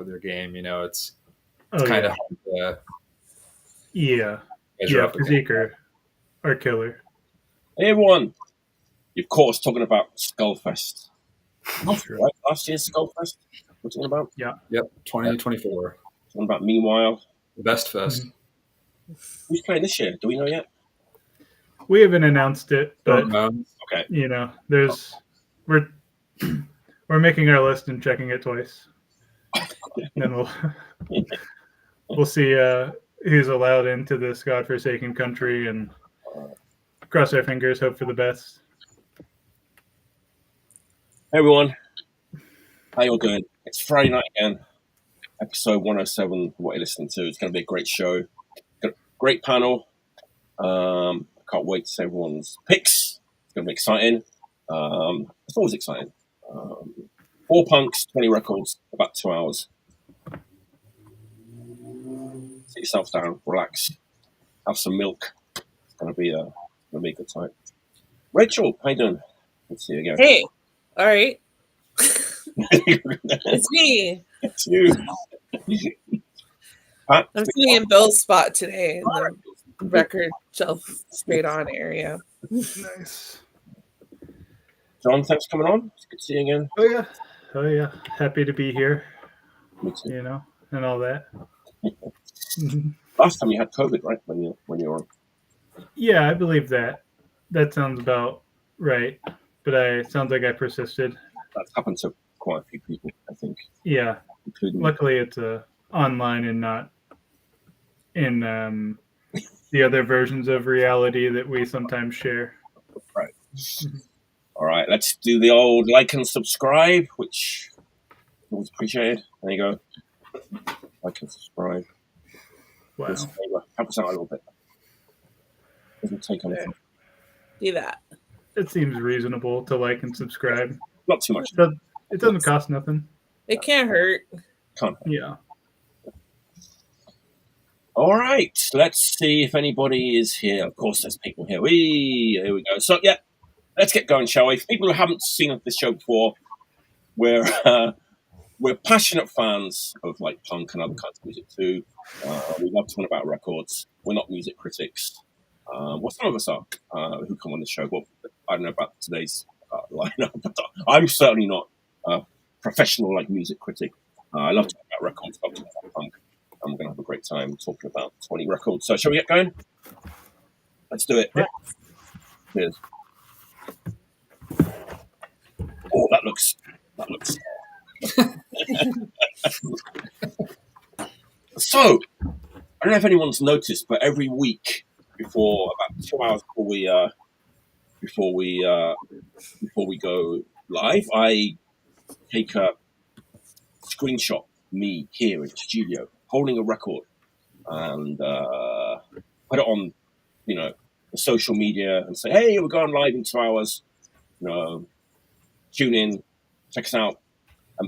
of their game. You know, it's Oh, kind yeah. of hard to Yeah. measure Yeah, up against. Physique are killer. Hey everyone, of course, talking about Skullfest. True. Right? Last year's Skullfest. We're talking about. Yeah. Yep, 2024, Talking about Meanwhile. the best fest. Who's playing this year? Do we know yet? We haven't announced it, but Don't know. Okay. you know, we're making our list and checking it twice. Then we'll see who's allowed into this godforsaken country and cross our fingers, hope for the best. Hey everyone, how you all doing? It's Friday night again, episode 107. What you're listening to? It's going to be a great show. Got a great panel. I can't wait to see everyone's picks. It's going to be exciting. It's always exciting. 4 punks, 20 records, about 2 hours. Sit yourself down, relax, have some milk. It's going to be a good time. Rachel, how you doing? Let's see you again. Hey, all right. It's me. It's you. I'm sitting in Bill's spot today in the record shelf straight on area. Nice. John, thanks for coming on. It's good to see you again. Oh yeah. Happy to be here. Me too. You know, and all that. Last time you had COVID, right? When you were on. Yeah, I believe that. That sounds about right. But it sounds like I persisted. That's happened to quite a few people, I think. Yeah. Including Luckily, it's online and not in the other versions of reality that we sometimes share. Right. All right, let's do the old like and subscribe, which is always appreciated. There you go. Like and subscribe. Wow. Do us a favor. Help us out a little bit. Doesn't take anything. Do that. It seems reasonable to like and subscribe. Not too much. It doesn't cost nothing. It can't hurt. Can't. Yeah. All right, let's see if anybody is here. Of course, there's people here. Here we go. So, yeah, let's get going, shall we? For people who haven't seen this show before, we're passionate fans of like punk and other kinds of music too. We love talking about records. We're not music critics. Well, some of us are who come on the show. Well, I don't know about today's lineup, but I'm certainly not a professional like music critic. I love talking about records. I love talking about punk. And we're going to have a great time talking about 20 records. So shall we get going? Let's do it. Yeah. Cheers. Oh, that looks. So, I don't know if anyone's noticed, but every week before about 2 hours before we go live, I take a screenshot me here in the studio holding a record and put it on, the social media and say, hey, we're going live in 2 hours. Tune in, check us out.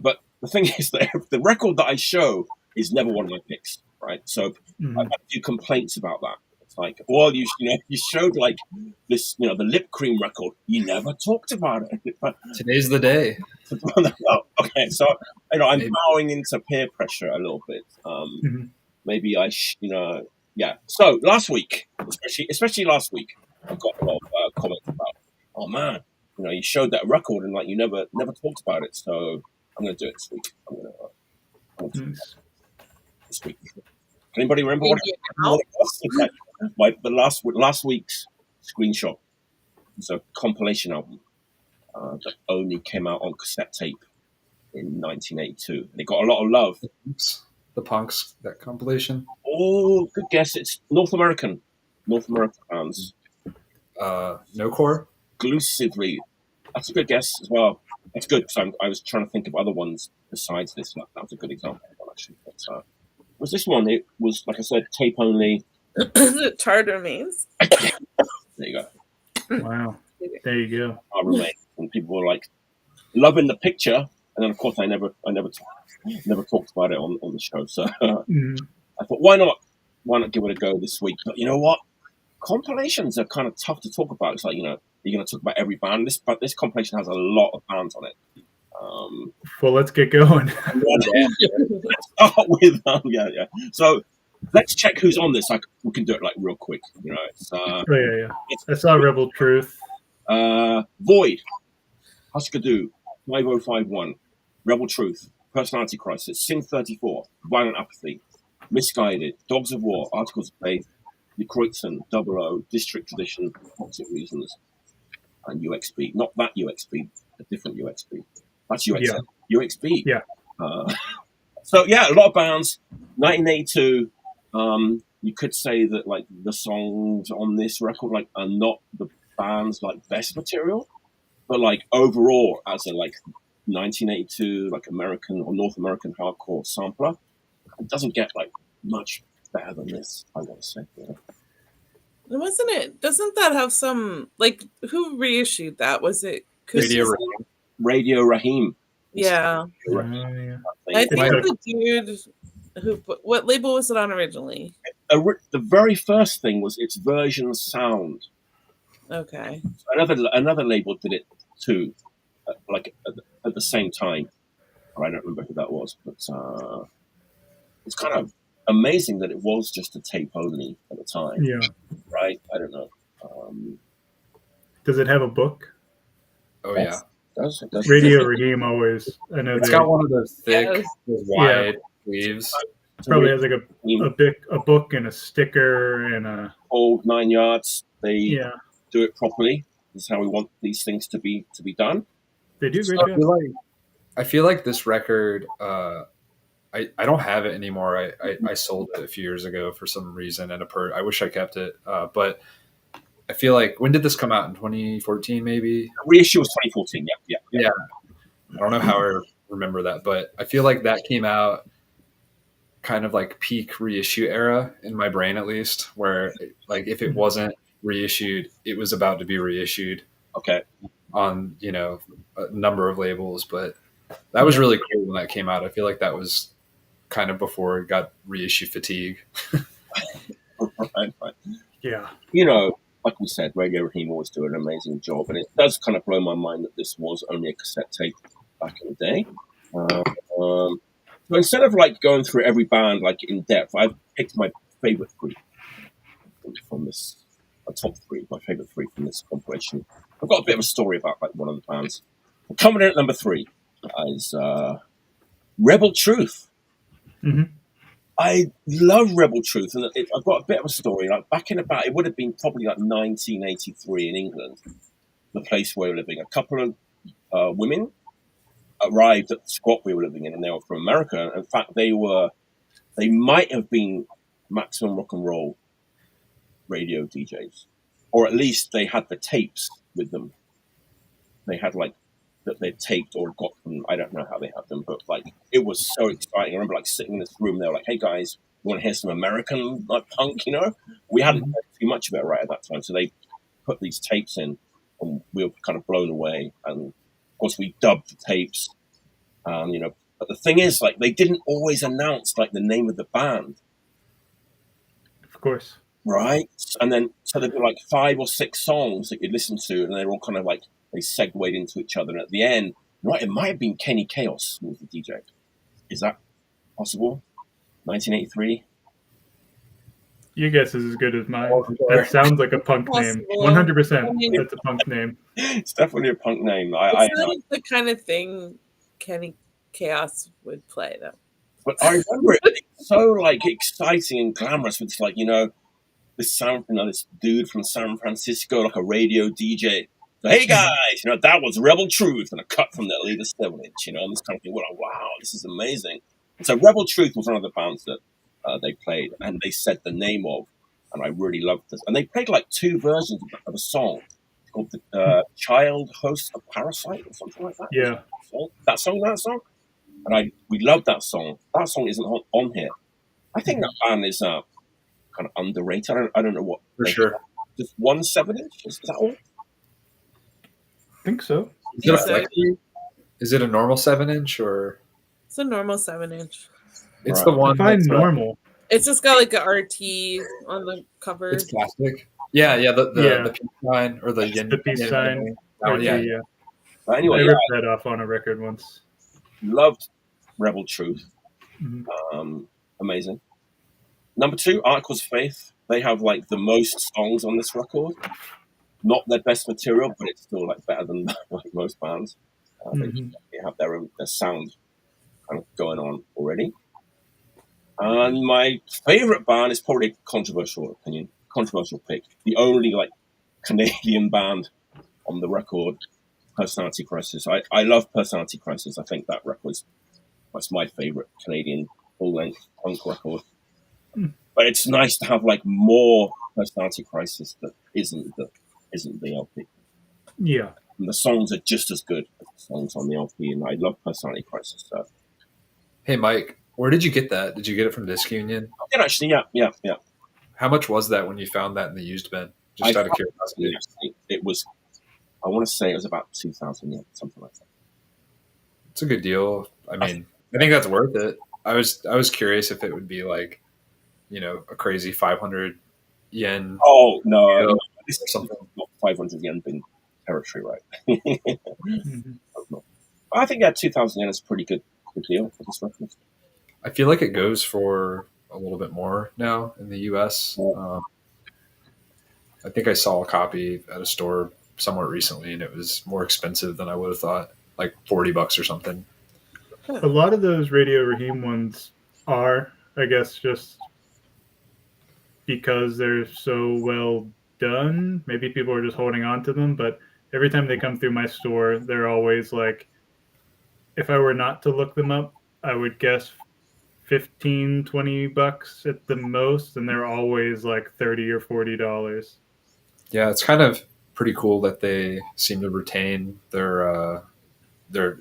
But the thing is that the record that I show is never one of my picks, right? So I've had a few complaints about that. It's like, well, you showed like this, the lip cream record. You never talked about it. But Today's the day. okay, so I'm bowing into peer pressure a little bit. Maybe I, yeah. So last week, especially last week, I got a lot of comments about, oh man, you showed that record and like you never talked about it. So I'm going to do it this week. I'm going to do it this week. Can anybody remember what it was? The last week's screenshot. It's a compilation album that only came out on cassette tape in 1982. And it got a lot of love. The Punks, that compilation. Oh, good guess. It's North American bands. No Core? Exclusively. That's a good guess as well. That's good. So I was trying to think of other ones besides this. That was a good example, actually. But, was this one? It was, like I said, tape only. Charred remains. There you go. Wow. There you go. Charred remains. And people were like loving the picture, and then of course I never talked about it on the show. So I thought, why not give it a go this week? But you know what? Compilations are kind of tough to talk about. It's like, you're going to talk about every band. This compilation has a lot of bands on it. Well, let's get going. Let's start with So let's check who's on this. We can do it like real quick. You know, it's, yeah. I saw Rebel Truth. Void, Huskadoo, 5051, Rebel Truth, Personality Crisis, Sin 34, Violent Apathy, Misguided, Dogs of War, Articles of Faith, The Kreutzen, 00, District Tradition, Toxic Reasons, and UXB. Not that UXB, a different UXB. That's UXB. Yeah. UXB. Yeah. So yeah, a lot of bands. 1982. You could say that like the songs on this record like are not the band's like best material, but like overall as a like 1982 like American or North American hardcore sampler, it doesn't get like much better than this. I want to say. You know? Wasn't it? Doesn't that have some like who reissued that? Was it Radio Raheem? Yeah. Yeah. I think the dude who what label was it on originally? The very first thing was its version sound. Okay. Another label did it too, like at the same time. I don't remember who that was, but it's kind of amazing that it was just a tape only at the time. Yeah. Right? I don't know. Does it have a book? Oh yeah. Does Radio Raheem always. I know it's got one of those thick, wide sleeves. Probably has like a book and a sticker and a old 9 yards. They do it properly. This is how we want these things to be done. They do great job. I feel like this record. I don't have it anymore. I sold it a few years ago for some reason, and I wish I kept it. But I feel like when did this come out? In 2014, maybe. Reissue was 2014. Yeah. I don't know how I remember that, but I feel like that came out kind of like peak reissue era in my brain, at least, where like if it wasn't reissued, it was about to be reissued. Okay. On a number of labels, but that was really cool when that came out. I feel like that was kind of before it got reissue fatigue. Right. Yeah. Like we said, Radio Raheem always do an amazing job, and it does kind of blow my mind that this was only a cassette tape back in the day. So instead of like going through every band like in depth, I've picked my favorite three from this. Top three, my favorite three from this compilation. I've got a bit of a story about like one of the bands. Coming in at number 3 is Rebel Truth. Mm-hmm. I love Rebel Truth, and I've got a bit of a story. Like back in about, it would have been probably like 1983 in England, the place where we were living. A couple of women arrived at the squat we were living in, and they were from America. In fact, they might have been Maximum Rock and Roll radio DJs, or at least they had the tapes with them. They had like that they'd taped or got from, I don't know how they had them, but like it was so exciting. I remember like sitting in this room, they were like, "Hey guys, you want to hear some American like punk?" We hadn't heard too much of it right at that time, so they put these tapes in, and we were kind of blown away. And of course, we dubbed the tapes. But the thing is, like, they didn't always announce like the name of the band. Of course. Right, and then so there'd be like 5 or 6 songs that you'd listen to, and they're all kind of like they segued into each other. And at the end, right, it might have been Kenny Chaos who was the DJ. Is that possible? 1983. Your guess is as good as mine. That sounds like a punk name. 100%. That's a punk name. It's definitely a punk name. It's not the kind of thing Kenny Chaos would play, though. But I remember it so like exciting and glamorous with like this dude from San Francisco, like a radio DJ. So, hey guys, that was Rebel Truth, and a cut from their latest 7-inch, and this kind of thing. We're like, wow, this is amazing. And so Rebel Truth was one of the bands that they played, and they said the name of, and I really loved this. And they played like 2 versions of a song called the Child Host a Parasite or something like that. Yeah. That song. And we loved that song. That song isn't on here. I think that band is kind of underrated. I don't know what. For sure. Just 1 7-inch? Is that all? I think so. Is it a normal 7-inch or? It's a normal 7-inch. It's the one. Define normal. It's just got like an RT on the cover. It's plastic. Yeah. The peace sign or the yin. The peace sign. Yeah. But I anyway, ripped that off on a record once. loved Rebel Truth. Mhm. Amazing. Number 2, Articles of Faith. They have like the most songs on this record. Not their best material, but it's still like better than like most bands. They have their sound kind of going on already. And my favorite band is probably a controversial pick. The only like Canadian band on the record, Personality Crisis. I love Personality Crisis. I think that's my favorite Canadian full-length punk record. But it's nice to have like more Personality Crisis that isn't the LP. Yeah. And the songs are just as good as the songs on the LP, and I love Personality Crisis. So. Hey, Mike, where did you get that? Did you get it from Disc Union? I did actually, yeah. How much was that when you found that in the used bin? Just out of curiosity. It was, I want to say it was about 2,000 yen, something like that. It's a good deal. I mean, I think that's worth it. I was curious if it would be like, a crazy 500 yen. Oh no, this is something not 500 yen bin territory, right? I think 2,000 yen is a pretty good deal for this record. I feel like it goes for a little bit more now in the US. I think I saw a copy at a store somewhat recently, and it was more expensive than I would have thought, like $40 or something. A lot of those Radio Raheem ones are, I guess, just because they're so well done. Maybe people are just holding on to them, but every time they come through my store, they're always like, if I were not to look them up, I would guess $15-20 at the most, and they're always like $30 or $40. Yeah, it's kind of pretty cool that they seem to retain their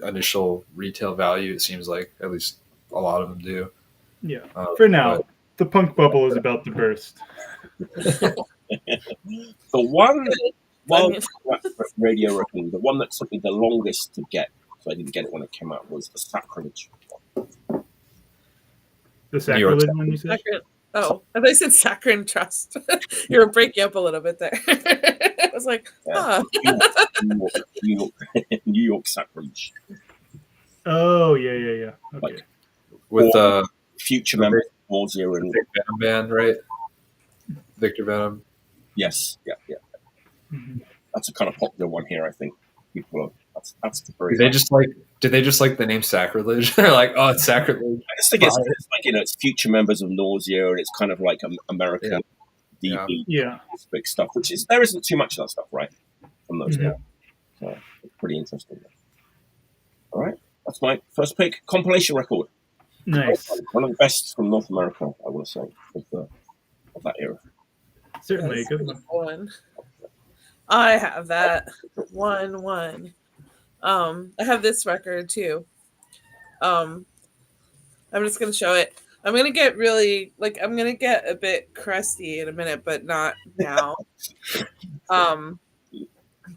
initial retail value. It seems like at least a lot of them do. Yeah, for now, the punk bubble is about to burst. The one Radio Raheem, the one that took me the longest to get, so I didn't get it when it came out, was the Sacrilege one. The Sacrilege one, you said? Oh, I thought you said Saccharine Trust. You were breaking up a little bit there. I was like, New York Sacrilege. Oh, yeah. Okay. Like, with future members of Warzone and Venom band, right? Victor Venom. Yes, yeah. Mm-hmm. That's a kind of popular one here, I think. People are that's the very. Did they just like the name Sacrilege? They're like, oh, it's Sacrilege. I just think it's like it's future members of Nausea, and it's kind of like American DB big stuff, which is there isn't too much of that stuff, right? From those guys, so it's pretty interesting. All right, that's my first pick, compilation record. Nice, one of the best from North America, I will say, of that era. Certainly a good one. I have that one. I have this record too. I'm just gonna show it. I'm gonna get a bit crusty in a minute, but not now.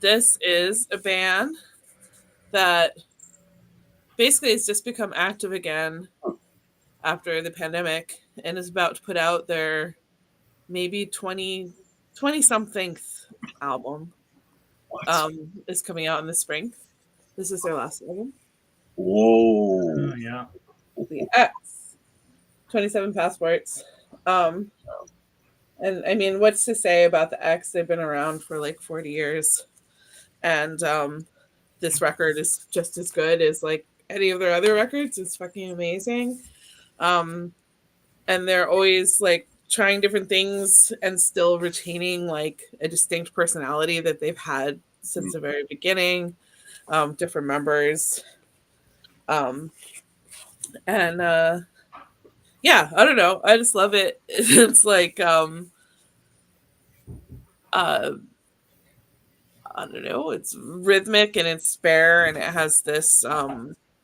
This is a band that basically has just become active again after the pandemic and is about to put out their maybe 20-something album. Is coming out in the spring. This is their last album. Whoa. Oh, yeah. The X. 27 Passports. And I mean, what's to say about the X? They've been around for like 40 years. And this record is just as good as like any of their other records. It's fucking amazing. And they're always like trying different things and still retaining like a distinct personality that they've had since the very beginning. Different members. I don't know. I just love it. It's like I don't know, it's rhythmic and it's spare and it has this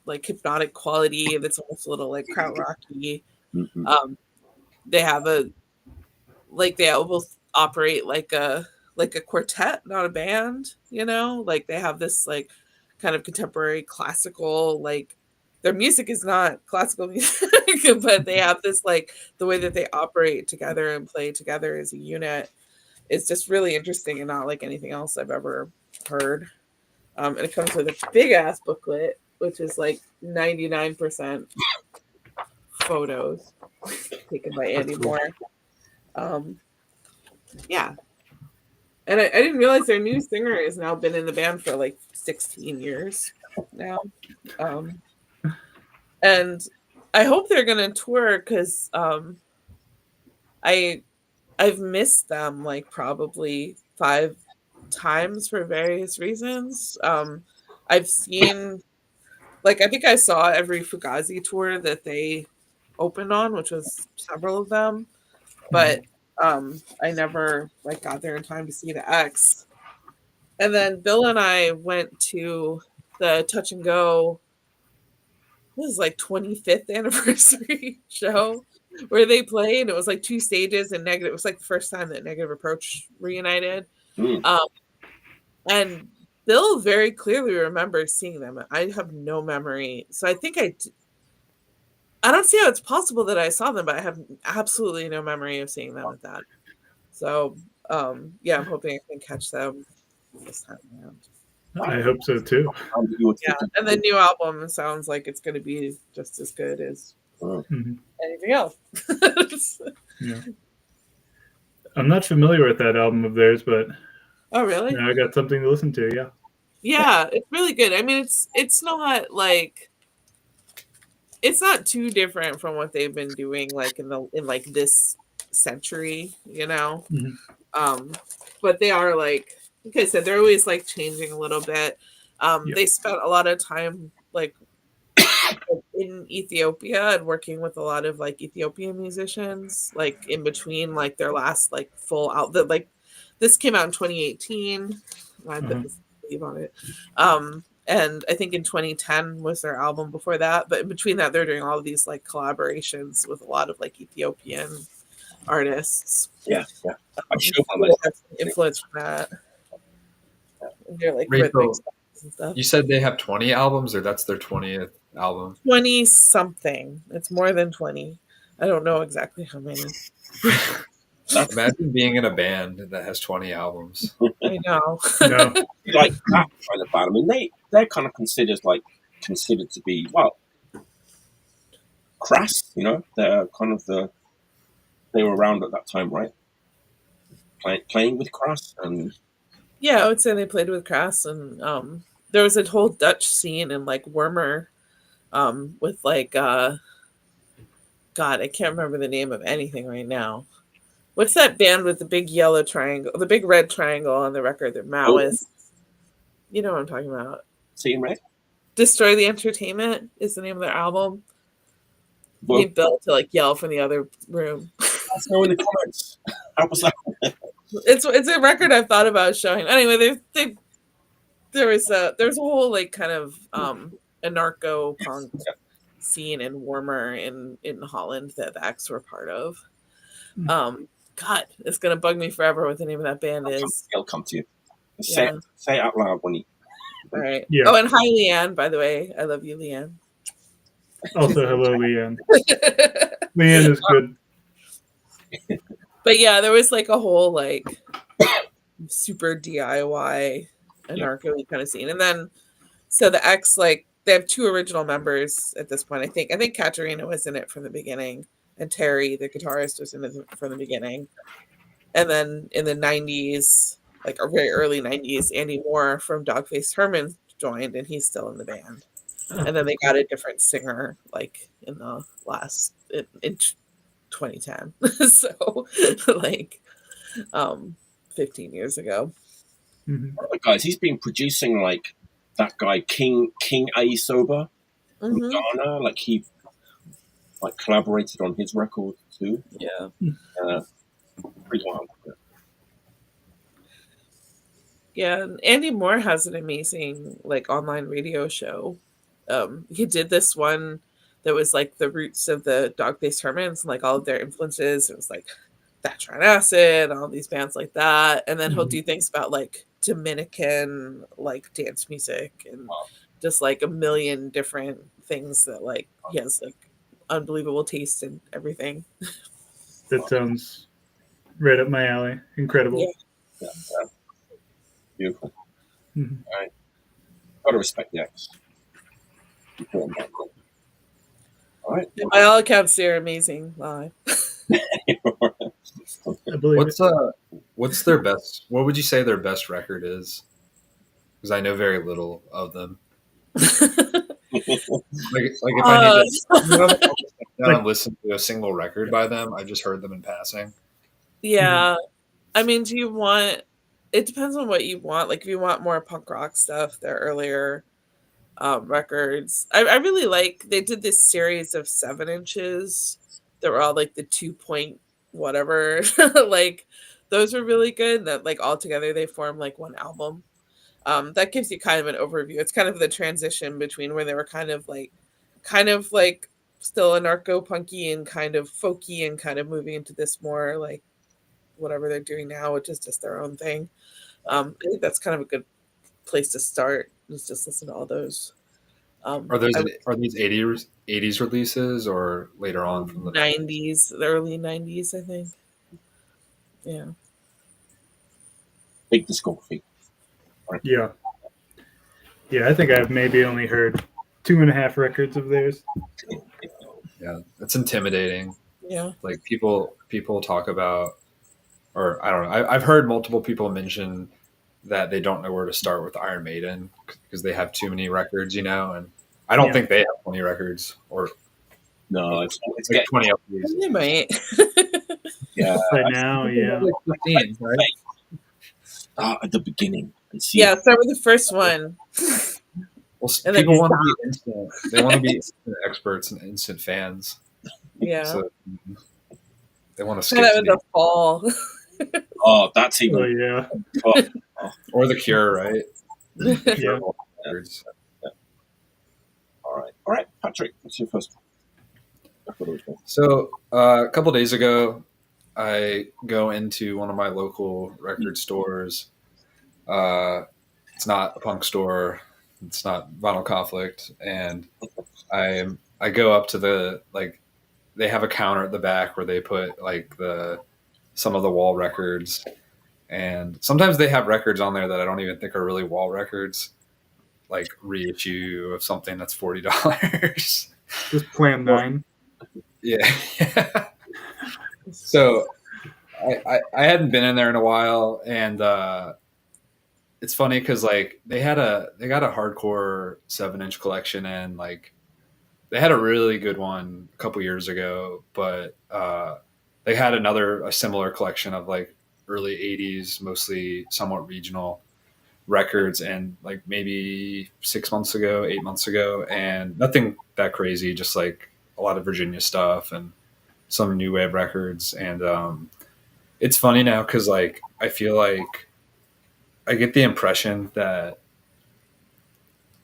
like hypnotic quality that's almost a little like krautrocky. They almost operate like a quartet, not a band, like they have this like kind of contemporary classical, like their music is not classical music, but they have this like the way that they operate together and play together as a unit is just really interesting and not like anything else I've ever heard. And it comes with a big ass booklet, which is like 99% photos taken by Andy Moore. Yeah. And I didn't realize their new singer has now been in the band for like 16 years now. And I hope they're going to tour because I've missed them like probably 5 times for various reasons. I've seen, like, I think I saw every Fugazi tour that they opened on, which was several of them, but I never like got there in time to see the X. And then Bill and I went to the Touch and Go. It was like 25th anniversary show where they played. It was like 2 stages and Negative. It was like the first time that Negative Approach reunited. And Bill very clearly remembers seeing them. I have no memory. So I think I don't see how it's possible that I saw them, but I have absolutely no memory of seeing them at that. So yeah, I'm hoping I can catch them this time around. I hope so too. Yeah, and the new album sounds like it's going to be just as good as anything else. Yeah. I'm not familiar with that album of theirs, but oh really? I got something to listen to. Yeah. Yeah, it's really good. I mean, it's not like it's not too different from what they've been doing like in like this century, you know. But they are like I said, they're always like changing a little bit. They spent a lot of time like in Ethiopia and working with a lot of like Ethiopian musicians, like in between like their last like full out that like this came out in 2018. I put this sleeve on it. And I think in 2010 was their album before that. But in between that, they're doing all of these like collaborations with a lot of like Ethiopian artists. Yeah. I'm sure influence from that. And they're like Rachel, and stuff. You said they have 20 albums, or that's their 20th album? 20 something. It's more than 20. I don't know exactly how many. Imagine being in a band that has 20 albums. I know. No. Like that kind of band. I mean, they're kind of considered to be crass. You know, they're kind of they were around at that time, right? Playing with crass and yeah, I would say they played with crass, and there was a whole Dutch scene in like Wormer, with like God, I can't remember the name of anything right now. What's that band with the big yellow triangle, the big red triangle on the record? They're Maoists. You know what I'm talking about. Seeing Red? Destroy the Entertainment is the name of their album. Well, He built to like yell from the other room. Let's go in the comments. How was that? It's a record I've thought about showing. Anyway, there was a whole like kind of anarcho punk scene in Wormer in Holland that the X were part of. God, it's gonna bug me forever what the name of that band is. It'll come to you. Say it out loud when you. All right. Yeah. Oh, and hi, Leanne. By the way, I love you, Leanne. Also, hello, Leanne. Leanne is good. But yeah, there was like a whole like super DIY anarcho kind of scene, and then so the X like they have 2 original members at this point. I think Katerina was in it from the beginning, and Terry, the guitarist, was in it from the beginning. And then in the 90s, like a very early 90s, Andy Moore from Dogface Herman joined, and he's still in the band. And then they got a different singer like in the last in 2010. So like 15 years ago. Guys, he's been producing like that guy King A Sober from Ghana. Like he collaborated on his record too. Yeah. Pretty wild. Yeah, and Andy Moore has an amazing like online radio show. He did this one that was like the roots of the Dog-Faced Hermans and like all of their influences. It was like Thatcher on Acid, all these bands like that. And then he'll do things about like Dominican like dance music and just like a million different things that like he has like unbelievable taste in everything. That sounds right up my alley. Incredible. Yeah. Beautiful. All right. Gotta respect the X. All right. And by all accounts, they're amazing live. I believe What's their best? What would you say their best record is? Because I know very little of them. Like if I need to not listen to a single record by them, I just heard them in passing. Yeah. I mean, do you want, it depends on what you want. Like if you want more punk rock stuff, their earlier records. I really like, they did this series of 7-inches that were all like the 2 point whatever. Like those were really good. That like all together they form like one album. That gives you kind of an overview. It's kind of the transition between where they were kind of like still anarcho punky and kind of folky and kind of moving into this more like whatever they're doing now, which is just their own thing. I think that's kind of a good place to start. Is just listen to all those. Are these 80s releases or later on from the 90s, the early 90s, I think. Yeah. Big discography. Yeah. Yeah, I think I've maybe only heard 2.5 records of theirs. Yeah, it's intimidating. Yeah. Like people talk about, or I don't know. I've heard multiple people mention that they don't know where to start with Iron Maiden because they have too many records, you know. And I don't think they have 20 records or no, it's like 20 of these. They might. Yeah. Right now, yeah. Like 15, right? Start at the beginning. And see Yeah, start with the first one. Well, And people then want to be instant. They want to be instant experts and instant fans. Yeah. So they want to Kind skip of in the fall. Oh, that's Oh, even. yeah. or The Cure, right? Yeah. Records. All right, Patrick, what's your first one? So a couple days ago, I go into one of my local record stores. It's not a punk store. It's not Vinyl Conflict, and I go up to the they have a counter at the back where they put like some of the wall records, and sometimes they have records on there that I don't even think are really wall records, like reissue of something that's $40. Just Plan 9. Yeah. So I hadn't been in there in a while, and it's funny because like they got a hardcore 7-inch collection, and like they had a really good one a couple years ago, but they had a similar collection of like early 80s, mostly somewhat regional records, and like maybe 8 months ago, and nothing that crazy, just like a lot of Virginia stuff and some new wave records. And it's funny now because like I feel like I get the impression that,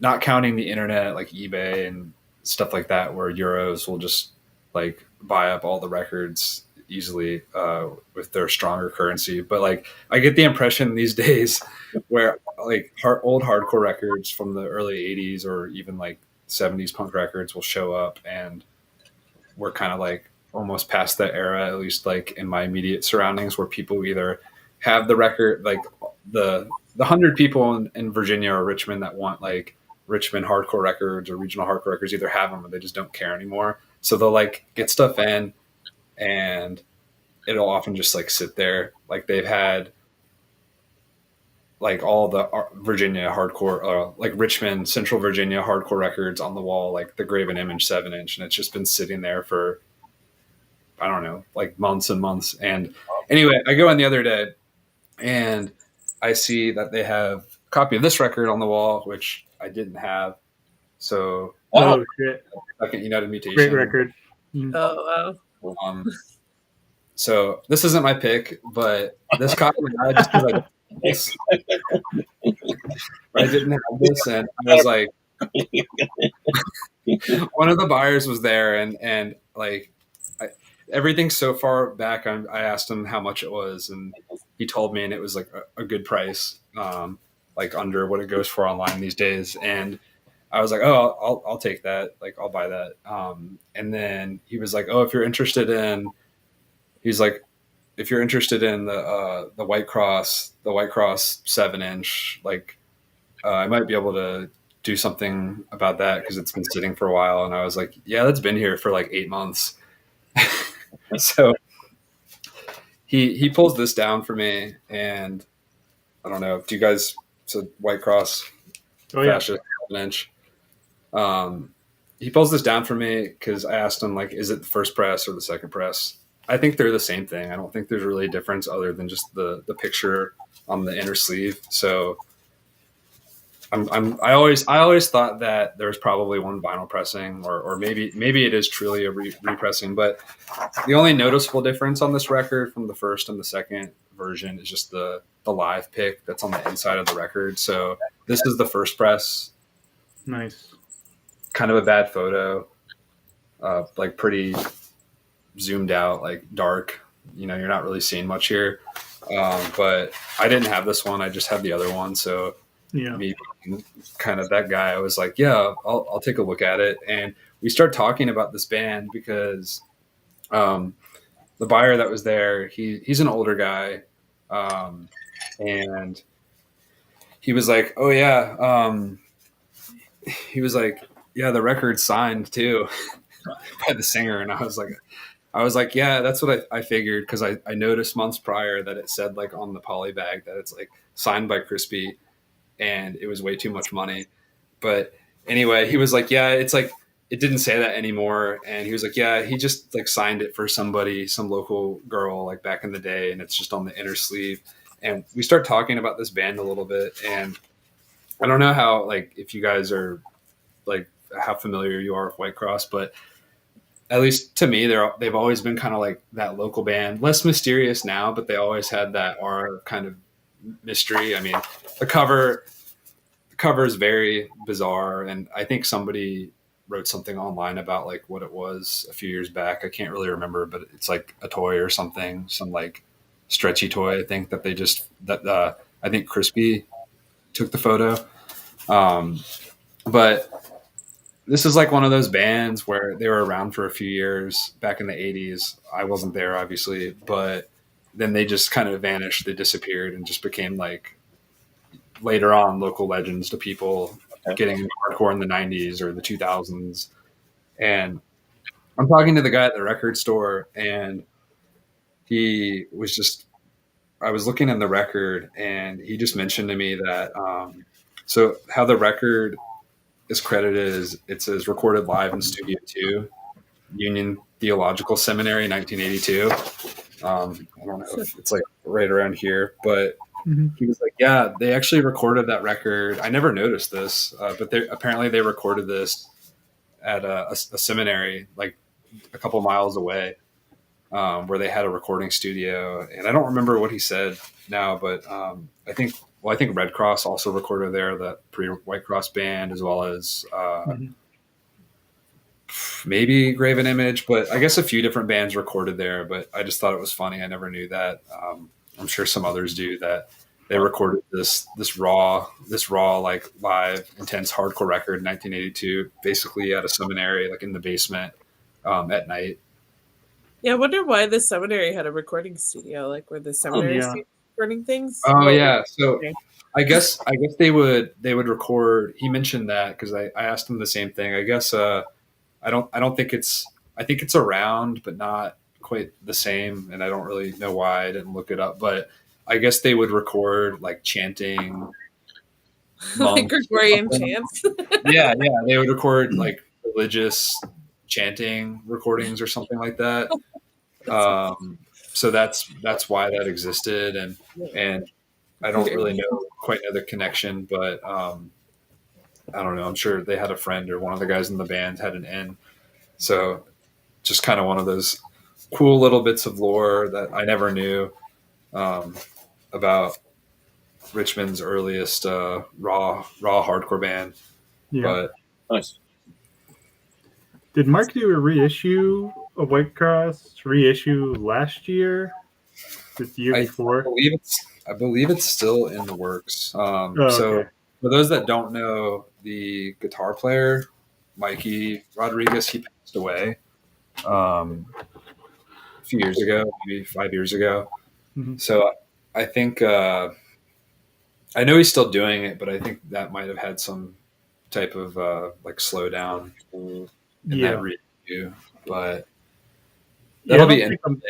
not counting the internet like eBay and stuff like that, where Euros will just like buy up all the records easily with their stronger currency, but like I get the impression these days where like old hardcore records from the early 80s or even like 70s punk records will show up, and we're kind of like almost past that era, at least like in my immediate surroundings, where people either have the record, like the 100 people in Virginia or Richmond that want like Richmond hardcore records or regional hardcore records either have them or they just don't care anymore. So they'll like get stuff in, and it'll often just like sit there. Like they've had like all the Virginia hardcore, like Richmond, Central Virginia hardcore records on the wall, like the Graven Image 7-inch, and it's just been sitting there for, I don't know, like months and months. And anyway, I go in the other day and I see that they have a copy of this record on the wall, which I didn't have. So, Oh, shit. Second United Mutation. Great record. Oh, wow. So this isn't my pick, but this copy I just because I didn't have this, and I was like, one of the buyers was there, and like everything so far back, I asked him how much it was, and he told me, and it was like a good price, like under what it goes for online these days. And I was like, oh, I'll take that. Like, I'll buy that. And then he was like, oh, if you're interested in the White Cross 7-inch, like, I might be able to do something about that because it's been sitting for a while. And I was like, yeah, that's been here for like 8 months. So he pulls this down for me, and I don't know. Do you guys, so White Cross, fascist, an inch. He pulls this down for me because I asked him, like, is it the first press or the second press? I think they're the same thing. I don't think there's really a difference other than just the picture on the inner sleeve. So I always thought that there's probably one vinyl pressing, or maybe it is truly a repressing. But the only noticeable difference on this record from the first and the second version is just the live pick that's on the inside of the record. So this is the first press. Nice. Kind of a bad photo, like pretty zoomed out, like dark. You're not really seeing much here. But I didn't have this one. I just had the other one. So me being kind of that guy, I was like, yeah, I'll take a look at it. And we start talking about this band because the buyer that was there, he's an older guy. And he was like, oh yeah. He was like, yeah, the record's signed too by the singer. And I was like, yeah, that's what I figured. Cause I noticed months prior that it said like on the poly bag that it's like signed by Crispy, and it was way too much money. But anyway, he was like, yeah, it's like, it didn't say that anymore. And he was like, yeah, he just like signed it for somebody, some local girl, like back in the day. And it's just on the inner sleeve. And we start talking about this band a little bit. And I don't know how, like, if you guys are like, how familiar you are with White Cross, but at least to me, they've always been kind of like that local band, less mysterious now, but they always had that aura kind of mystery. I mean, the cover is very bizarre, and I think somebody wrote something online about like what it was a few years back. I can't really remember, but it's like a toy or something, some like stretchy toy. I think that I think Crispy took the photo. But this is like one of those bands where they were around for a few years back in the 80s. I wasn't there, obviously, but then they just kind of vanished. They disappeared and just became like later on local legends to people getting hardcore in the 90s or the 2000s. And I'm talking to the guy at the record store, and I was looking in the record, and he just mentioned to me that, so how the record is credited is it says recorded live in Studio 2, Union Theological Seminary, 1982. I don't know if it's like right around here, but he was like, yeah, they actually recorded that record. I never noticed this, but apparently they recorded this at a seminary like a couple miles away, where they had a recording studio. And I don't remember what he said now, but I think Red Cross also recorded there, that pre-White Cross band, as well as maybe Graven Image, but I guess a few different bands recorded there. But I just thought it was funny. I never knew that. I'm sure some others do, that they recorded this raw like live intense hardcore record in 1982, basically at a seminary, like in the basement at night. Yeah, I wonder why the seminary had a recording studio. Like, were the seminary recording things? Oh yeah, so I guess they would record. He mentioned that because I asked him the same thing. I guess I don't think I think it's around, but not quite the same, and I don't really know why. I didn't look it up, but I guess they would record like chanting, like Gregorian chants. yeah, they would record like religious chanting recordings or something like that. So that's why that existed, and I don't really quite know the connection, but I don't know. I'm sure they had a friend or one of the guys in the band had an in. So just kind of one of those cool little bits of lore that I never knew about Richmond's earliest raw hardcore band. Yeah. But nice. Did Mark do a reissue of White Cross reissue last year? The year before? I believe it's still in the works. Okay. So for those that don't know, the guitar player, Mikey Rodriguez, he passed away a few years ago, maybe 5 years ago. Mm-hmm. So I think I know he's still doing it, but I think that might have had some type of like slow down in Yeah. that review, but Yeah, that'll be interesting.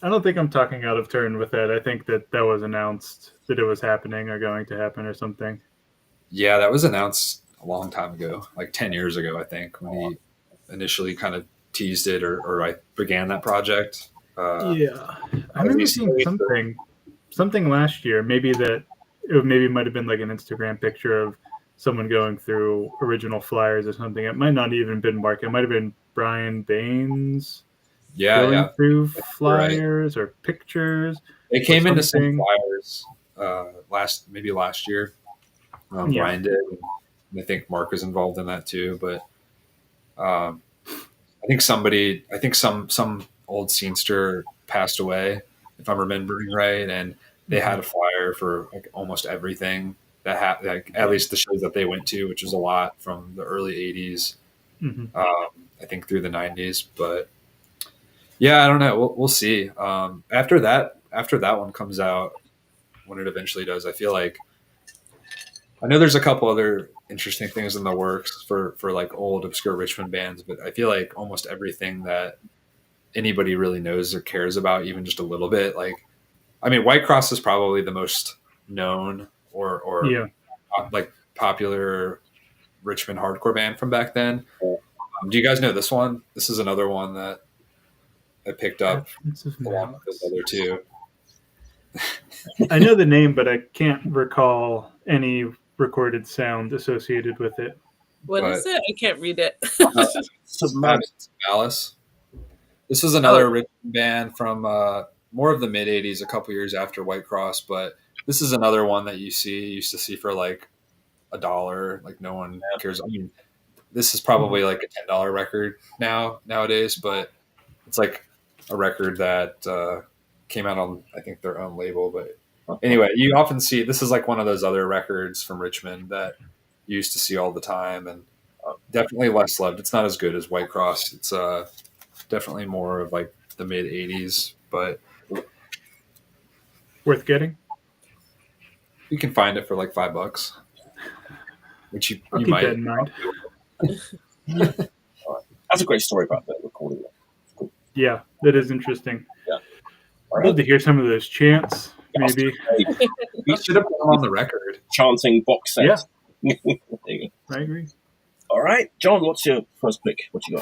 I don't think I'm talking out of turn with that. I think that was announced that it was happening or going to happen or something. Yeah, that was announced a long time ago, like 10 years ago, I think, when he initially kind of teased it or I began that project. Yeah, I remember seeing something last year. Maybe it might have been like an Instagram picture of someone going through original flyers or something. It might not even been Mark. It might have been Brian Baines. Going through flyers or pictures. They came into some flyers last year. Brian did. And I think Mark was involved in that too. But I think some old scenester passed away, if I'm remembering right, and they had a flyer for like almost everything that like at least the shows that they went to, which was a lot from the early '80s. I think through the '90s, but. Yeah, I don't know. We'll see. After that one comes out, when it eventually does, I feel like I know there's a couple other interesting things in the works for like old obscure Richmond bands, but I feel like almost everything that anybody really knows or cares about, even just a little bit, like I mean, White Cross is probably the most known or like popular Richmond hardcore band from back then. Do you guys know this one? This is another one that I picked up along with those other two. I know the name, but I can't recall any recorded sound associated with it. What is it? I can't read it. Malice. This is another Richmond band from more of the mid '80s, a couple years after White Cross, but this is another one that used to see for like $1. Like no one cares. I mean, this is probably like a $10 record nowadays, but it's like a record that came out on, I think, their own label. But anyway, you often see this is like one of those other records from Richmond that you used to see all the time, and definitely less loved. It's not as good as White Cross. It's definitely more of like the mid '80s, but worth getting. You can find it for like $5, which you keep might. That in mind. That's a great story about that recording. Cool. Yeah, that is interesting. Yeah, I'd love to hear some of those chants. Maybe we should have put them on the record. Chanting box set. Yeah, there you go. I agree. All right, John, what's your first pick? What you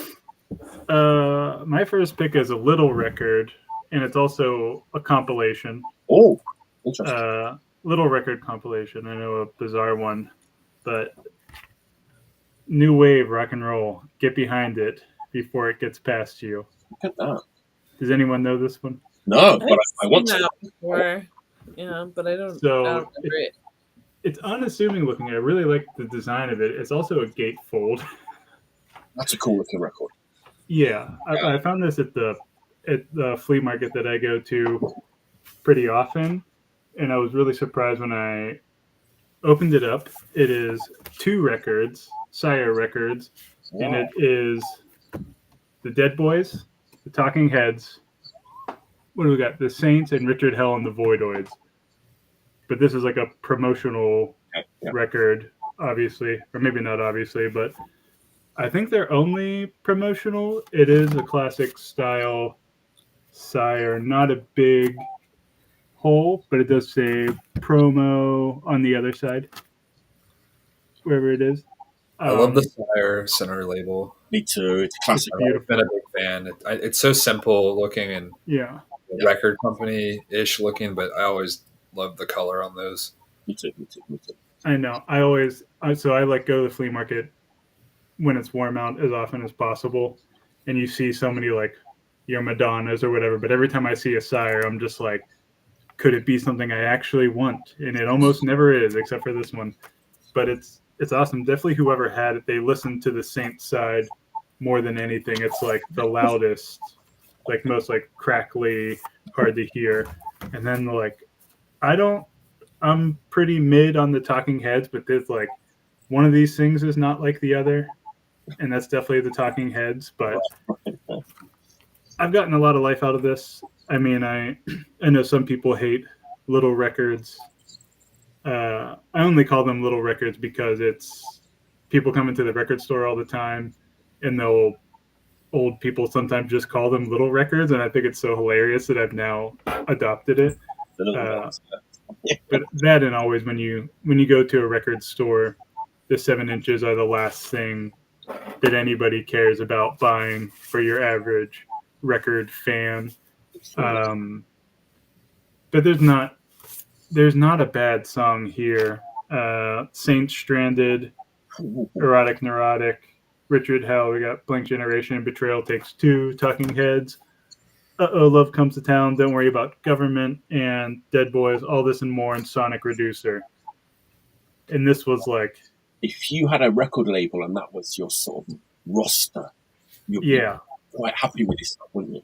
got? My first pick is a little record, and it's also a compilation. Oh, interesting. Little record compilation. I know, a bizarre one, but new wave rock and roll. Get behind it before it gets past you. Look at that. Does anyone know this one? No, but I want to. Before. Yeah, but I don't remember it. It's unassuming looking. I really like the design of it. It's also a gatefold. That's a cool looking record. Yeah, I found this at the flea market that I go to pretty often, and I was really surprised when I opened it up. It is 2 records, Sire Records, and it is the Dead Boys, the Talking Heads. What do we got? The Saints and Richard Hell and the Voidoids. But this is like a promotional record, obviously, or maybe not obviously, but I think they're only promotional. It is a classic style Sire, not a big hole, but it does say promo on the other side, wherever it is. I love the Sire center label. Me too. It's classic. I've been a big fan. It's so simple looking and record company-ish looking, but I always love the color on those. Me too. I know. I like go to the flea market when it's warm out as often as possible, and you see so many like your Madonnas or whatever, but every time I see a Sire, I'm just like, could it be something I actually want? And it almost never is, except for this one. But it's awesome. Definitely whoever had it, they listened to the Saints side more than anything. It's like the loudest, like most like crackly, hard to hear. And then like I'm pretty mid on the Talking Heads, but there's like one of these things is not like the other, and that's definitely the Talking Heads. But I've gotten a lot of life out of this. I mean, I know some people hate little records. I only call them little records because it's people come into the record store all the time, and old people sometimes just call them little records, and I think it's so hilarious that I've now adopted it. The little ones, yeah. But that, and always when you go to a record store, the 7 inches are the last thing that anybody cares about buying for your average record fan. But there's not a bad song here. Saint Stranded, Erotic Neurotic, Richard Hell, we got Blank Generation, Betrayal Takes Two, Talking Heads, Uh-Oh, Love Comes to Town, Don't Worry About Government, and Dead Boys, All This and More, and Sonic Reducer. And this was like... If you had a record label and that was your sort of roster, you'd be quite happy with this stuff, wouldn't you?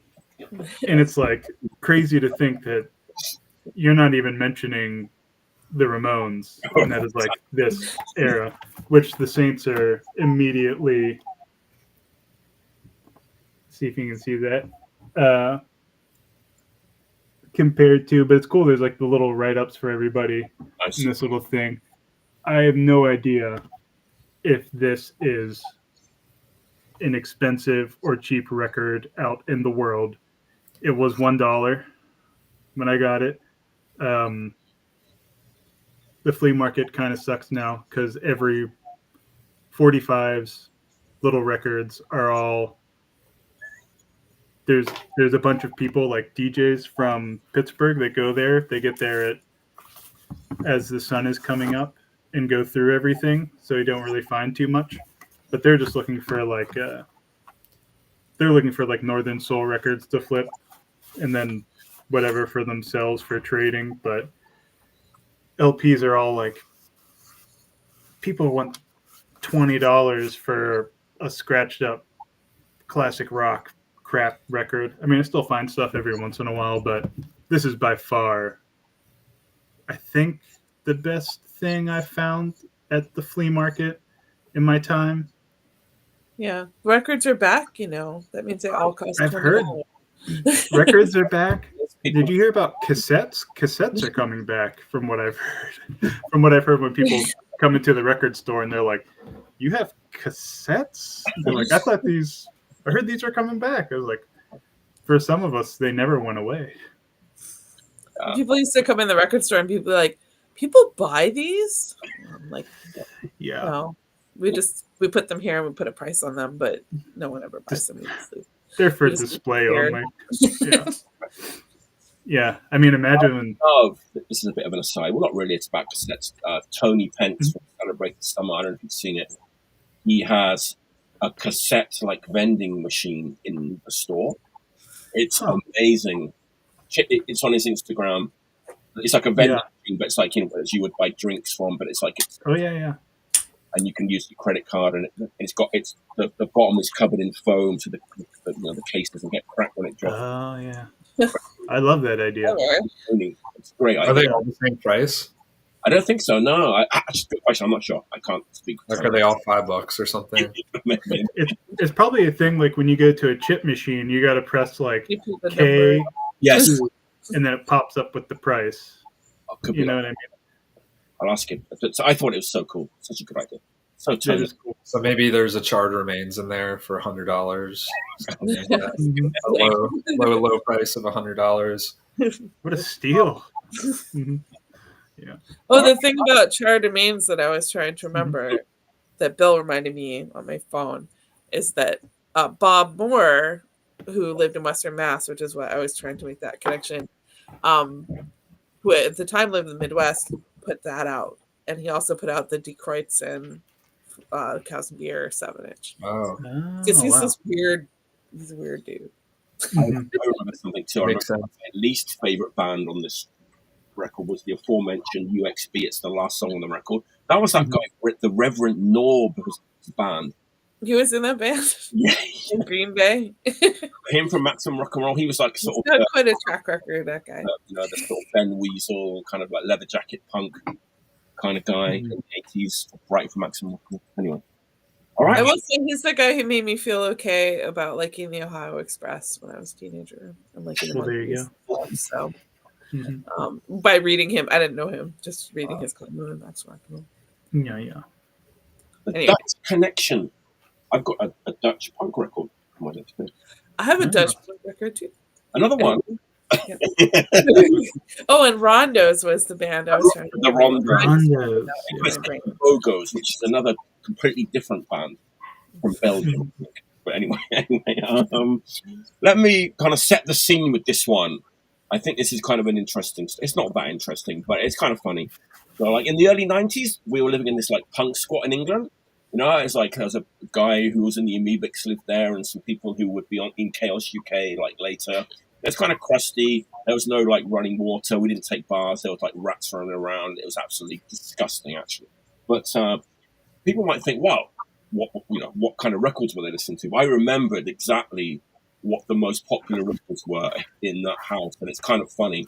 And it's like crazy to think that you're not even mentioning the Ramones, and that is like this era, which the Saints are immediately... See if you can see that. Compared to, but it's cool. There's like the little write-ups for everybody in this little thing. I have no idea if this is an expensive or cheap record out in the world. It was $1 when I got it. The flea market kind of sucks now because every 45's little records are all... There's a bunch of people like DJs from Pittsburgh that go there. They get there as the sun is coming up and go through everything, so you don't really find too much. But they're just looking for like Northern Soul records to flip, and then whatever for themselves for trading. But LPs are all like, people want $20 for a scratched up classic rock crap record. I mean, I still find stuff every once in a while, but this is by far, I think, the best thing I've found at the flea market in my time. Yeah, records are back. You know, that means they all cost. I've heard records are back. Did you hear about cassettes? Cassettes are coming back, from what I've heard. From what I've heard, when people come into the record store and they're like, "You have cassettes?" They're like, I heard these are coming back. I was like, for some of us, they never went away. People used to come in the record store and people like, people buy these? I'm like, yeah. No, we put them here and we put a price on them, but no one ever buys them. They're for display only. Yeah. Yeah. I mean, imagine when... this is a bit of an aside. Well, not really. It's about cassettes. Tony Pence from Celebrate the Summer. I don't know if you've seen it. He has a cassette like vending machine in the store. It's amazing. It's on his Instagram. It's like a vending machine, but it's like, you know, as you would buy drinks from, but it's like and you can use your credit card, and the bottom is covered in foam, so the case doesn't get cracked when it drops. Oh yeah, I love that idea. It's great. Are they all the same price? I don't think so. No, I'm not sure. I can't speak. Like, are they all $5 or something? It's probably a thing like when you go to a chip machine, you got to press like K, yes, and then it pops up with the price. You know what I mean? I'll ask him. So I thought it was so cool. Such a good idea. So cool. So maybe there's a Charred remains in there for $100. A low price of $100. What a steal! Yeah. Oh, the thing about Charred remains that I was trying to remember that Bill reminded me on my phone is that Bob Moore, who lived in Western Mass, which is what I was trying to make that connection, who at the time lived in the Midwest, put that out. And he also put out the Detroits and Cows and Beer 7-inch. Oh. Because he's he's a weird dude. I remember something too. I remember my least favorite band on this record was the aforementioned UXB. It's the last song on the record. That was that guy, the Reverend Norb, was his band. He was in that band? Yeah. In Green Bay? Him from Maximum Rock and Roll. He was like sort of... quite a track record, that guy. The sort of Ben Weasel, kind of like leather jacket punk kind of guy in the 80s, right from Maximum Rock and Roll. Anyway. All right. I will say he's the guy who made me feel okay about liking the Ohio Express when I was a teenager. And liking there you go. So... by reading him, I didn't know him. Just reading his column in Max Rock. Yeah. Anyway. That's connection. I've got a Dutch punk record. I have a Dutch punk record too. Another one. Yeah. Oh, and Rondos was the band I was trying to The Rondos. Vogos, which is another completely different band from Belgium. But anyway, let me kind of set the scene with this one. I think this is kind of an interesting. It's not that interesting, but it's kind of funny. So, like in the early '90s, we were living in this like punk squat in England. You know, it's like there was a guy who was in the Amoebics lived there, and some people who would be in Chaos UK like later. It's kind of crusty. There was no like running water. We didn't take baths. There was like rats running around. It was absolutely disgusting, actually. But people might think, well, what kind of records were they listening to? I remembered exactly what the most popular records were in that house, and it's kind of funny.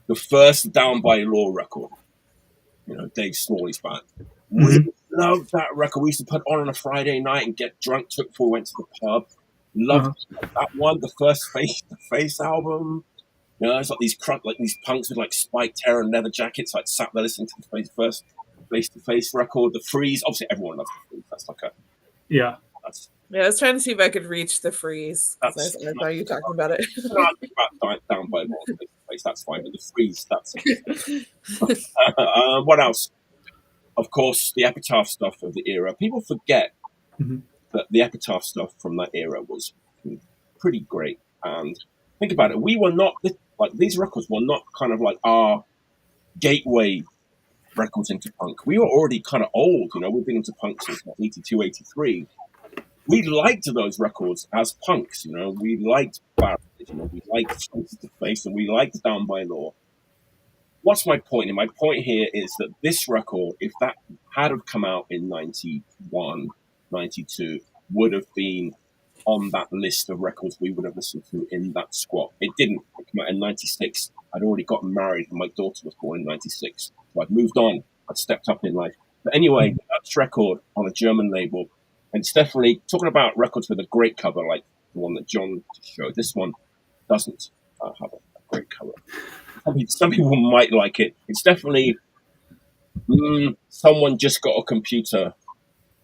The first Down by Law record, Dave Smalley's band. We loved that record. We used to put on a Friday night and get drunk to it before we went to the pub. Loved that one. The first Face to Face album. It's like these punks with like spiked hair and leather jackets, like sat there listening to the first Face to Face record. The Freeze. Obviously, everyone loves the Freeze. That's like yeah. I was trying to see if I could reach the Freeze. I saw you talking about it. Down by Law, Face to Face. That's fine, but the Freeze. That's what else? Of course, the Epitaph stuff of the era. People forget that the Epitaph stuff from that era was pretty great. And think about it, we were not like these records were not kind of like our gateway records into punk. We were already kind of old, we've been into punk since 82, 83. We liked those records as punks, we liked Barrett, we liked Face to Face, and we liked Down by Law. What's my point? And my point here is that this record, if that had have come out in 91, 92, would have been on that list of records we would have listened to in that squat. It didn't. It came out in 96. I'd already gotten married and my daughter was born in 96. So I'd moved on. I'd stepped up in life. But anyway, that's record on a German label. And it's definitely, talking about records with a great cover, like the one that John just showed, this one doesn't have a great cover. Some people might like it. It's definitely someone just got a computer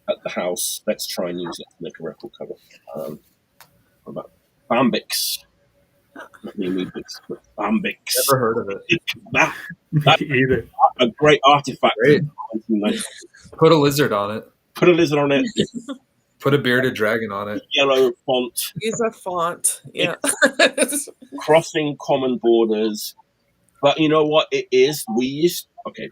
at the house. Let's try and use it to make a record cover. What about Bambix? Not the Amoebics, but Bambix. Never heard of it. That's either. A great artifact. Great. Put a lizard on it. Put a lizard on it. Put a bearded dragon on it. Yellow font. Use a font. Yeah. Crossing common borders. But you know what it is?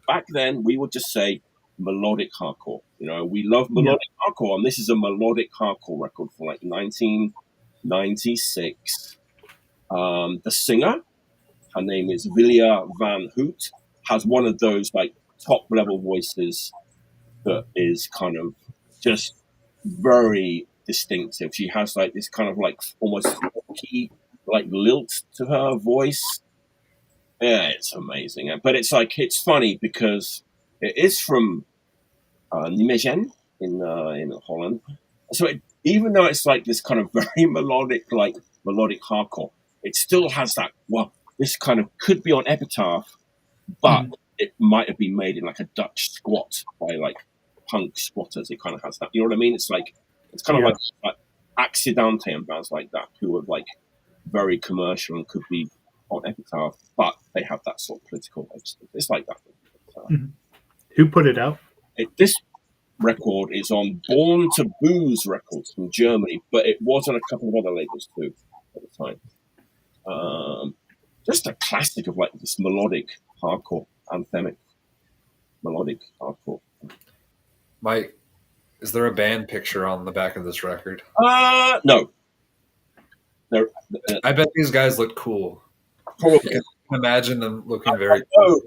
Back then we would just say melodic hardcore. We love melodic hardcore, and this is a melodic hardcore record from like 1996. The singer, her name is Vilja van Hout, has one of those like top level voices that is kind of just very distinctive. She has like this kind of like almost funky, like lilt to her voice. Yeah, it's amazing. But it's funny because it is from Nijmegen in Holland. So even though it's like this kind of very melodic hardcore, it still has that, this kind of could be on Epitaph, but it might have been made in like a Dutch squat by like punk squatters. It kind of has that. You know what I mean? It's kind of like Accidente and bands like that who are like very commercial and could be on Epitaph, but they have that sort of political. It's like that. Who put it out? This record is on Born to Booze Records from Germany, but it was on a couple of other labels too at the time. Just a classic of like this melodic hardcore, anthemic melodic hardcore. Mike, is there a band picture on the back of this record? No. I bet these guys look cool. Probably. I can imagine them looking very cool.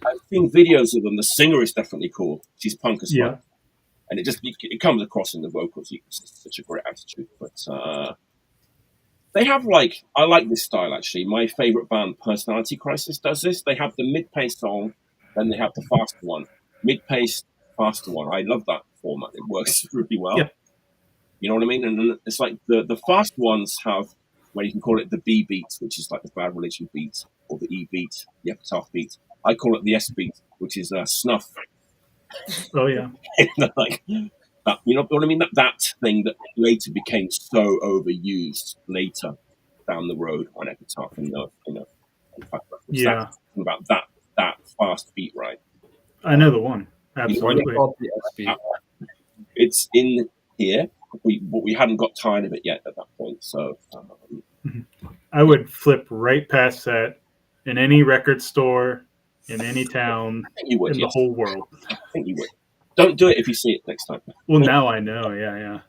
I've seen videos of them. The singer is definitely cool. She's punk as well. And it comes across in the vocals. It's such a great attitude. But they have I like this style actually. My favorite band, Personality Crisis, does this. They have the mid-paced song, then they have the faster one. Mid-paced, faster one. I love that format. It works really well. Yeah. You know what I mean? And it's like the fast ones have, you can call it the B beat, which is like the Bad Religion beat, or the E beat, the Epitaph beat. I call it the S beat, which is snuff. Oh yeah. That, you know what I mean? That thing that later became so overused later down the road on Epitaph and in fact, Yeah. about that fast beat, right? I know the one. What do Absolutely. you call the SB? It's in here, but we hadn't got tired of it yet at that point. So I would flip right past that in any record store, in any town, I think you would, in the yes. whole world. I think you would. Don't do it if you see it next time. Well, now I know. Yeah.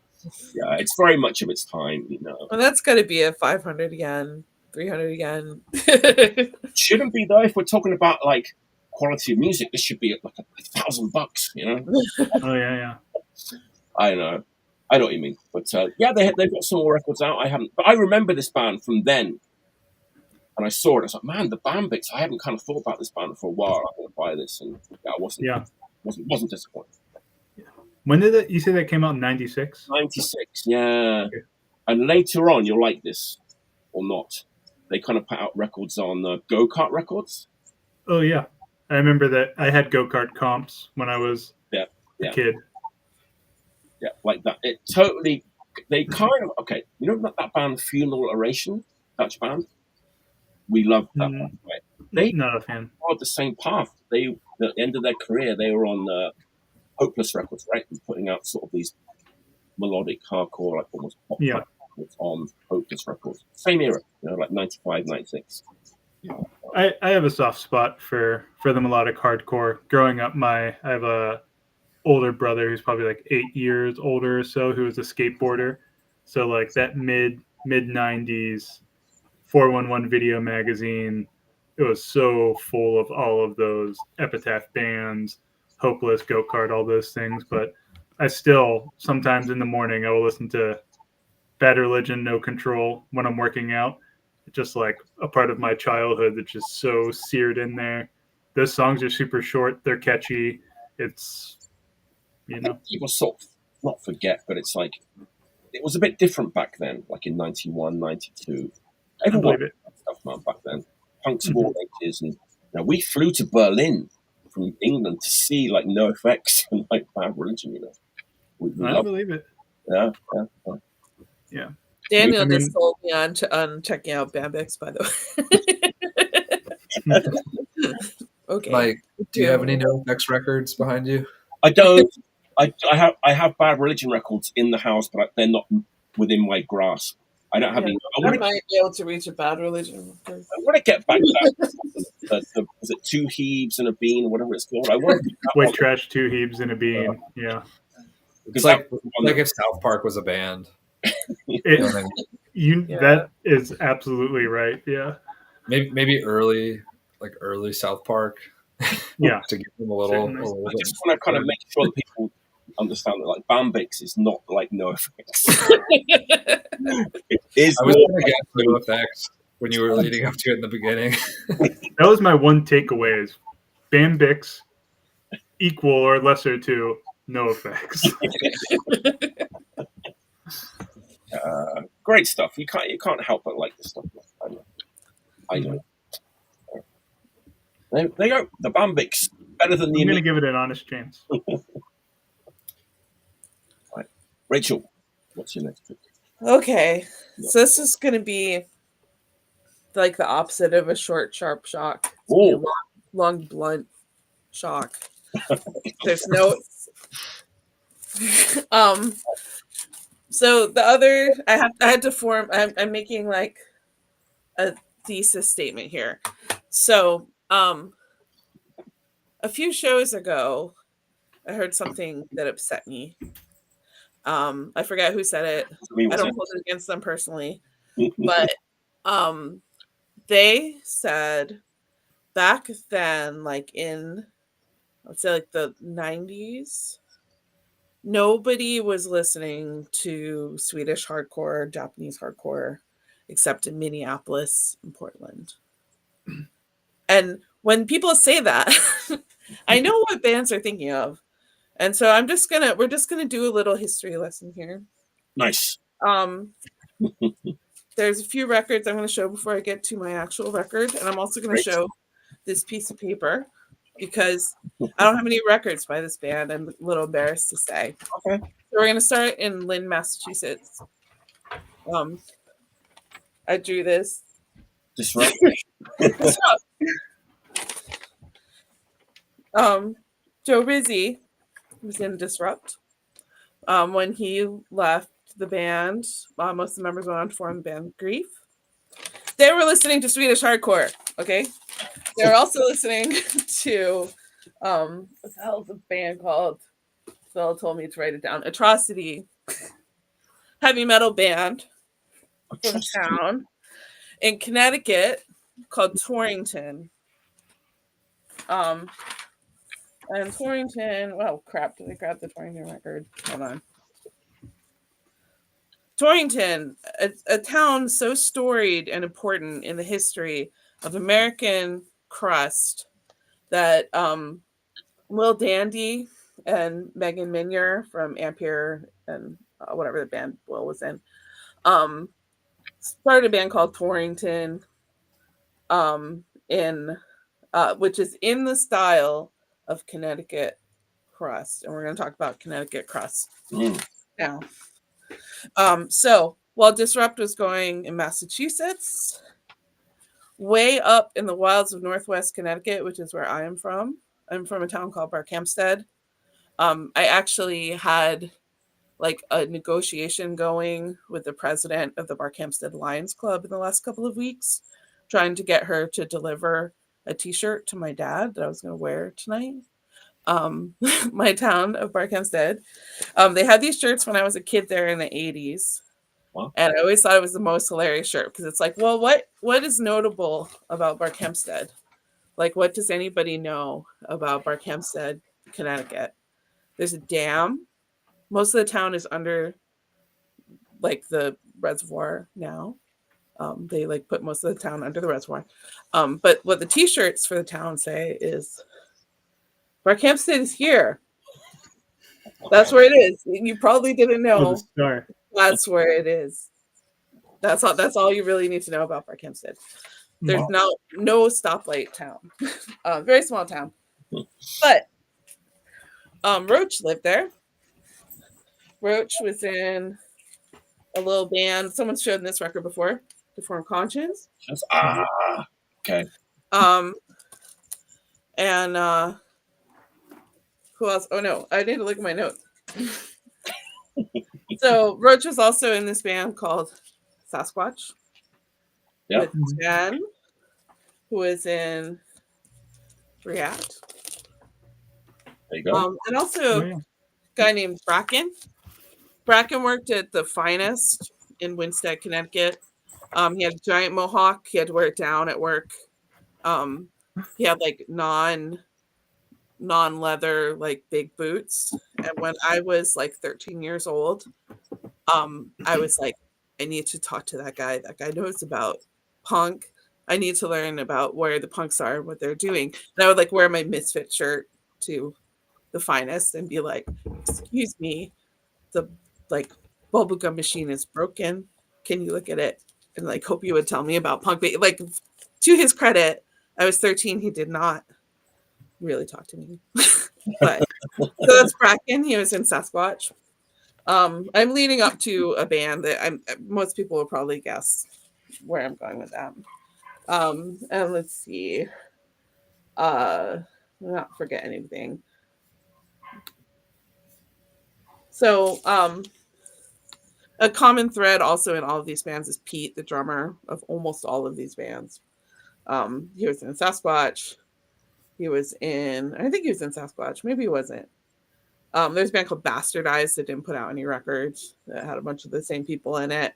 Yeah, it's very much of its time, you know. Well, that's got to be a 500 yen, 300 yen. Shouldn't be though. If we're talking about like quality of music, this should be like $1,000, you know. Oh yeah. I know what you mean. But yeah, they've got some more records out. I haven't, but I remember this band from then, and I saw it. I was like, man, the Bambix. I hadn't kind of thought about this band for a while. I'm going to buy this, and yeah, I wasn't disappointed. When did it? You say that came out in '96? 96, yeah. Okay. And later on, you'll like this or not. They kind of put out records on Go-Kart Records. Oh yeah, I remember that. I had go-kart comps when I was Yeah. a kid. Yeah, like that. It totally. They kind of you know that band Funeral Oration, Dutch band. We loved that band. Right? They Not a fan. followed the same path. At the end of their career, they were on Hopeless Records, right, and putting out sort of these melodic hardcore, like almost pop records on Hopeless Records. Same era, you know, like 95, 96. I have a soft spot for the melodic hardcore. Growing up, I have a older brother who's probably like 8 years older or so, who was a skateboarder. So like that mid 90s 411 video magazine, it was so full of all of those Epitaph bands, Hopeless, Go-Kart, all those things. But I still, sometimes in the morning, I will listen to Bad Religion, No Control when I'm working out. It's just like a part of my childhood that's just so seared in there. Those songs are super short. They're catchy. It's, you know. People sort of not forget, but it's like, it was a bit different back then, like in 91, 92. Everyone had stuff man back then. Punks of all ages. And we flew to Berlin from England to see like NoFX and like Bad Religion, you know. We I believe it. Yeah. Daniel just told me on checking out Bambix, by the way. Okay. Like, do you have any NoFX records behind you? I don't. I have Bad Religion records in the house, but they're not within my grasp. I don't have any. I might be able to reach a Bad Religion record. I want to get back to that. Was it Two Heaves and a Bean or whatever it's called? I want to White Trash, Two Heaves and a Bean. Yeah. It's like if South Park was a band. That is absolutely right. Yeah. Maybe early South Park. Yeah. To give them a little I just want to kind of make sure that people understand that like Bambix is not like NoFX. I was going to guess NoFX when you were leading up to it in the beginning. That was my one takeaway: is Bambix equal or lesser to NoFX. Great stuff. You can't help but like this stuff. I know. There you go. The Bambix better than the. I'm going to give it an honest chance. Right. Rachel, what's your next pick? Okay, so this is going to be like the opposite of a short, sharp shock. Long, blunt shock. There's notes. So the other, I had to form. I'm making like a thesis statement here. So, a few shows ago, I heard something that upset me. I forget who said it. I don't hold it against them personally, but they said back then, like in, let's say like the 90s, nobody was listening to Swedish hardcore, Japanese hardcore, except in Minneapolis and Portland. And when people say that, I know what bands are thinking of. And so we're just gonna do a little history lesson here. Nice. There's a few records I'm gonna show before I get to my actual record. And I'm also gonna show this piece of paper. because I don't have any records by this band. I'm a little embarrassed to say. Okay. So we're going to start in Lynn, Massachusetts. I drew this. Disrupt. Joe Rizzi was in Disrupt. When he left the band, most of the members went on to form the band Grief. They were listening to Swedish hardcore, okay? They were also listening to, what the hell is the band called? Phil told me to write it down. Atrocity. Heavy metal band from town in Connecticut called Torrington. And Torrington, well, crap, did I grab the Torrington record? Hold on. Torrington, a town so storied and important in the history of American crust that Will Dandy and Megan Minier from Ampere and whatever the band Will was in started a band called Torrington which is in the style of Connecticut crust. And we're going to talk about Connecticut crust now. So while Disrupt was going in Massachusetts, way up in the wilds of Northwest Connecticut, which is where I am from. I'm from a town called Barkhamsted. I actually had like a negotiation going with the president of the Barkhamsted Lions Club in the last couple of weeks, trying to get her to deliver a t-shirt to my dad that I was going to wear tonight. My town of Barkhamsted. They had these shirts when I was a kid there in the 80s. Wow. And I always thought it was the most hilarious shirt because it's like, well, what is notable about Barkhamsted? Like, what does anybody know about Barkhamsted, Connecticut? There's a dam. Most of the town is under like the reservoir now. They like put most of the town under the reservoir. But what the t-shirts for the town say is Barkhamsted is here. That's where it is. You probably didn't know. That's where it is. That's all you really need to know about Barkhamsted. There's no stoplight town. Very small town. But Roach lived there. Roach was in a little band. Someone showed this record before, Deformed Conscience. Okay. And who else? Oh no, I need to look at my notes. So Roach was also in this band called Sasquatch. Yeah. With Jen, who was in React. There you go. And also a guy named Bracken. Bracken worked at the Finest in Winsted, Connecticut. He had a giant mohawk. He had to wear it down at work. He had like non-leather, like big boots. And when I was like 13 years old, I was like, I need to talk to that guy. That guy knows about punk. I need to learn about where the punks are, what they're doing. And I would like wear my Misfit shirt to the Finest and be like, excuse me, the like bubblegum machine is broken. Can you look at it? And like hope you would tell me about punk. But like to his credit, I was 13. He did not really talk to me. But so that's Bracken. He was in Sasquatch. I'm leading up to a band that most people will probably guess where I'm going with that. And let's see. Not forget anything. So a common thread also in all of these bands is Pete, the drummer of almost all of these bands. He was in Sasquatch. I think he was in Sasquatch. Maybe he wasn't. There's a band called Bastardized that didn't put out any records that had a bunch of the same people in it.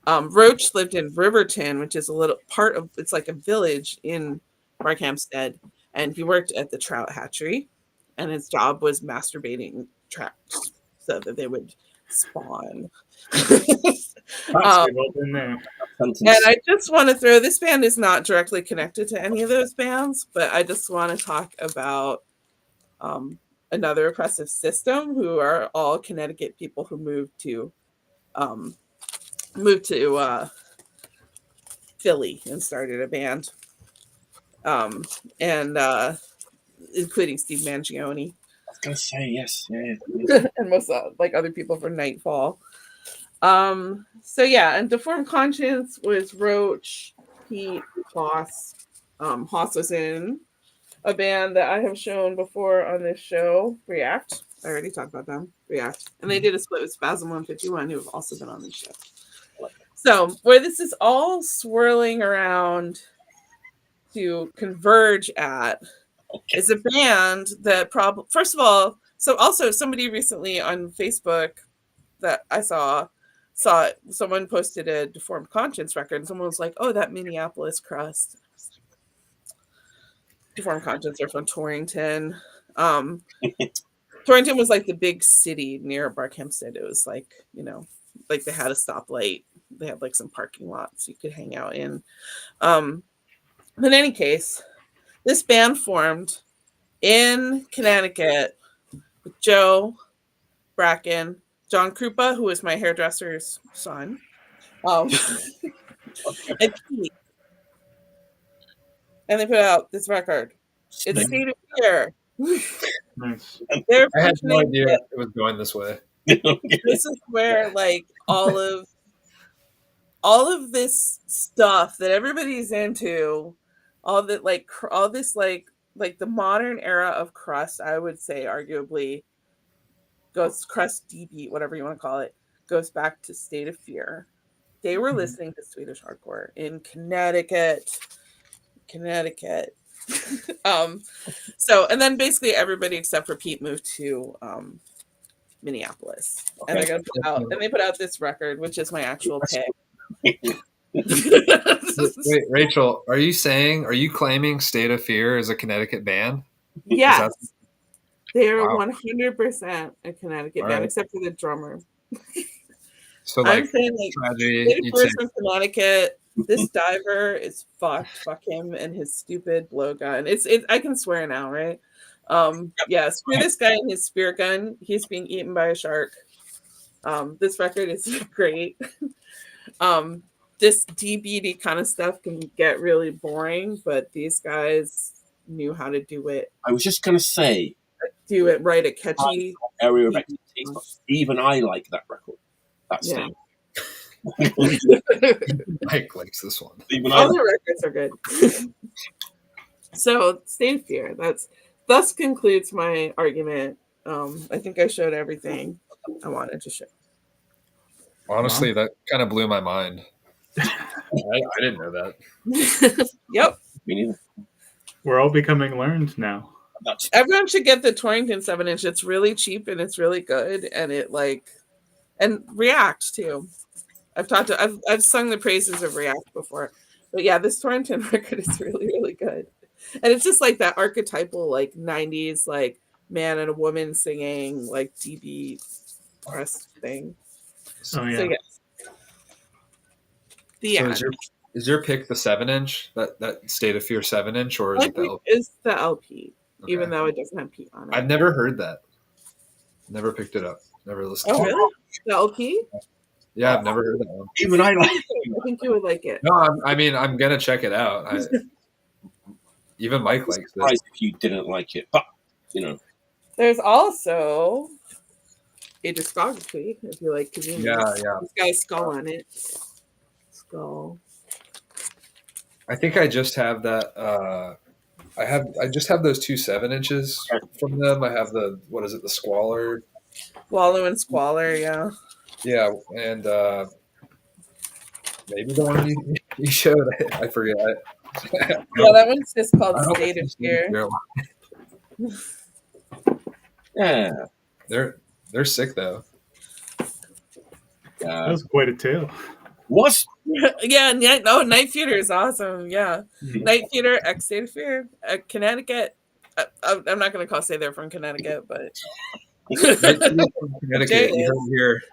Roach lived in Riverton, which is a little part of, it's like a village in Barkhamsted. And he worked at the trout hatchery. And his job was masturbating trouts so that they would spawn. And I just want to throw, this band is not directly connected to any of those bands, but I just want to talk about another oppressive system, who are all Connecticut people who moved to Philly and started a band. including Steve Mangione. I was gonna say yes, yeah. And most like other people for Nightfall. So yeah, and Deformed Conscience was Roach, Pete, Hoss. Hoss was in a band that I have shown before on this show, React. I already talked about them, React. And they did a split with Spasm 151, who have also been on this show. So where this is all swirling around to converge at is a band that probably, first of all, so also somebody recently on Facebook that I saw someone posted a Deformed Conscience record, and someone was like, "Oh, that Minneapolis crust." Deformed Conscience are from Torrington. Torrington was like the big city near Barkhamsted. It was like, you know, like they had a stoplight. They had like some parking lots you could hang out in. But in any case, this band formed in Connecticut with Joe Bracken, John Krupa, who is my hairdresser's son, and Pete. And they put out this record. It's State of Fear. Nice. I had no idea it was going this way. This is where like all of this stuff that everybody's into, all this like the modern era of crust, I would say arguably goes crust D-beat, whatever you want to call it, goes back to State of Fear. They were listening to Swedish hardcore in Connecticut. So and then basically everybody except for Pete moved to Minneapolis. Okay. And they're gonna put out this record, which is my actual pick. Wait, Rachel, are you claiming State of Fear is a Connecticut band? Yes. They're 100% a Connecticut band, except for the drummer. So like, I'm saying like tragedy, from Connecticut. This diver is fucked. Fuck him and his stupid blowgun. It's I can swear now, right? Yeah, screw this guy and his spear gun. He's being eaten by a shark. This record is great. This DBD kind of stuff can get really boring, but these guys knew how to do it. I was just gonna say, do it right, a catchy area of expertise. But even I like that record. That's yeah. Mike likes this one. All the records are good. So, State of Fear. Thus concludes my argument. I think I showed everything I wanted to show. Honestly, that kind of blew my mind. I didn't know that. Yep. Me neither. We're all becoming learned now. Everyone should get the Torrington 7-inch. It's really cheap and it's really good, and and React too. I've sung the praises of React before, but yeah, this Torrington record is really, really good, and it's just like that archetypal like 90s like man and a woman singing like DB crust thing. Oh yeah. So yes. So is your pick the 7-inch, that State of Fear 7-inch, or is it the LP? Is the LP, okay. Even though it doesn't have Pete on it. I've never heard that. Never picked it up. Never listened to it. Oh really? The LP? Yeah, I've never heard that one. Even I like it. I think you would like it. No, I'm gonna check it out. Even Mike likes it. If you didn't like it, but you know, there's also a discography if you like. Yeah. This guy's skull on it. Skull. I think I just have that. I just have those 2 7-inches from them. I have the the Squalor. Wallow and Squalor, yeah. Yeah, and maybe the one you showed. I forget. Yeah, that one's just called State of Fear. Yeah, they're sick though. That was quite a tale. What? Yeah, Night Theater is awesome. Yeah, Night Theater, X State of Fear, Connecticut. I'm not going to say they're from Connecticut, but Connecticut. You heard here.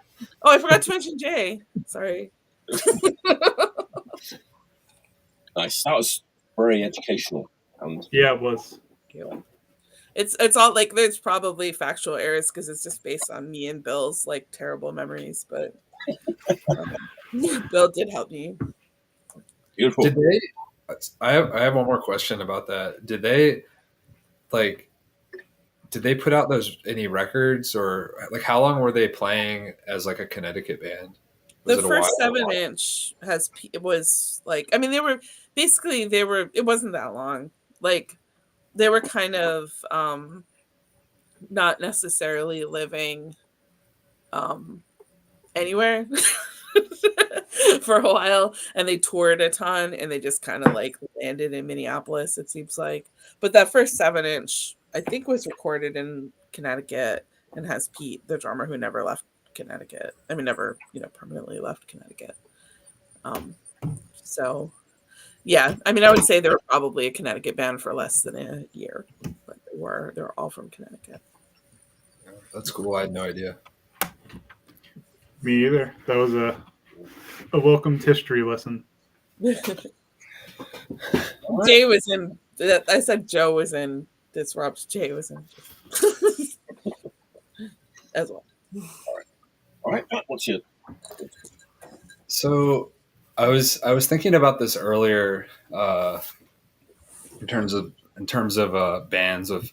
Oh, I forgot to mention Jay. Sorry. Nice. That was very educational. Yeah, it was. It's all like there's probably factual errors because it's just based on me and Bill's like terrible memories, but Bill did help me. Beautiful. Did they? I have one more question about that. Did they? like, did they put out any records, or like how long were they playing as like a Connecticut band? Was The it a first while? 7-inch it was like, I mean, it wasn't that long. Like, they were kind of not necessarily living anywhere for a while, and they toured a ton, and they just kind of like landed in Minneapolis, it seems like. But that first 7-inch, I think, was recorded in Connecticut and has Pete, the drummer, who never left Connecticut. I mean, never, permanently left Connecticut. So yeah, I mean, I would say they were probably a Connecticut band for less than a year, but they're all from Connecticut. That's cool. I had no idea. Me either. That was a welcomed history lesson. Jay was in. I said Joe was in Disrupt. Jay was in as well. All right, Matt, what's your? So I was thinking about this earlier in terms of bands of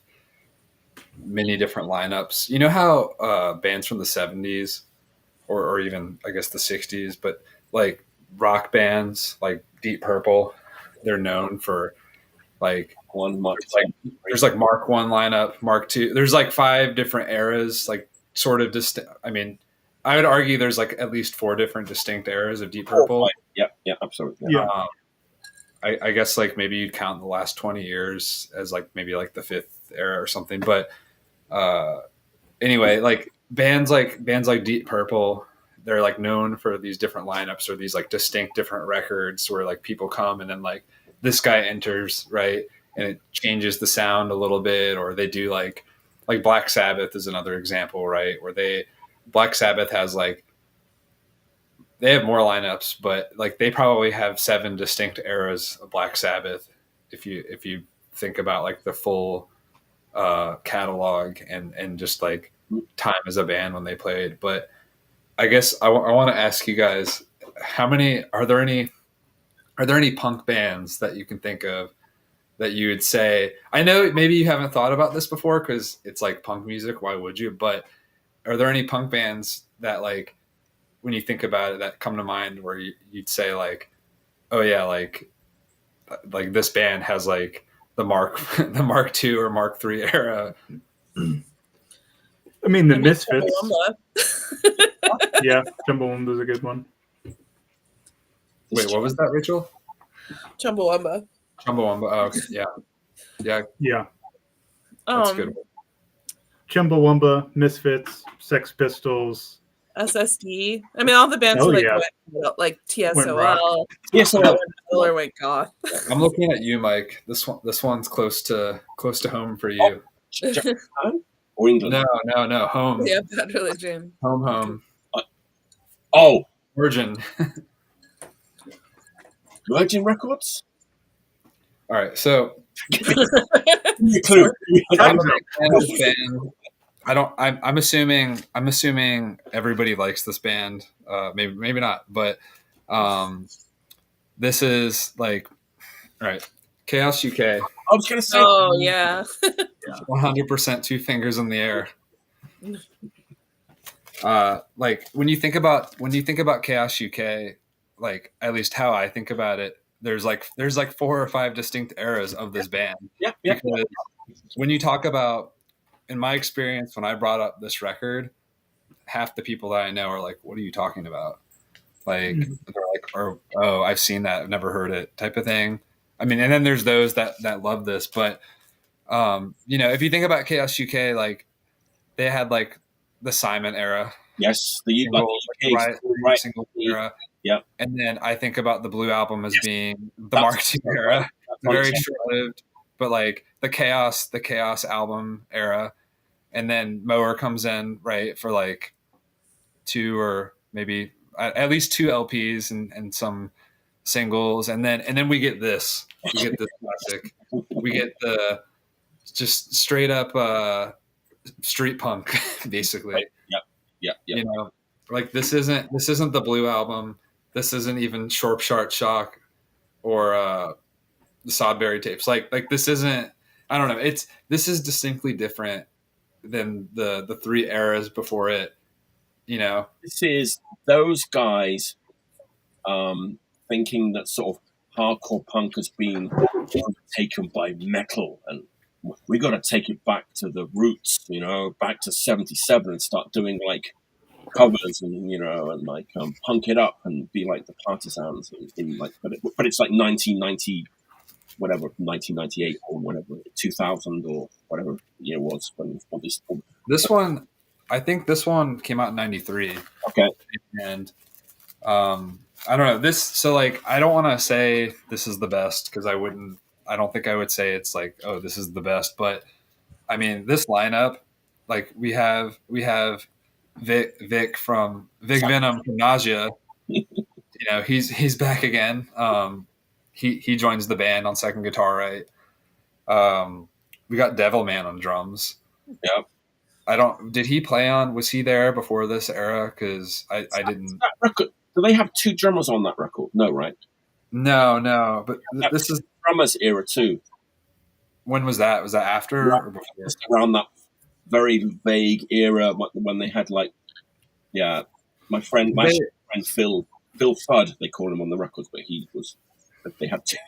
many different lineups. You know how bands from the 70s or even I guess the 60s, but like rock bands like Deep Purple, they're known for like there's like Mark 1 lineup, Mark 2. There's like 5 different eras, like sort of distinct. I mean, I would argue there's like at least 4 different distinct eras of Deep Purple. Yeah, absolutely. Yeah. I guess like maybe you'd count the last 20 years as like maybe like the 5th era or something. But anyway, like bands like Deep Purple, they're like known for these different lineups or these like distinct different records where like people come and then like this guy enters, right, and it changes the sound a little bit, or they do like Black Sabbath is another example, right, where Black Sabbath has like they have more lineups, but like they probably have 7 distinct eras of Black Sabbath if you think about like the full catalog and just like time as a band when they played. But I guess I want to ask you guys, are there any punk bands that you can think of that you would say, I know maybe you haven't thought about this before because it's like punk music, why would you? But are there any punk bands that like when you think about it that come to mind where you'd say like, oh yeah, like this band has like the Mark II or Mark III era? I mean, the Misfits. Yeah, Chumbawamba's a good one. Wait, what was that, Rachel? Chumbawamba. Chumbawamba. Oh, okay. Yeah. That's a good one. Chumbawamba, Misfits, Sex Pistols, SSD. I mean, all the bands like TSOL, or went goth. I'm looking at you, Mike. This one's close to home for you. Or England? No, home. Yeah, Bad Religion. Home. Virgin. Virgin Records. All right, so I'm assuming everybody likes this band. Maybe not, but this is like, all right, Chaos UK. I was gonna say. Oh yeah. 100% 2 fingers in the air. Like when you think about Chaos UK, like at least how I think about it, there's like 4 or 5 distinct eras of this band. Yeah. Because when you talk about, in my experience, when I brought up this record, half the people that I know are like, "What are you talking about?" Like they're like, "Oh, I've seen that, I've never heard it," type of thing. I mean, and then there's those that love this, but if you think about Chaos UK, like they had like the Simon era. Yes, the single era. Yeah. And then I think about the Blue Album as being the Mark II era. Very short-lived, but like the Chaos album era. And then Mower comes in, right, for like 2 or maybe at least 2 LPs and some singles. And then we get this. We get this classic. We get the just straight up street punk, basically. Yeah. Like this isn't the Blue Album. This isn't even Short Shock or the Sodbury tapes. Like this isn't I don't know. This is distinctly different than the three eras before it. You know, This is those guys thinking that sort of hardcore punk has been overtaken by metal, and we got to take it back to the roots, you know, back to '77 and start doing like covers and and like punk it up and be like the Partisans in like, but it's like 1990, whatever, 1998 or whatever, 2000 or whatever year was when all this. this one, I think this one came out in '93. Okay, And I don't know this. So like, I don't want to say this is the best because I don't think I would say it's like, oh, this is the best. But I mean, this lineup, like we have Vic Venom from Nausea. You know, he's back again. He joins the band on second guitar, right? We got Devilman on drums. Yep. Did he play on? Was he there before this era? Because I didn't. That record. Do they have two drummers on that record? No, right? No. But this is drummers era too. When was that? Was that after or before? Just around that very vague era when they had like, my friend Phil Fudd, they call him on the records, but they had two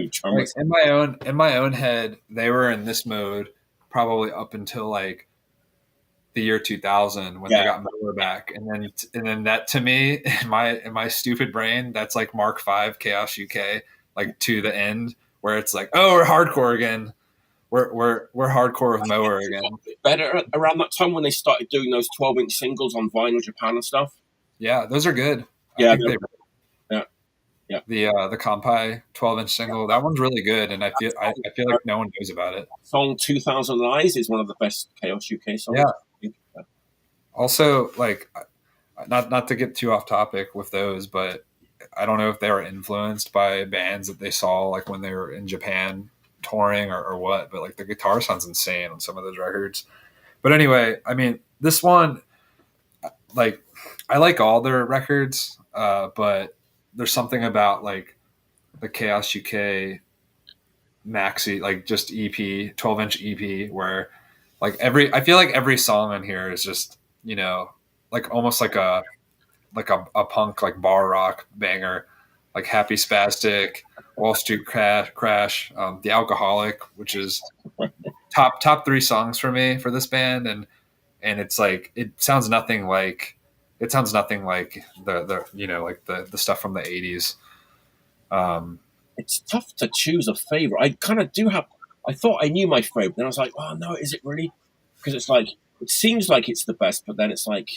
drummers. Like in my own head, they were in this mode probably up until like the year 2000 when they got Miller back, and then that, to me, in my stupid brain, that's like Mark V Chaos UK, like to the end where it's like, oh, we're hardcore again. We're hardcore with Mower again. Better around that time when they started doing those 12-inch singles on vinyl Japan and stuff. Yeah, those are good. Yeah. The Compi 12-inch single, that one's really good, and I feel like no one knows about it. Song 2000 Eyes is one of the best Chaos UK songs. Yeah. Also, like, not to get too off topic with those, but I don't know if they were influenced by bands that they saw like when they were in Japan touring or what, but like the guitar sounds insane on some of those records. But anyway, I mean, this one, like, I like all their records, but there's something about like the Chaos UK maxi, like just EP, 12-inch EP, where like I feel like every song on here is just, you know, like almost like a punk, like bar rock banger, like Happy Spastic, Wall Street Crash, The Alcoholic, which is top three songs for me for this band, and it's like it sounds nothing like the you know, like the stuff from the 80s. It's tough to choose a favorite. I kind of do have. I thought I knew my favorite, then I was like, oh no, is it really? Because it's like it seems like it's the best, but then it's like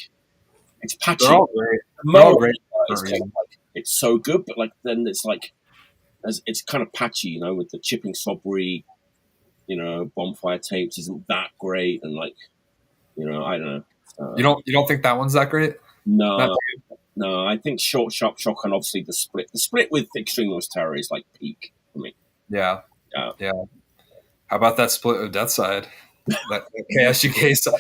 it's patchy. They're all great. They're all great. It's so good, but like then it's like it's kind of patchy, you know, with the Chipping Sobry, you know, Bonfire Tapes isn't that great, and like, you know, I don't know. You don't think that one's that great? No, I think Short Sharp Shock and obviously the split with Extreme Noise Terror is like peak for me. Yeah. How about that split of Death Side? That Chaos UK side.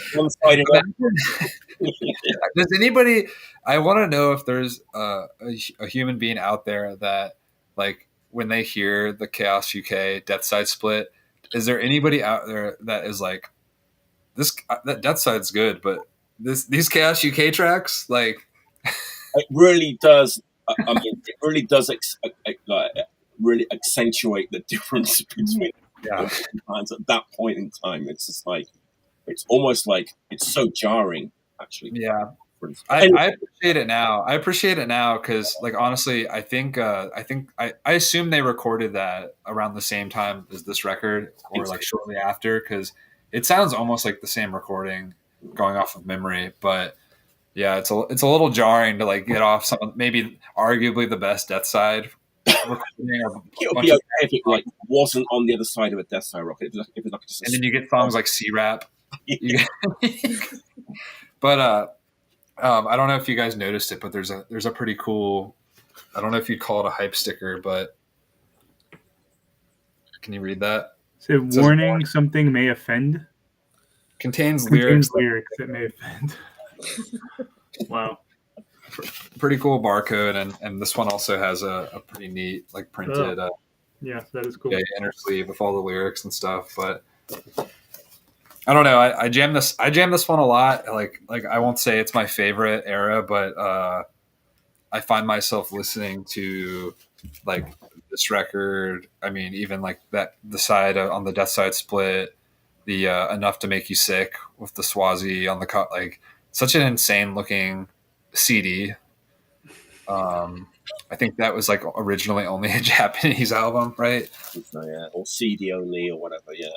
Does anybody? I want to know if there's a human being out there that, like, when they hear the Chaos UK Death Side split, is there anybody out there that is like, that Death Side's good, but these Chaos UK tracks, like, it really does. I mean, it really does really accentuate the difference between bands at that point in time. It's just like it's almost like it's so jarring, actually. Yeah, I appreciate it now. I appreciate it now because, like, honestly, I assume they recorded that around the same time as this record, or like shortly after, because it sounds almost like the same recording going off of memory. But yeah, it's a little jarring to like get off some, maybe arguably the best Death Side recording. It would be okay if it like wasn't on the other side of a Death Side rocket. If it was like just and then you get songs like C-Rap. But I don't know if you guys noticed it, but there's a pretty cool, I don't know if you'd call it a hype sticker, but can you read that? So warning, something may offend. Contains lyrics that may offend. Wow. Pretty cool barcode, and this one also has a pretty neat, like, printed yeah, that is cool. inner sleeve with all the lyrics and stuff. But I don't know. I jam this. I jam this one a lot. Like I won't say it's my favorite era, but I find myself listening to like this record. I mean, even like that the side on the Death Side split, the Enough to Make You Sick with the Swazi on the cut. Like such an insane looking CD. I think that was like originally only a Japanese album, right? So, yeah, or CD only or whatever. Yeah.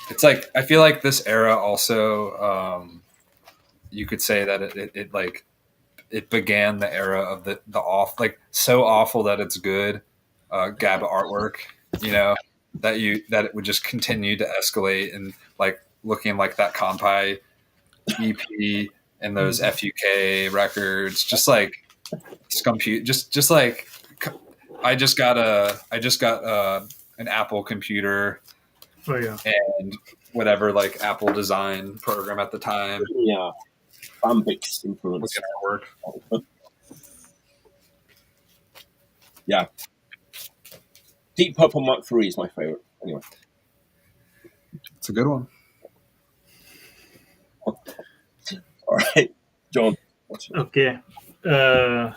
It's like I feel like this era also you could say that it like it began the era of the off like so awful that it's good GABA artwork, you know, that it would just continue to escalate and like looking like that Compi EP and those FUK records, just like just like I just got an Apple computer. Oh yeah, And whatever like Apple design program at the time. Yeah, Bambix influence. Work. Yeah, Deep Purple Mark III is my favorite. Anyway, It's a good one. all right, John. What's your... okay. I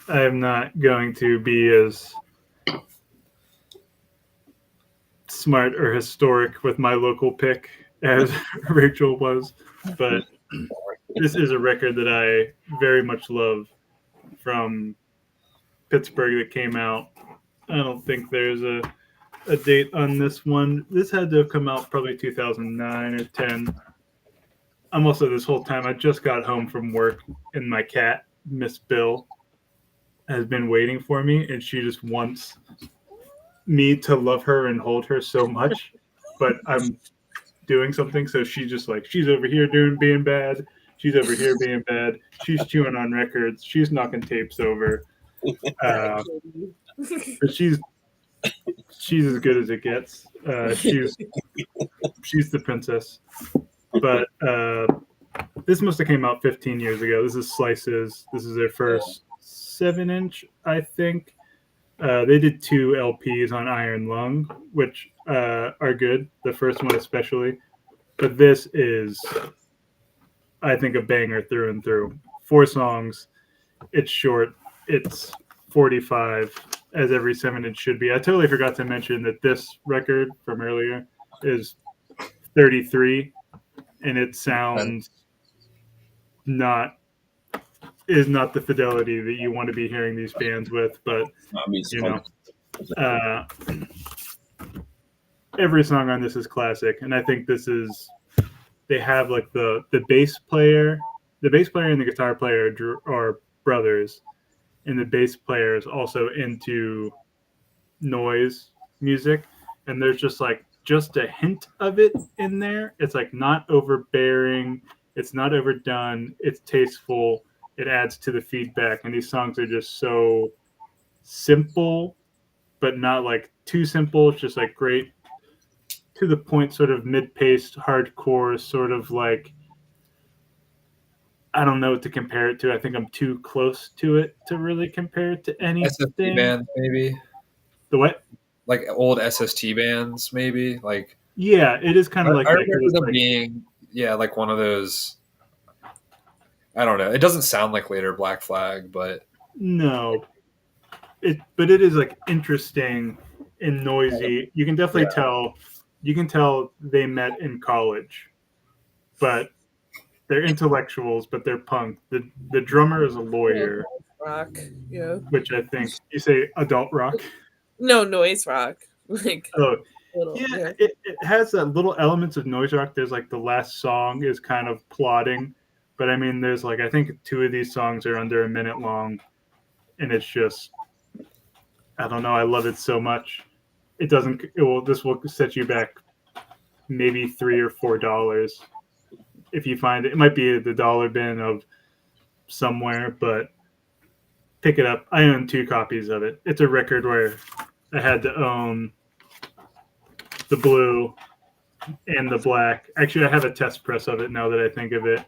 am not going to be as smart or historic with my local pick as Rachel was, but this is a record that I very much love from Pittsburgh that came out. I don't think there's a date on this one. This had to have come out probably 2009 or 10. I'm also this whole time I just got home from work and my cat, Miss Bill, has been waiting for me and she just wants me to love her and hold her so much, but I'm doing something, so she's just like, she's over here being bad, she's over here being bad, she's chewing on records, she's knocking tapes over, but she's as good as it gets. She's the princess. But this must have came out 15 years ago. This is Slices. This is their first 7-inch, I think. They did 2 LPs on Iron Lung, which are good. The first one especially. But this is, I think, a banger through and through. 4 songs. It's short. It's 45, as every 7-inch should be. I totally forgot to mention that this record from earlier is 33, and it sounds is not the fidelity that you want to be hearing these bands with, but you know, every song on this is classic, and I think this is, they have like the bass player and the guitar player are brothers, and the bass player is also into noise music, and there's just a hint of it in there. It's like not overbearing, it's not overdone, it's tasteful, it adds to the feedback, and these songs are just so simple, but not like too simple. It's just like great to the point, sort of mid-paced hardcore, sort of like, I don't know what to compare it to. I think I'm too close to it to really compare it to anything. SST bands, maybe. The what? Like old SST bands, maybe. Like yeah, it is kind of like I that. remember them like, being like one of those. I don't know. It doesn't sound like later Black Flag, but no, but it is like interesting and noisy. You can definitely tell. You can tell they met in college, but they're intellectuals, but they're punk. The drummer is a lawyer. Rock, yeah. Which I think you say adult rock. No, noise rock. Like yeah. It has that little elements of noise rock. There's like the last song is kind of plodding, but I mean, there's like, I think 2 of these songs are under a minute long, and it's just, I don't know. I love it so much. This will set you back maybe $3 or $4 if you find it. It might be the dollar bin of somewhere, but pick it up. I own 2 copies of it. It's a record where I had to own the blue and the black. Actually, I have a test press of it now that I think of it.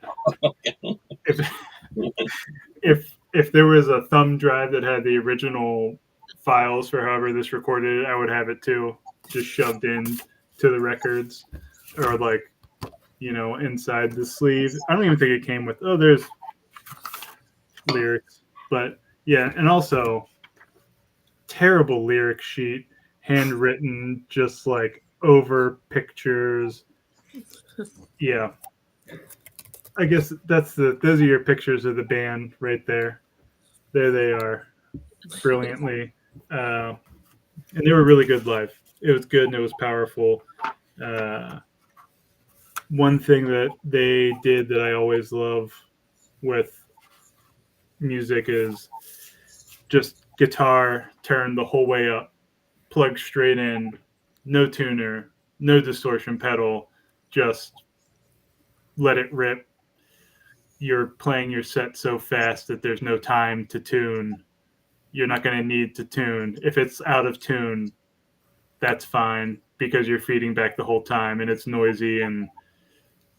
If there was a thumb drive that had the original files for however this recorded it, I would have it too. just shoved in to the records, or like, you know, inside the sleeve. I don't even think it came with. Oh, there's lyrics, but yeah, and also terrible lyric sheet, handwritten, just like over pictures. Yeah, I guess those are your pictures of the band right there. There they are, brilliantly, and they were really good live. It was good and it was powerful. One thing that they did that I always love with music is just guitar turned the whole way up, plugged straight in, no tuner, no distortion pedal, just let it rip. You're playing your set so fast that there's no time to tune. You're not going to need to tune. If it's out of tune, that's fine because you're feeding back the whole time and it's noisy. And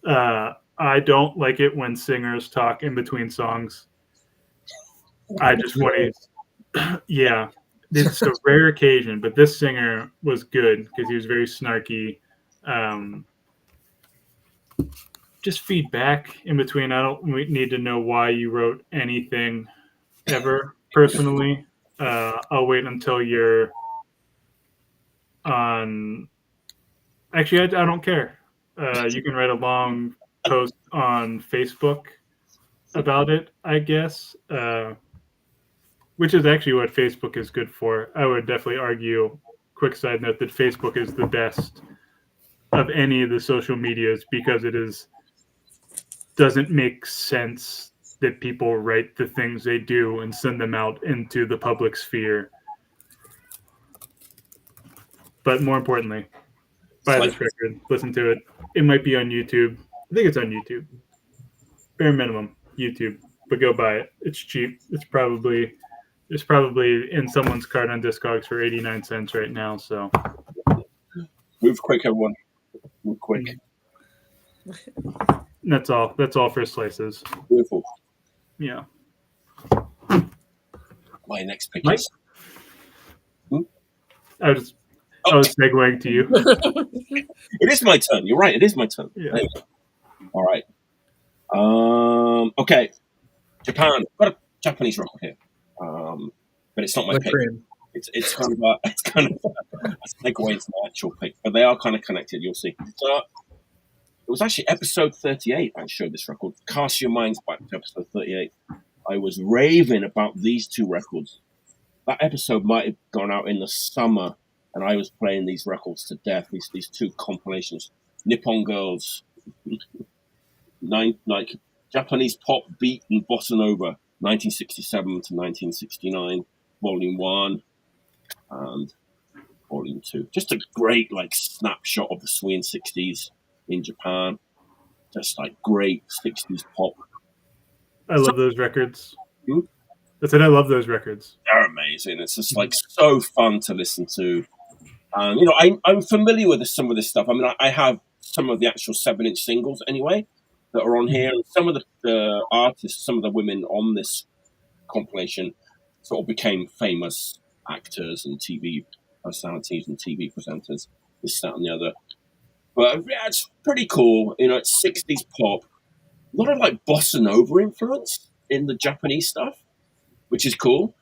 I don't like it when singers talk in between songs. I just want to, yeah, it's a rare occasion, but this singer was good because he was very snarky. Just feedback in between. I don't need to know why you wrote anything ever personally. I'll wait until you're on. Actually, I don't care. You can write a long post on Facebook about it, I guess, which is actually what Facebook is good for. I would definitely argue, quick side note, that Facebook is the best of any of the social medias because it doesn't make sense that people write the things they do and send them out into the public sphere. But more importantly, buy this record, listen to it. It might be on YouTube. I think it's on YouTube. Bare minimum, YouTube. But go buy it. It's cheap. It's probably in someone's cart on Discogs for 89 cents right now. So move quick, everyone. Move quick. That's all. That's all for slices. Beautiful. Yeah. My next pick is. I was segueing to you. It is my turn. You're right. It is my turn. Yeah. All right. Okay. Japan. I've got a Japanese record here. But it's not my pick. It's kind of a segue into my actual pick, but they are kind of connected. You'll see. So it was actually episode 38. I showed this record. Cast your minds back to episode 38. I was raving about these two records. That episode might have gone out in the summer, and I was playing these records to death. These two compilations, Nippon Girls, like Japanese pop, beat, and bossa nova, 1967 to 1969, Volume 1 and Volume 2. Just a great like snapshot of the swing 60s in Japan. Just like great 60s pop. I love those records. I said I love those records. They're amazing. It's just like so fun to listen to. You know, I'm familiar with some of this stuff. I mean, I have some of the actual 7-inch singles anyway that are on here. And some of the artists, some of the women on this compilation sort of became famous actors and TV personalities and TV presenters, this, that, and the other. But yeah, it's pretty cool. You know, it's 60s pop. A lot of like bossa nova influence in the Japanese stuff, which is cool.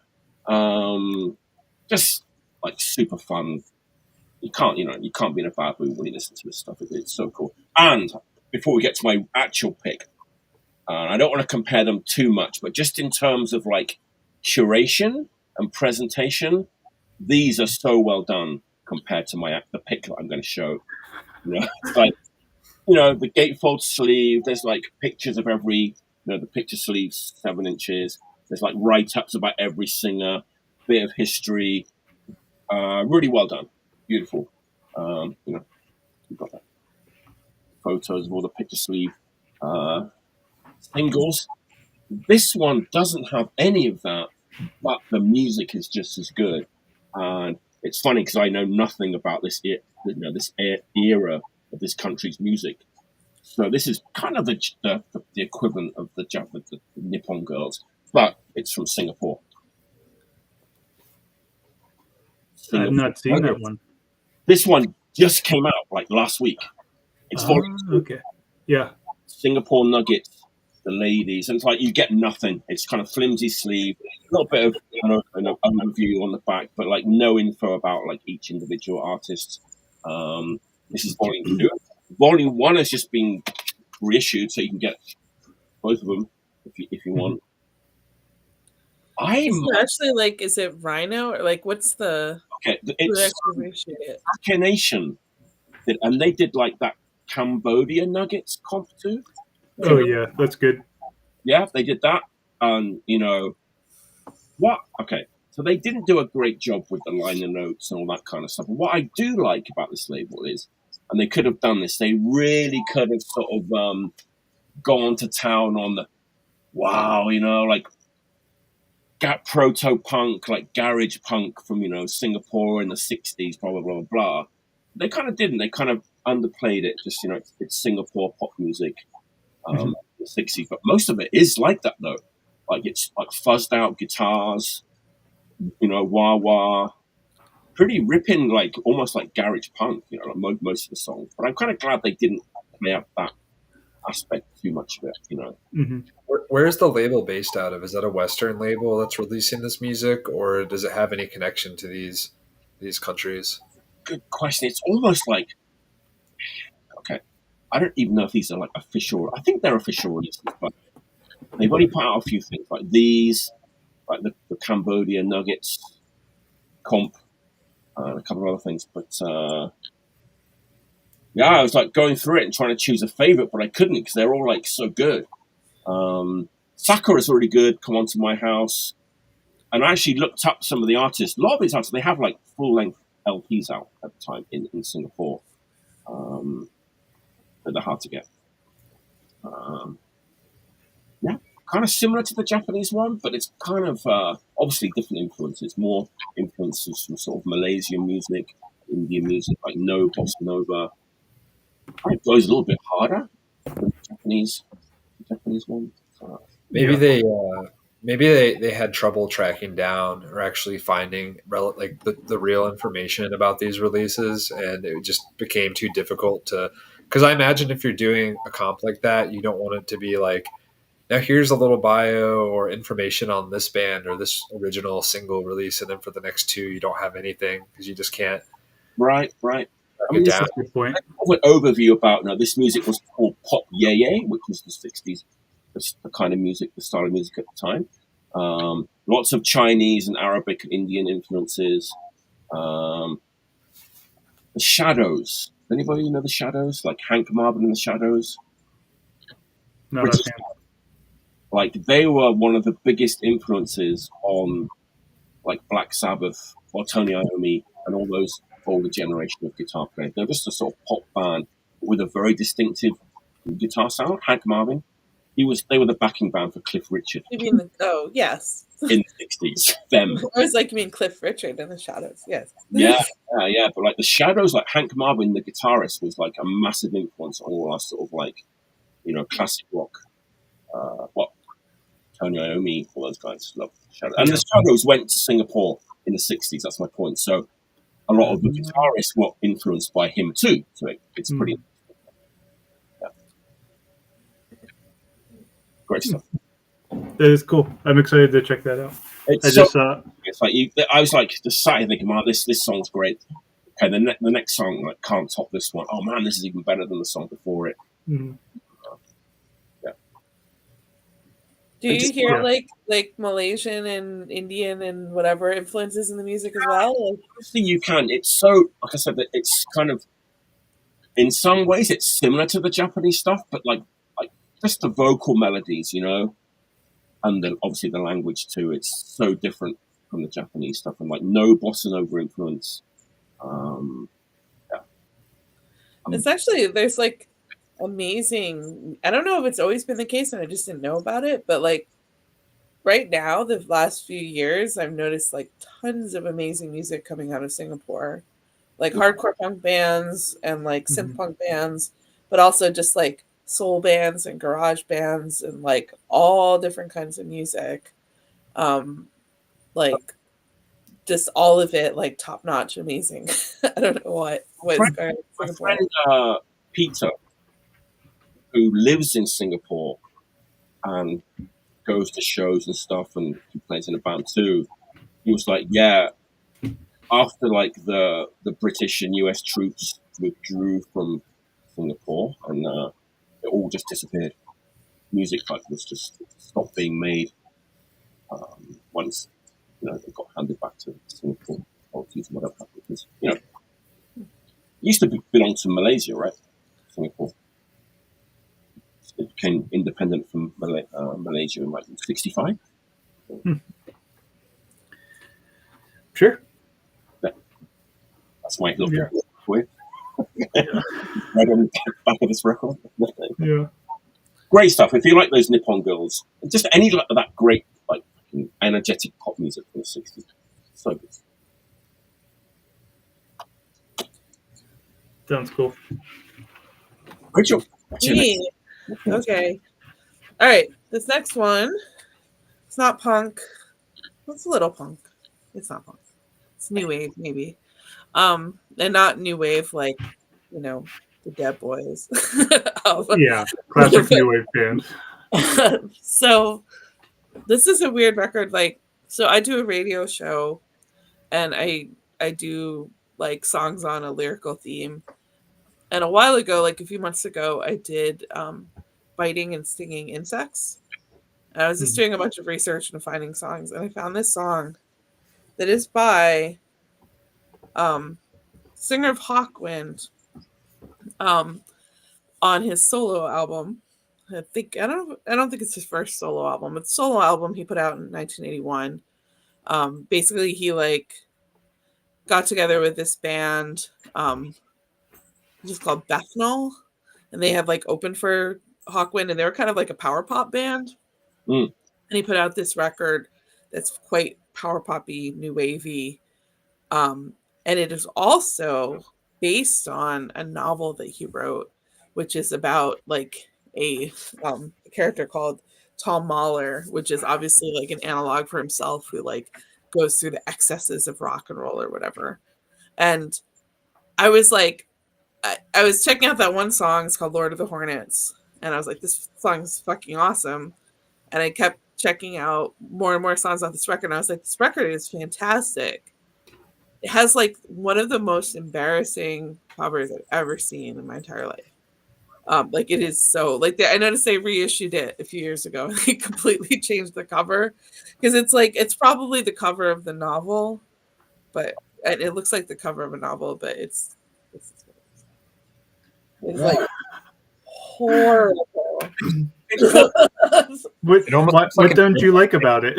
Just like super fun. You can't be in a bad mood when you listen to this stuff. It's so cool. And before we get to my actual pick, I don't want to compare them too much, but just in terms of like curation and presentation, these are so well done compared to the pick that I'm going to show. You know, it's like, you know, the gatefold sleeve. There's like pictures of every, the picture sleeves, 7 inches. There's like write-ups about every singer, bit of history. Really well done. Beautiful. You know, you've got that. Photos of all the picture sleeve singles. This one doesn't have any of that, but the music is just as good. And it's funny because I know nothing about this era of this country's music. So this is kind of the equivalent of the Nippon Girls, but it's from Singapore. I've not seen that one. This one just came out like last week. It's okay. Yeah. Singapore Nuggets, the ladies, and it's like you get nothing. It's kind of flimsy sleeve, a little bit of an overview on the back, but like no info about like each individual artist. This is volume 2. Volume 1 has just been reissued, so you can get both of them if you want. Actually, like, is it Rhino or like what's the? Okay, it's Akenation, and they did like that Cambodia Nuggets comp too. Oh yeah, that's good. Yeah, they did that, and you know what? Okay, so they didn't do a great job with the liner notes and all that kind of stuff. But what I do like about this label is, and they could have done this, they really could have sort of gone to town on the wow, you know, like proto punk, like garage punk from Singapore in the '60s, blah blah blah blah. They kind of didn't. They kind of underplayed it. Just it's Singapore pop music, in the '60s. But most of it is like that though. Like it's like fuzzed out guitars, wah wah, pretty ripping, like almost like garage punk. Like most of the songs. But I'm kind of glad they didn't play up that aspect too much of it. Where's the label based out of? Is that a Western label that's releasing this music, or does it have any connection to these countries? Good question. It's almost like, okay, I don't even know if these are like official. I think they're official releases, but they've only put out a few things like these, like the Cambodia Nuggets comp, and a couple of other things. But yeah, I was like going through it and trying to choose a favorite, but I couldn't because they're all like so good. Sakura is already good. Come On to My House, and I actually looked up some of the artists. A lot of these artists, they have like full length LPs out at the time in Singapore, but they're hard to get. Yeah, kind of similar to the Japanese one, but it's kind of obviously different influences. More influences from sort of Malaysian music, Indian music, like no bossa nova. It goes a little bit harder than the Japanese one. Maybe they had trouble tracking down or actually finding like the real information about these releases, and it just became too difficult to. Because I imagine if you're doing a comp like that, you don't want it to be like, now here's a little bio or information on this band or this original single release, and then for the next 2 you don't have anything because you just can't. Right. I mean, That's a good point. An overview about this music was called pop yeye, which was the '60s, the kind of music, the style of music at the time. Lots of Chinese and Arabic and Indian influences. The Shadows. Anybody know the Shadows? Like Hank Marvin and the Shadows. No, that's him. Like they were one of the biggest influences on like Black Sabbath or Tony Iommi and all those older generation of guitar players. They're just a sort of pop band with a very distinctive guitar sound. Hank Marvin, they were the backing band for Cliff Richard. You mean yes. In the '60s, them. I was like, you mean Cliff Richard and the Shadows? Yes. Yeah. But like the Shadows, like Hank Marvin, the guitarist, was like a massive influence on all our sort of like, classic rock. Tony Iommi, all those guys love Shadows. And the Shadows went to Singapore in the '60s. That's my point. So a lot of the guitarists were influenced by him too. So it's pretty. Yeah. Great stuff. That is cool. I'm excited to check that out. It's like I was like just sat here thinking, "Man, this song's great." Okay, the next song like can't top this one. Oh man, this is even better than the song before it. Mm-hmm. Yeah. Do you hear like Malaysian and Indian and whatever influences in the music as well? Obviously, you can. It's so like I said, that it's kind of in some ways it's similar to the Japanese stuff, but like just the vocal melodies, and then obviously the language too. It's so different from the Japanese stuff, and like no bossa nova influence. It's actually there's like amazing. I don't know if it's always been the case, and I just didn't know about it. But like right now, the last few years, I've noticed like tons of amazing music coming out of Singapore, like hardcore punk bands and like synth punk bands, but also just like soul bands and garage bands and like all different kinds of music. Like just all of it like top notch, amazing. I don't know what is going on in My Singapore. friend Peter, who lives in Singapore and goes to shows and stuff, and he plays in a band too. He was like, "Yeah, after like the British and US troops withdrew from Singapore, and it all just disappeared. Music like was just stopped being made once they got handed back to Singapore authorities and whatever. Because it used to belong to Malaysia, right? Singapore. It became independent from Malaysia in like '65. Sure. That's my little Yeah. right on the back of this record. Yeah. Great stuff. If you like those Nippon girls, just any of that great, like, energetic pop music from the '60s, so good. Sounds cool. Rachel, Me. Okay. All right. This next one, it's not punk. It's a little punk. It's not punk. It's new wave, maybe. And not new wave like, the Dead Boys. Yeah, classic new wave band. So this is a weird record. Like, so I do a radio show, and I do like songs on a lyrical theme. And a while ago, like a few months ago, I did biting and stinging insects. And I was just doing a bunch of research and finding songs, and I found this song that is by singer of Hawkwind on his solo album. I don't think it's his first solo album. It's a solo album he put out in 1981. Basically he like got together with this band just called Bethnal, and they had like opened for Hawkwind, and they were kind of like a power pop band. And he put out this record that's quite power poppy, new wavy. And it is also based on a novel that he wrote, which is about like a character called Tom Mahler, which is obviously like an analog for himself, who like goes through the excesses of rock and roll or whatever. And I was like, I was checking out that one song. It's called Lord of the Hornets. And I was like, this song is fucking awesome. And I kept checking out more and more songs off this record. And I was like, this record is fantastic. It has like one of the most embarrassing covers I've ever seen in my entire life. Like it is so like I noticed they reissued it a few years ago, and they completely changed the cover because it's probably the cover of the novel, but it looks like the cover of a novel, but it's like horrible. What don't you like about it?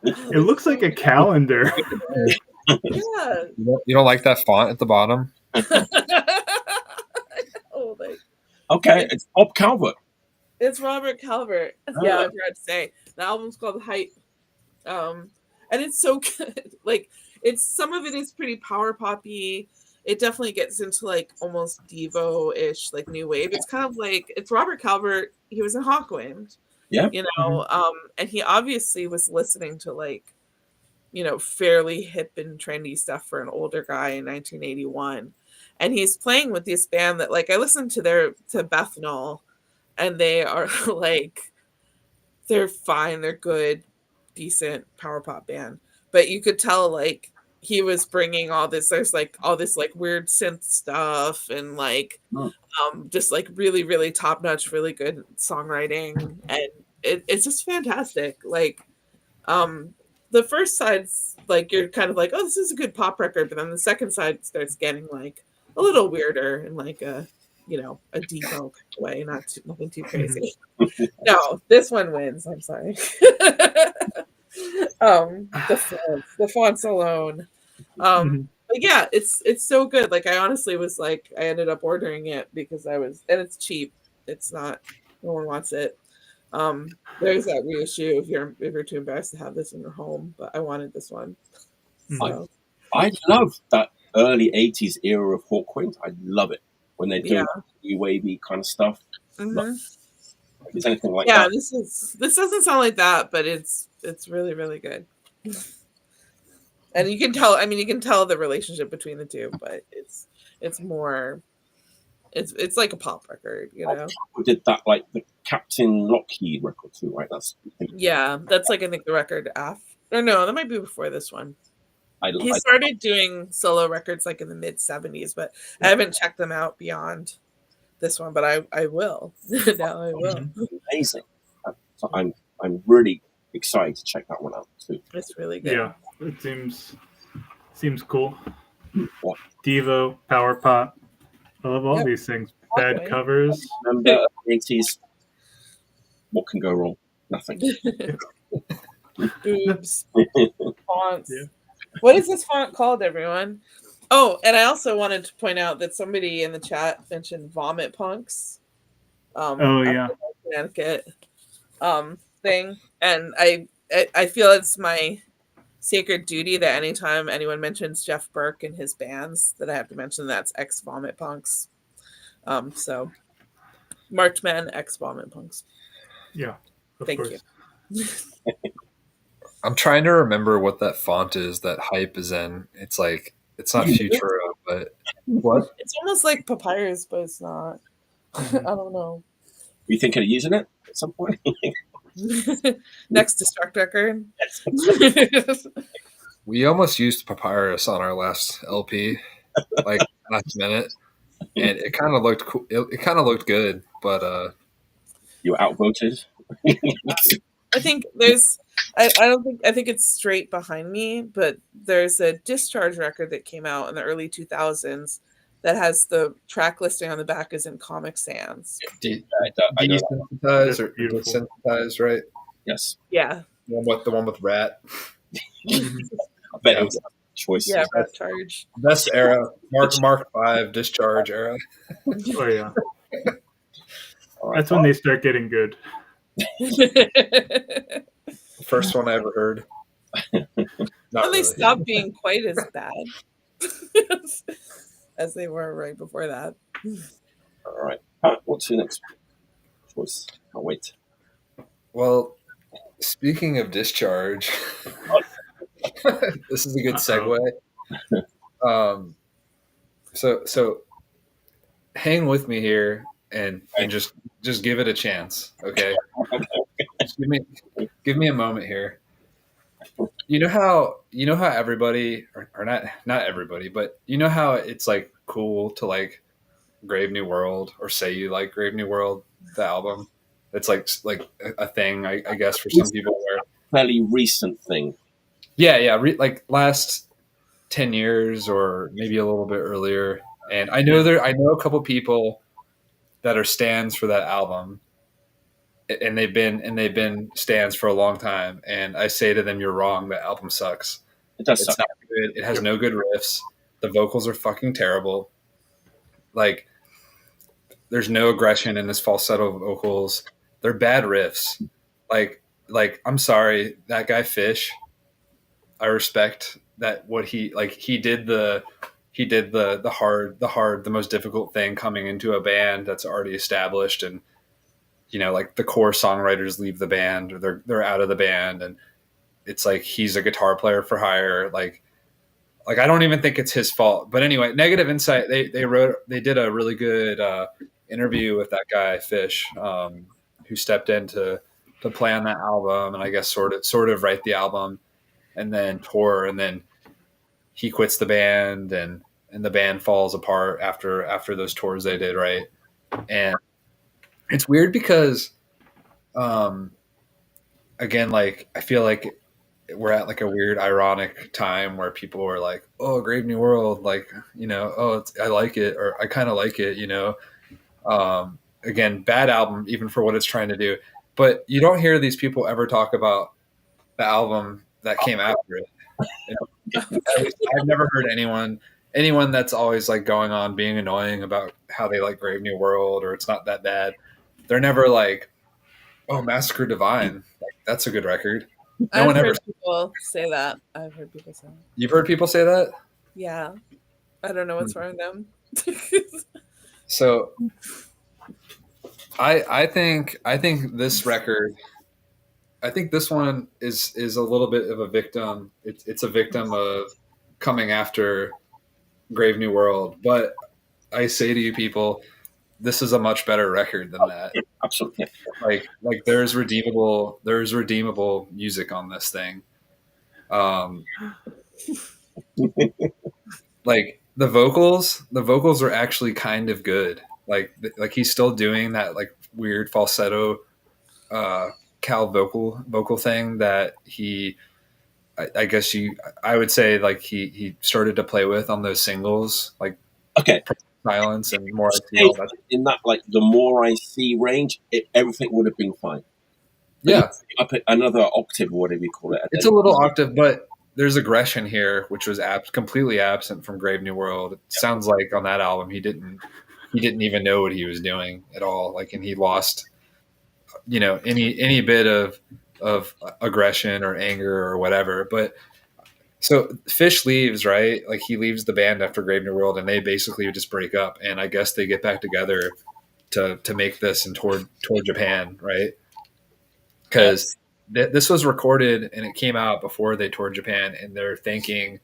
It looks like a calendar. Yeah. You don't like that font at the bottom? Okay, it's Bob Calvert. It's Robert Calvert. Yeah, I forgot to say. The album's called Hype. And it's so good. Like, some of it is pretty power poppy. It definitely gets into like almost Devo-ish, like new wave. It's kind of like, it's Robert Calvert. He was in Hawkwind. Yeah. And he obviously was listening to like, fairly hip and trendy stuff for an older guy in 1981. And he's playing with this band that like I listened to Bethnal, and they are like, they're fine, they're good, decent power pop band. But you could tell like he was bringing there's like all this like weird synth stuff and like just like really, really top notch, really good songwriting, and it's just fantastic. Like the first side's like you're kind of like, oh, this is a good pop record, but then the second side starts getting like a little weirder in like a a Devo way, nothing too crazy. No, this one wins. I'm sorry. The fonts alone. But yeah, it's so good. Like I honestly was like, I ended up ordering it because and it's cheap. It's not, no one wants it. There's that reissue if you're too embarrassed to have this in your home, but I wanted this one. So. I love that early 80s era of Hawkwind. I love it when they do new wavy kind of stuff. If it's anything like Yeah, that. this doesn't sound like that, but it's really, really good. And you can tell, I mean, you can tell the relationship between the two, but it's more, it's like a pop record, you know? We did that like the Captain Lockheed record too, right? Yeah, that's like, I think the record after, or no, that might be before this one. He I started doing solo records like in the mid 70s, but I haven't checked them out beyond this one, but I will. Now I will. amazing. So I'm really excited to check that one out too. It's really good. Yeah, it seems cool. What? Devo, Power Pop. I love all Yep. these things. Bad Okay. covers. Remember the 80s? What can go wrong? Nothing. Boobs, fonts. Yeah. What is this font called, everyone? Oh, and I also wanted to point out that somebody in the chat mentioned Vomit Punks. Oh, yeah. Connecticut thing, and I feel it's my sacred duty that anytime anyone mentions Jeff Burke and his bands, that I have to mention that's ex Vomit Punks. So Marchmen ex Vomit Punks. Yeah, of Thank course. you. I'm trying to remember what that font is that Hype is in. It's like, it's not Futuro, but what? It's almost like Papyrus, but it's not. I don't know. Were you thinking of using it at some point? Next Destruct record. We almost used Papyrus on our last LP, like last minute, and it kind of looked cool. It kind of looked good, but You were outvoted. I think there's. I think it's straight behind me, but there's a Discharge record that came out in the early 2000s that has the track listing on the back is in Comic Sans. I know. desensitized or Beautiful. desensitized, right? Yes. Yeah. The one with Rat. I bet it was a choice. Yeah, Rat Charge. Best era, Mark 5 Discharge era. Oh, yeah. All right. That's when they start getting good. First one I ever heard. Not And they really. stopped being quite as bad as they were right before that. All right. What's your next choice? I'll wait. Well, speaking of Discharge, this is a good segue. So hang with me here and just give it a chance, okay? Just give me a moment here. You know how everybody, or not everybody, but you know how it's like cool to like Grave New World, or say you like Grave New World, the album. It's like a thing, I guess, for some people. Where Fairly recent thing. yeah, like last 10 years or maybe a little bit earlier. And I know a couple people that are stands for that album, and they've been stands for a long time. And I say to them, "You're wrong. That album sucks. It does It's suck. not good. It has no good riffs. The vocals are fucking terrible. Like, there's no aggression in his falsetto vocals. They're bad riffs. Like I'm sorry, that guy Fish. I respect that what he did the most difficult thing coming into a band that's already established, and you know, like the core songwriters leave the band or they're out of the band, and it's like he's a guitar player for hire. Like I don't even think it's his fault. But anyway, Negative Insight, they did a really good interview with that guy Fish, who stepped in to play on that album, and I guess sort of write the album, and then tour, and then he quits the band, and the band falls apart after those tours they did, right? And it's weird because again, like I feel like we're at like a weird ironic time where people are like, oh, Grave New World, like, you know, oh, I like it, or I kind of like it, you know. Again, bad album even for what it's trying to do, but you don't hear these people ever talk about the album that came after it. You know, at least I've never heard anyone that's always like going on being annoying about how they like Grave New World or it's not that bad. They're never like, oh, Massacre Divine, like, that's a good record. I've heard people say that. I've heard people say that. You've heard people say that? Yeah. I don't know what's wrong with them. So I think this record, I think this one is a little bit of a victim. It's a victim of coming after Grave New World. But I say to you people, this is a much better record than that. Absolutely. Like there's redeemable music on this thing. Like the vocals are actually kind of good. Like he's still doing that like weird falsetto Cal vocal thing that I guess I would say like he started to play with on those singles like Okay. Silence and More I See All That. In that, like the More I See range, everything would have been fine. But Yeah, up at another octave or whatever you call it. it's a little octave, but there's aggression here, which was completely absent from Grave New World. It sounds like on that album he didn't even know what he was doing at all. Like, and he lost, any bit of aggression or anger or whatever. But so Fish leaves, right? Like he leaves the band after Grave New World, and they basically just break up. And I guess they get back together to make this and toward Japan, right? Because this was recorded and it came out before they toured Japan, and they're thanking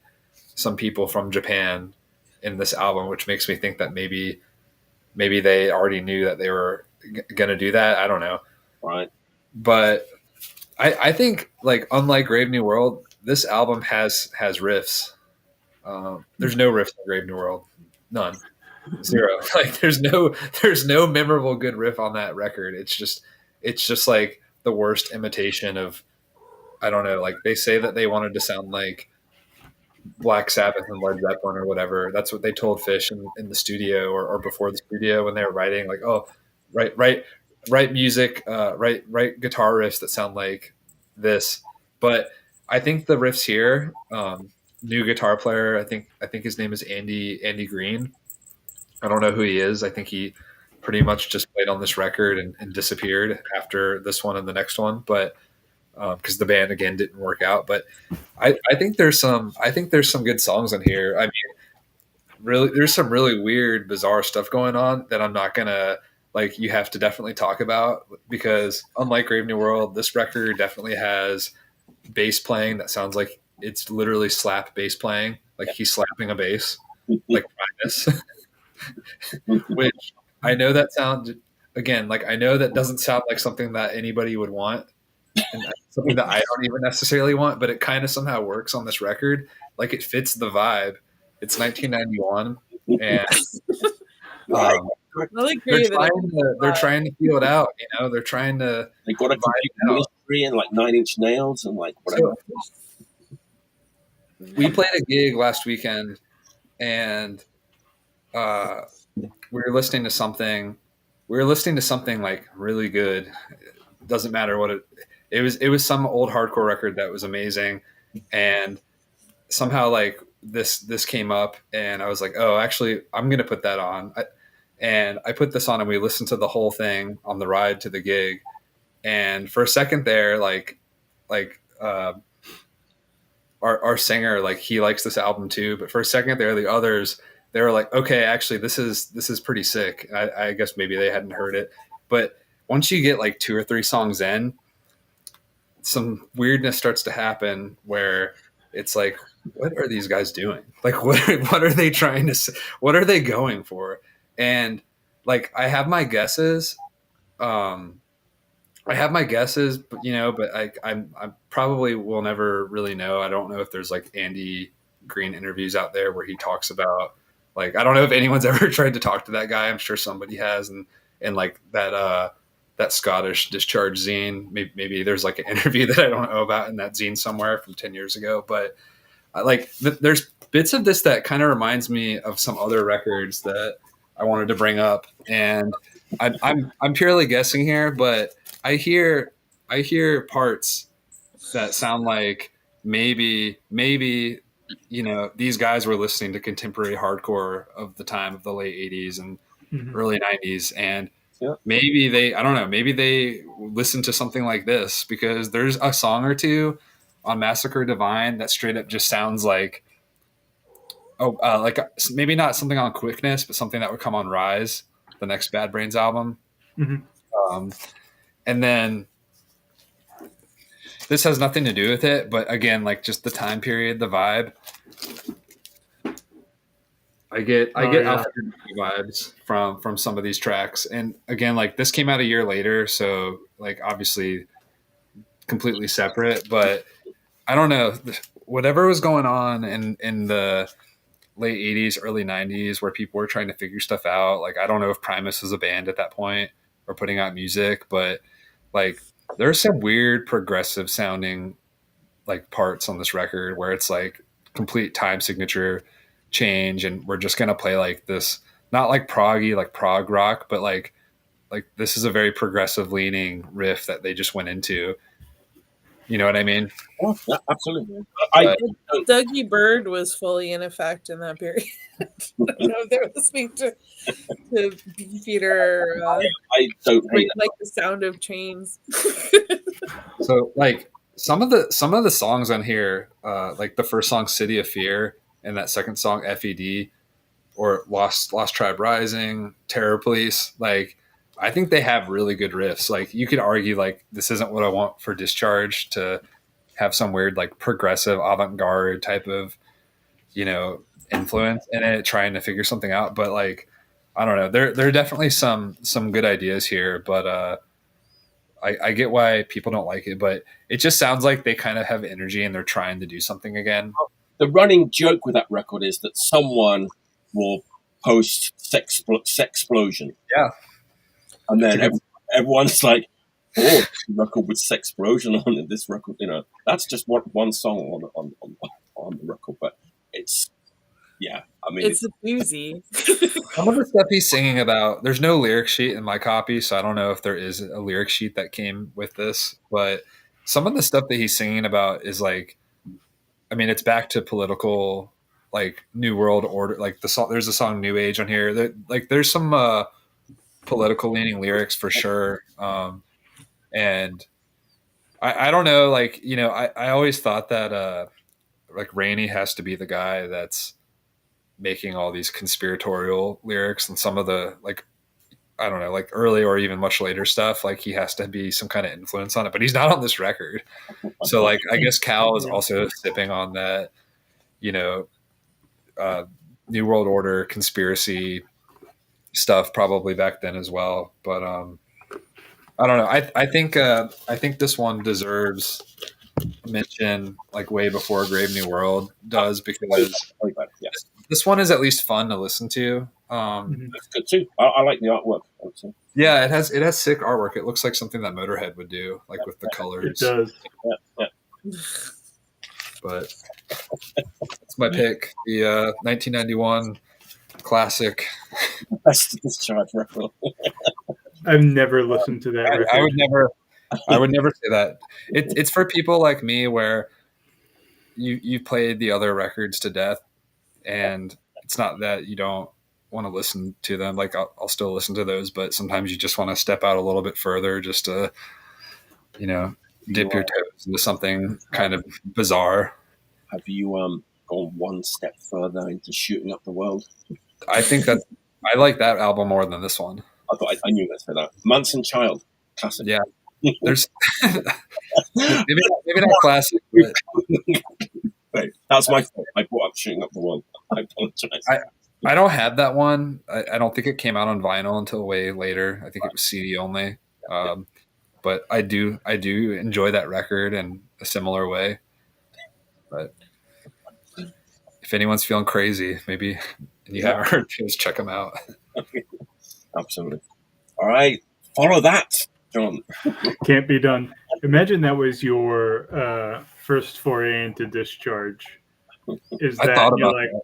some people from Japan in this album, which makes me think that maybe they already knew that they were going to do that. I don't know. Right. But I think like unlike Grave New World, this album has riffs. There's no riffs in Grave New World, none, zero. Like there's no memorable good riff on that record. It's just like the worst imitation of, I don't know. Like they say that they wanted to sound like Black Sabbath and Led Zeppelin or whatever. That's what they told Fish in the studio or before the studio when they were writing. Like, oh, write music, write guitar riffs that sound like this. But I think the riffs here, new guitar player, I think his name is Andy Green. I don't know who he is. I think he pretty much just played on this record and disappeared after this one and the next one. But because the band again didn't work out. But I think there's some good songs on here. I mean, really, there's some really weird, bizarre stuff going on that I'm not gonna like. You have to definitely talk about because unlike Grave New World, this record definitely has bass playing that sounds like it's literally slap bass playing, like he's slapping a bass, like this. Which I know that sounds again like I know that doesn't sound like something that anybody would want. And something that I don't even necessarily want, but it kind of somehow works on this record. Like it fits the vibe. It's 1991, and they're trying to feel it out. They're trying to. They got a Ministry and like 9 Inch Nails and like whatever. So, we played a gig last weekend, and we were listening to something. We were listening to something like really good. It doesn't matter what it was some old hardcore record that was amazing, and somehow like this came up, and I was like, oh, actually, I'm gonna put that on. And I put this on, and we listened to the whole thing on the ride to the gig. And for a second there, our singer, like he likes this album too, but for a second there, the others, they were like, okay, actually, this is pretty sick. I guess maybe they hadn't heard it, but once you get like 2 or 3 songs in, some weirdness starts to happen where it's like, what are these guys doing? Like, what are they trying to say? What are they going for? And like, I have my guesses. But I probably will never really know. I don't know if there's like Andy Green interviews out there where he talks about, like, I don't know if anyone's ever tried to talk to that guy. I'm sure somebody has. And like that Scottish Discharge zine, maybe there's like an interview that I don't know about in that zine somewhere from 10 years ago. But there's bits of this that kind of reminds me of some other records that I wanted to bring up. And I'm purely guessing here, but I hear parts that sound like maybe these guys were listening to contemporary hardcore of the time of the late 80s and early 90s, and maybe they listened to something like this, because there's a song or two on Massacre Divine that straight up just sounds like like maybe not something on Quickness, but something that would come on Rise, the next Bad Brains album. And then this has nothing to do with it, but again, like just the time period, the vibe. I get Alfred vibes from some of these tracks, and again, like this came out a year later, so like obviously completely separate. But I don't know, whatever was going on in the late '80s, early '90s, where people were trying to figure stuff out. Like I don't know if Primus was a band at that point or putting out music, but like there's some weird progressive sounding like parts on this record where it's like complete time signature change, and we're just gonna play like this, not like proggy like prog rock, but like this is a very progressive leaning riff that they just went into. You know what I mean? Oh, yeah, absolutely. Dougie Bird was fully in effect in that period. I don't know if they're listening to Beefeater. I don't hate like the sound of chains. So like some of the songs on here, like the first song City of Fear and that second song FED or Lost Tribe Rising, Terror Police, like I think they have really good riffs. Like you could argue like this isn't what I want for Discharge to have some weird like progressive avant-garde type of, you know, influence in it, trying to figure something out. But like I don't know, there are definitely some good ideas here, but I get why people don't like it, but it just sounds like they kind of have energy and they're trying to do something again. The running joke with that record is that someone will post Sexplosion. Yeah. And then everyone's like, oh, record with Sexplosion on it, this record, you know, that's just one song on the record, but it's, yeah, I mean, it's a doozy. Some of the stuff he's singing about, there's no lyric sheet in my copy, so I don't know if there is a lyric sheet that came with this, but some of the stuff that he's singing about is like, I mean, it's back to political, like New World Order, like the song, there's a song New Age on here. Like there's some political leaning lyrics for sure. And I don't know, like, you know, I always thought that like Rainey has to be the guy that's making all these conspiratorial lyrics, and some of the like I don't know, like early or even much later stuff, like he has to be some kind of influence on it, but he's not on this record. So like I guess Cal is also sipping on that, you know, New World Order conspiracy stuff probably back then as well. But I don't know. I think this one deserves mention like way before Grave New World does, because this one is at least fun to listen to. That's good too. I like the artwork. Yeah, it has sick artwork. It looks like something that Motorhead would do, like with the colors. It does. Yeah. But it's my pick, the 1991 classic. That's the Discharge record. I've never listened to that record. I would never say that. It's for people like me where you've played the other records to death, and it's not that you don't want to listen to them. Like I'll still listen to those, but sometimes you just want to step out a little bit further just to, you know, dip your toes into something kind of bizarre. Have you gone one step further into Shooting Up the World? I think that I like that album more than this one. I knew that for that. Munson Child, classic. Yeah, there's maybe not classic, but Right. That's my fault. I brought up Shooting Up the World. I apologize. I don't have that one. I don't think it came out on vinyl until way later. I think it was CD only. But I do enjoy that record in a similar way. But if anyone's feeling crazy, maybe and you haven't heard, just check them out. Absolutely. All right, follow that, John. Can't be done. Imagine that was your first foray into Discharge. Is I that thought you're about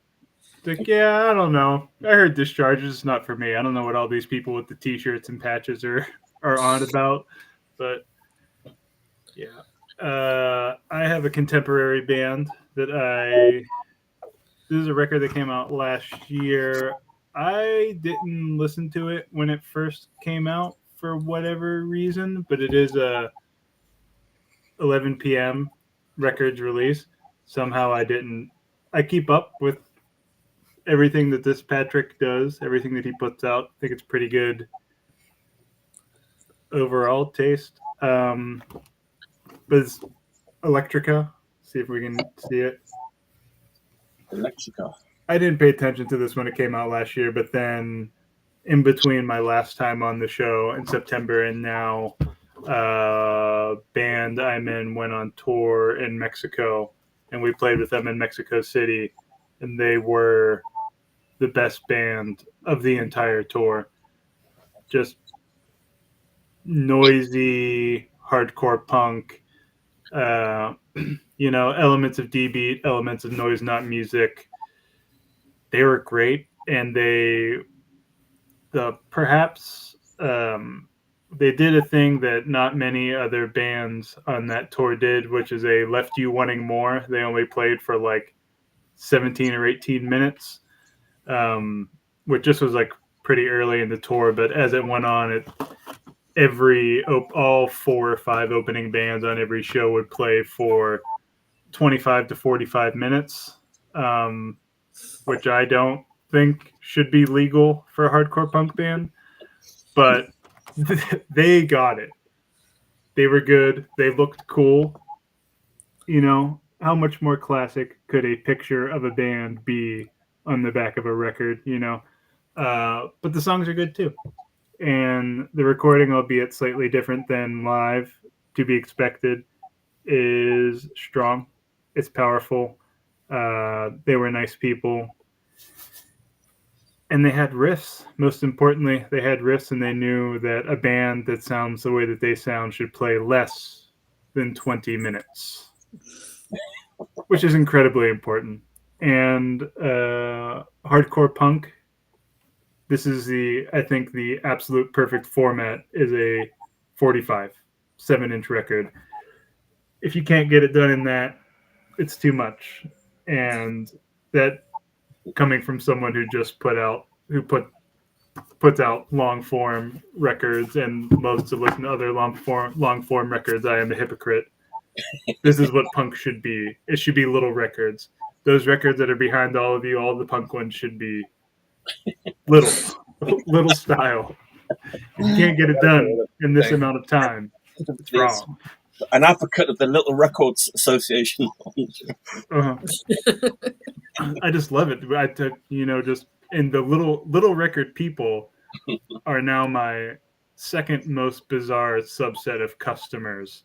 like, yeah, I don't know. I heard Discharge is not for me. I don't know what all these people with the T-shirts and patches are on about. But yeah, I have a contemporary band that this is a record that came out last year. I didn't listen to it when it first came out for whatever reason, but it is a 11 p.m. records release. Somehow I keep up with everything that this Patrick does, everything that he puts out. I think it's pretty good. overall taste. Was Electrica. See if we can see it. Electrica. I didn't pay attention to this when it came out last year, but then in between my last time on the show in September and now, band I'm in went on tour in Mexico, and we played with them in Mexico City, and they were the best band of the entire tour. Just noisy, hardcore punk, elements of D-beat, elements of noise, not music. They were great, and they did a thing that not many other bands on that tour did, which is they left you wanting more. They only played for like 17 or 18 minutes, which just was like pretty early in the tour. But as it went on, all 4 or 5 opening bands on every show would play for 25 to 45 minutes, which I don't think should be legal for a hardcore punk band, but they got it. They were good. They looked cool. How much more classic could a picture of a band be on the back of a record, but the songs are good too. And the recording, albeit slightly different than live, to be expected, is strong. It's powerful. They were nice people. And they had riffs. Most importantly, they had riffs, and they knew that a band that sounds the way that they sound should play less than 20 minutes, which is incredibly important. And hardcore punk, this is I think the absolute perfect format is a 45, 7-inch record. If you can't get it done in that, it's too much. And that, coming from someone who just puts out long form records and loves to listen to other long form records, I am a hypocrite. This is what punk should be. It should be little records. Those records that are behind all of you, all the punk ones, should be little style. If you can't get it done in this amount of time, it's wrong. An advocate of the Little Records Association. Uh-huh. I just love it. And the little record people are now my second most bizarre subset of customers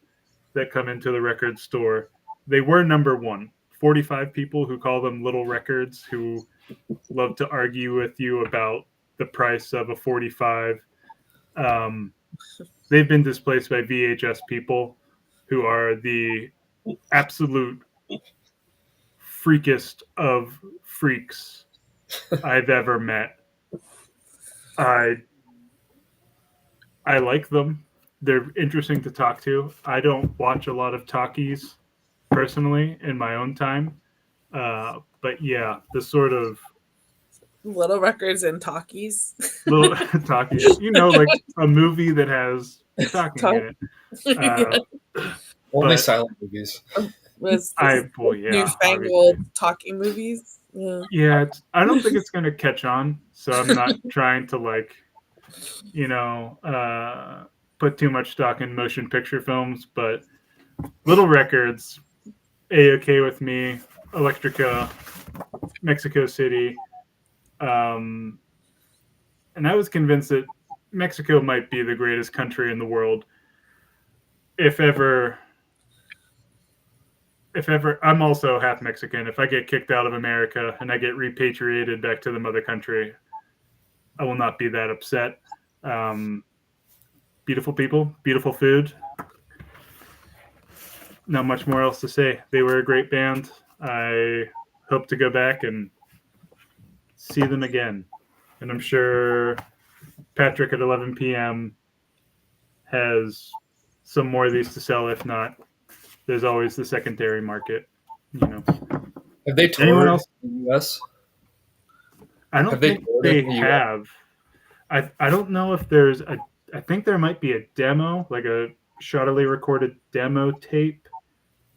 that come into the record store. They were number 1. 45 people who call them little records, who love to argue with you about the price of a 45. They've been displaced by VHS people, who are the absolute freakest of freaks I've ever met. I like them. They're interesting to talk to. I don't watch a lot of talkies personally in my own time. But yeah, the sort of little records and talkies. Little talkies. Like a movie that has talking in it. Only silent movies. Newfangled obviously. talking movies. Yeah, I don't think it's going to catch on, so I'm not trying to put too much stock in motion picture films, but little records, A-okay with me. Electrica, Mexico City, and I was convinced that Mexico might be the greatest country in the world. If ever, I'm also half Mexican. If I get kicked out of America and I get repatriated back to the mother country, I will not be that upset. Beautiful people, beautiful food. Not much more else to say. They were a great band. I hope to go back and see them again. And I'm sure Patrick at 11 p.m. has some more of these to sell. If not, there's always the secondary market. Have they toured Anyone else in the US? I don't think they have. I don't know if there's I think there might be a demo, like a shoddily recorded demo tape,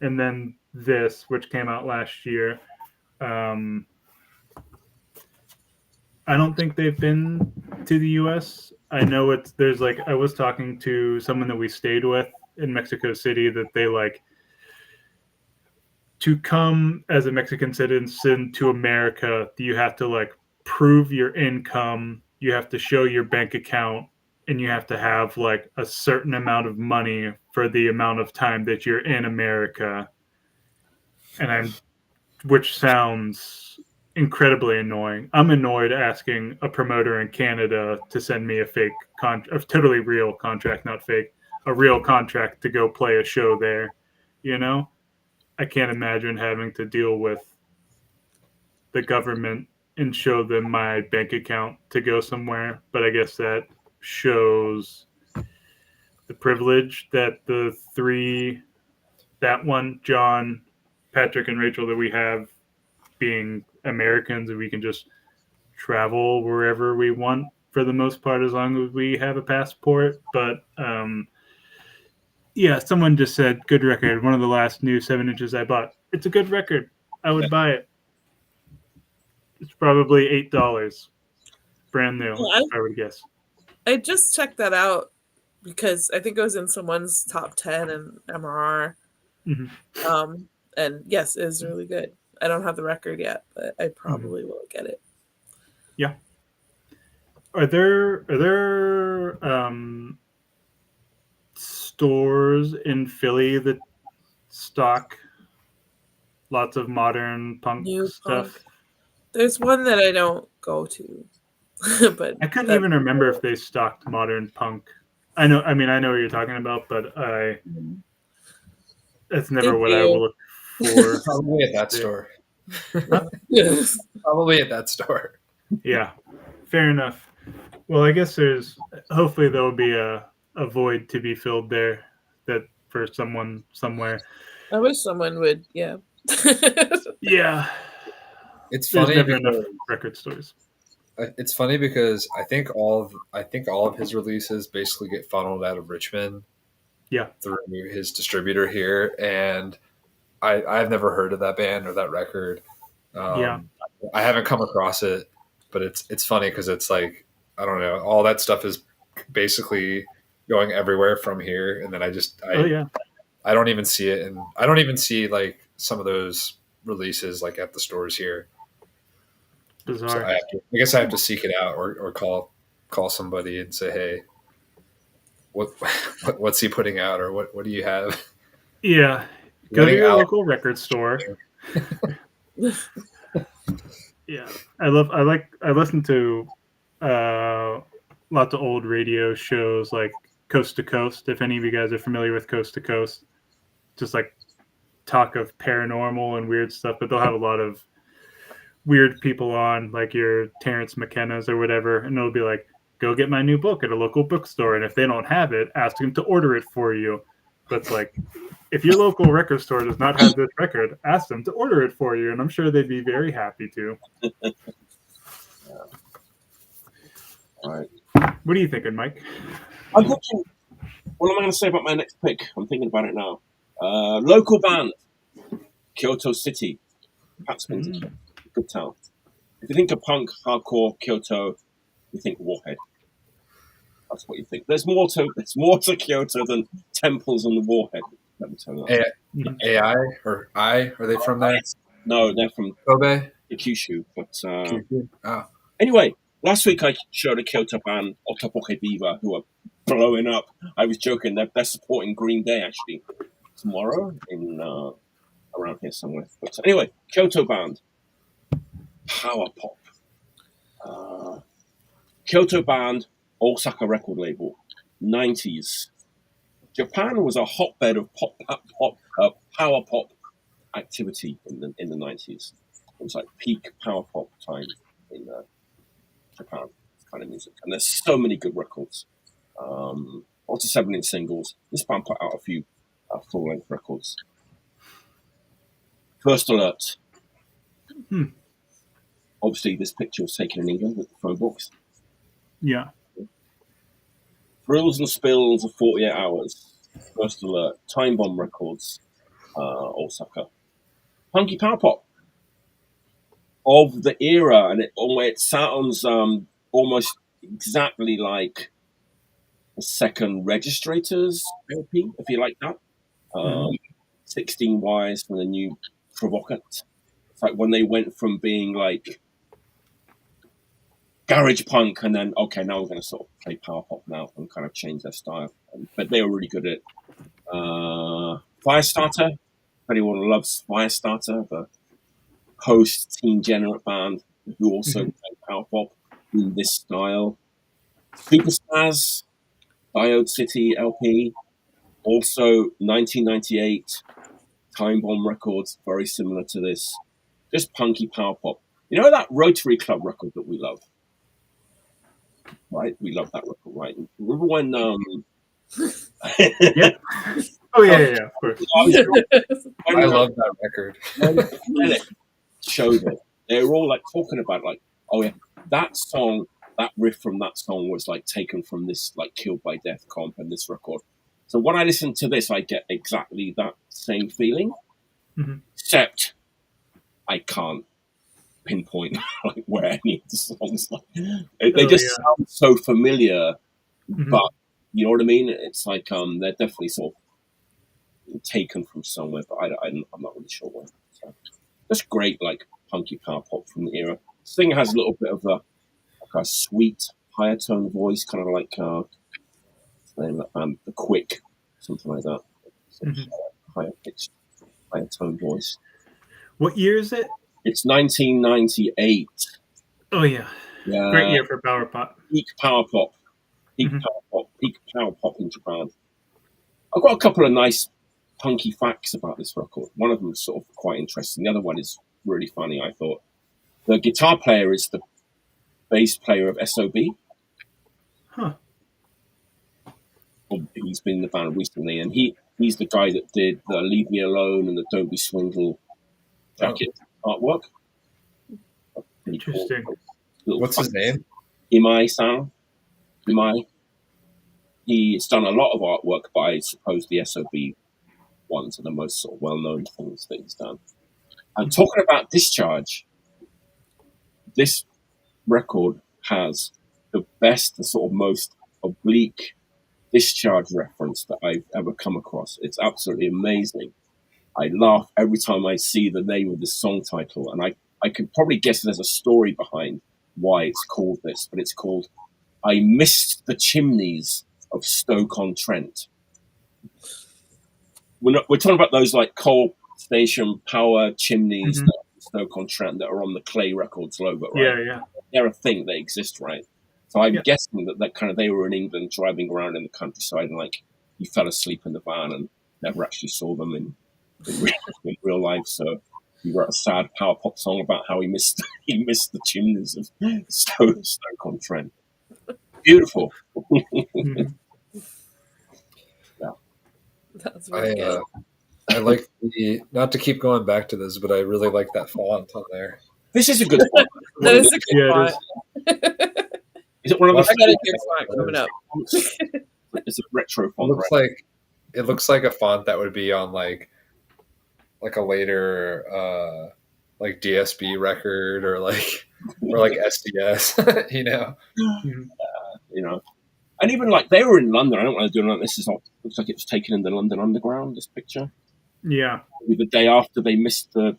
and then this, which came out last year. I I don't think they've been to the U.S. I know there's like I was talking to someone that we stayed with in Mexico City that they like to come as a Mexican citizen to America. You have to like prove your income. You have to show your bank account, and you have to have like a certain amount of money for the amount of time that you're in America. Which sounds incredibly annoying. I'm annoyed asking a promoter in Canada to send me a a totally real contract, not fake, a real contract to go play a show there. You know, I can't imagine having to deal with the government and show them my bank account to go somewhere. But I guess that shows the privilege that the three, that one, John, Patrick, and Rachel, that we have being Americans, and we can just travel wherever we want for the most part as long as we have a passport. But yeah, someone just said good record, one of the last new 7 inches I bought. It's a good record. I would buy it. It's probably $8 brand new. Well, I would guess. I just checked that out because I think it was in someone's top 10 in MRR. Mm-hmm. And yes, it is really good. I don't have the record yet, but I probably will get it. Yeah. Are there stores in Philly that stock lots of modern punk New stuff? punk. There's one that I don't go to, but I couldn't even remember if they stocked modern punk. I know what you're talking about, but that's never what I will look for. Probably at that store. Yes. Probably at that store. Yeah, fair enough. Well, I guess hopefully there'll be a void to be filled there that for someone somewhere. I wish someone would, yeah. Yeah. It's There's funny never because enough record stores. It's funny because I think all of his releases basically get funneled out of Richmond. Yeah. Through his distributor here, and I've never heard of that band or that record. Yeah. I haven't come across it, but it's funny because it's like, I don't know, all that stuff is basically going everywhere from here, and then I don't even see it, and I don't even see like some of those releases like at the stores here. Bizarre. So I guess I have to seek it out or call somebody and say, hey, what's he putting out, or what do you have? Yeah, go to your local record store. Yeah, I listen to lots of old radio shows like Coast to Coast. If any of you guys are familiar with Coast to Coast, just like talk of paranormal and weird stuff, but they'll have a lot of weird people on, like your Terrence McKenna's or whatever, and it'll be like, go get my new book at a local bookstore, and if they don't have it, ask them to order it for you. But it's like, if your local record store does not have this record, ask them to order it for you, and I'm sure they'd be very happy to. Yeah. All right. What are you thinking, Mike? I'm thinking, what am I going to say about my next pick? I'm thinking about it now. Local band, Kyoto City. Pat Spencer. Good town. If you think of punk, hardcore, Kyoto, you think Warhead. That's what you think. There's more to Kyoto than temples and the Warhead. Let me tell you that. AI or I? Are they from there? No, they're from Kobe? Kyushu. But Oh. Anyway, last week I showed a Kyoto band, Otopoke Viva, who are blowing up. I was joking. They're supporting Green Day actually tomorrow in around here somewhere. But anyway, Kyoto band, power pop. Kyoto band, Osaka record label, 90s. Japan was a hotbed of power pop activity in the 90s. It was like peak power pop time in Japan, kind of music. And there's so many good records. Lots of 7-inch singles. This band put out a few full-length records. First Alert. Obviously, this picture was taken in England with the phone books. Yeah. Thrills and Spills of 48 Hours. First Alert. Time Bomb Records. Osaka. Punky Power Pop. of the era, and it sounds almost exactly like the second Registrators LP, if you like that. 16 wires from the new Provocant. It's like when they went from being like garage punk and then, okay, now we're going to sort of play power pop now and kind of change their style. But they were really good at it. Firestarter, if anyone loves Firestarter, the post-Teen Generate band who also play power pop in this style. Superstars, Diode City LP, also 1998, Time Bomb Records, very similar to this. Just punky power pop. You know that Rotary Club record that we love? Right? We love that record, right? Remember when... Yeah. Oh, yeah, of course. I love that record. When it showed it, they were all like talking about like, oh yeah, that song, that riff from that song was like taken from this like Killed by Death comp and this record. So when I listen to this, I get exactly that same feeling, except I can't pinpoint like where any of the songs like they just sound so familiar, but you know what I mean? It's like they're definitely sort of taken from somewhere, but I'm not really sure where. So just great like punky power pop from the era. This thing has a little bit of a sweet higher tone voice, kind of like the Quick, something like that. Higher pitched, higher tone voice. What year is it? It's 1998. Oh yeah, great year for power pop. Peak power pop, peak power pop in Japan. I've got a couple of nice punky facts about this record. One of them is sort of quite interesting. The other one is really funny, I thought. The guitar player is the bass player of SOB. Huh. He's been in the band recently, and he's the guy that did the Leave Me Alone and the Don't Be Swindle jacket artwork. Interesting. Cool. What's his name? Imai-san. Imai. He's done a lot of artwork, but I suppose the SOB ones are the most sort of well-known things that he's done. And talking about Discharge, this record has the best, the sort of most oblique Discharge reference that I've ever come across. It's absolutely amazing. I laugh every time I see the name of the song title, and I could probably guess there's a story behind why it's called this, but it's called I Missed the Chimneys of Stoke-on-Trent. We're talking about those like coal station power chimneys that are Stoke-on-Trent that are on the Clay Records logo, right? Yeah. They're a thing that exist, right? So I'm guessing that kind of they were in England driving around in the countryside and like he fell asleep in the van and never actually saw them in real life. So he wrote a sad power pop song about how he missed the chimneys of Stoke-on-Trent. Beautiful. That's really good. I like not to keep going back to this, but I really like that font on there. This is a good font. That is a good font. Is it one of the? I got a good font coming up. It's a retro font. It looks like a font that would be on like a later like DSB record or like SDS, you know. You know. And even like they were in London. I don't want to do it like this. Looks like it was taken in the London Underground. This picture. Yeah. The day after they missed the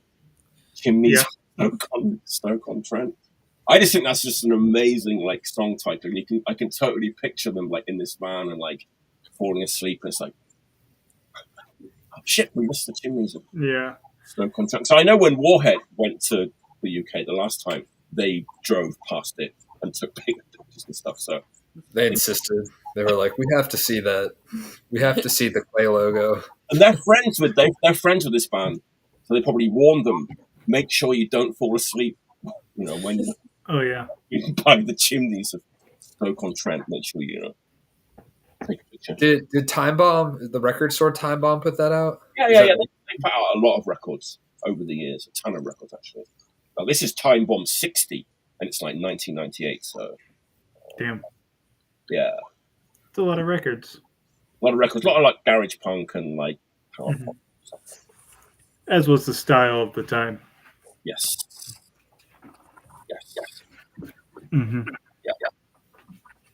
chimneys of Stoke-on-Trent. I just think that's just an amazing like song title. And I can totally picture them like in this van and like falling asleep. And it's like, oh, shit, we missed the chimneys of Stoke-on-Trent. So I know when Warhead went to the UK the last time, they drove past it and took pictures and stuff. So. They insisted. They were like, "We have to see that. We have to see the Clay logo." And they're friends with this band, so they probably warned them: make sure you don't fall asleep. You know when you by the chimneys of Stoke-on-Trent. Make sure you take a picture. Did Time Bomb, the record store Time Bomb, put that out? Yeah. They put out a lot of records over the years, a ton of records actually. Now, this is Time Bomb 60, and it's like 1998. So damn. Yeah. It's a lot of records. A lot of like garage punk and like power pop stuff. As was the style of the time. Yes. Mm-hmm.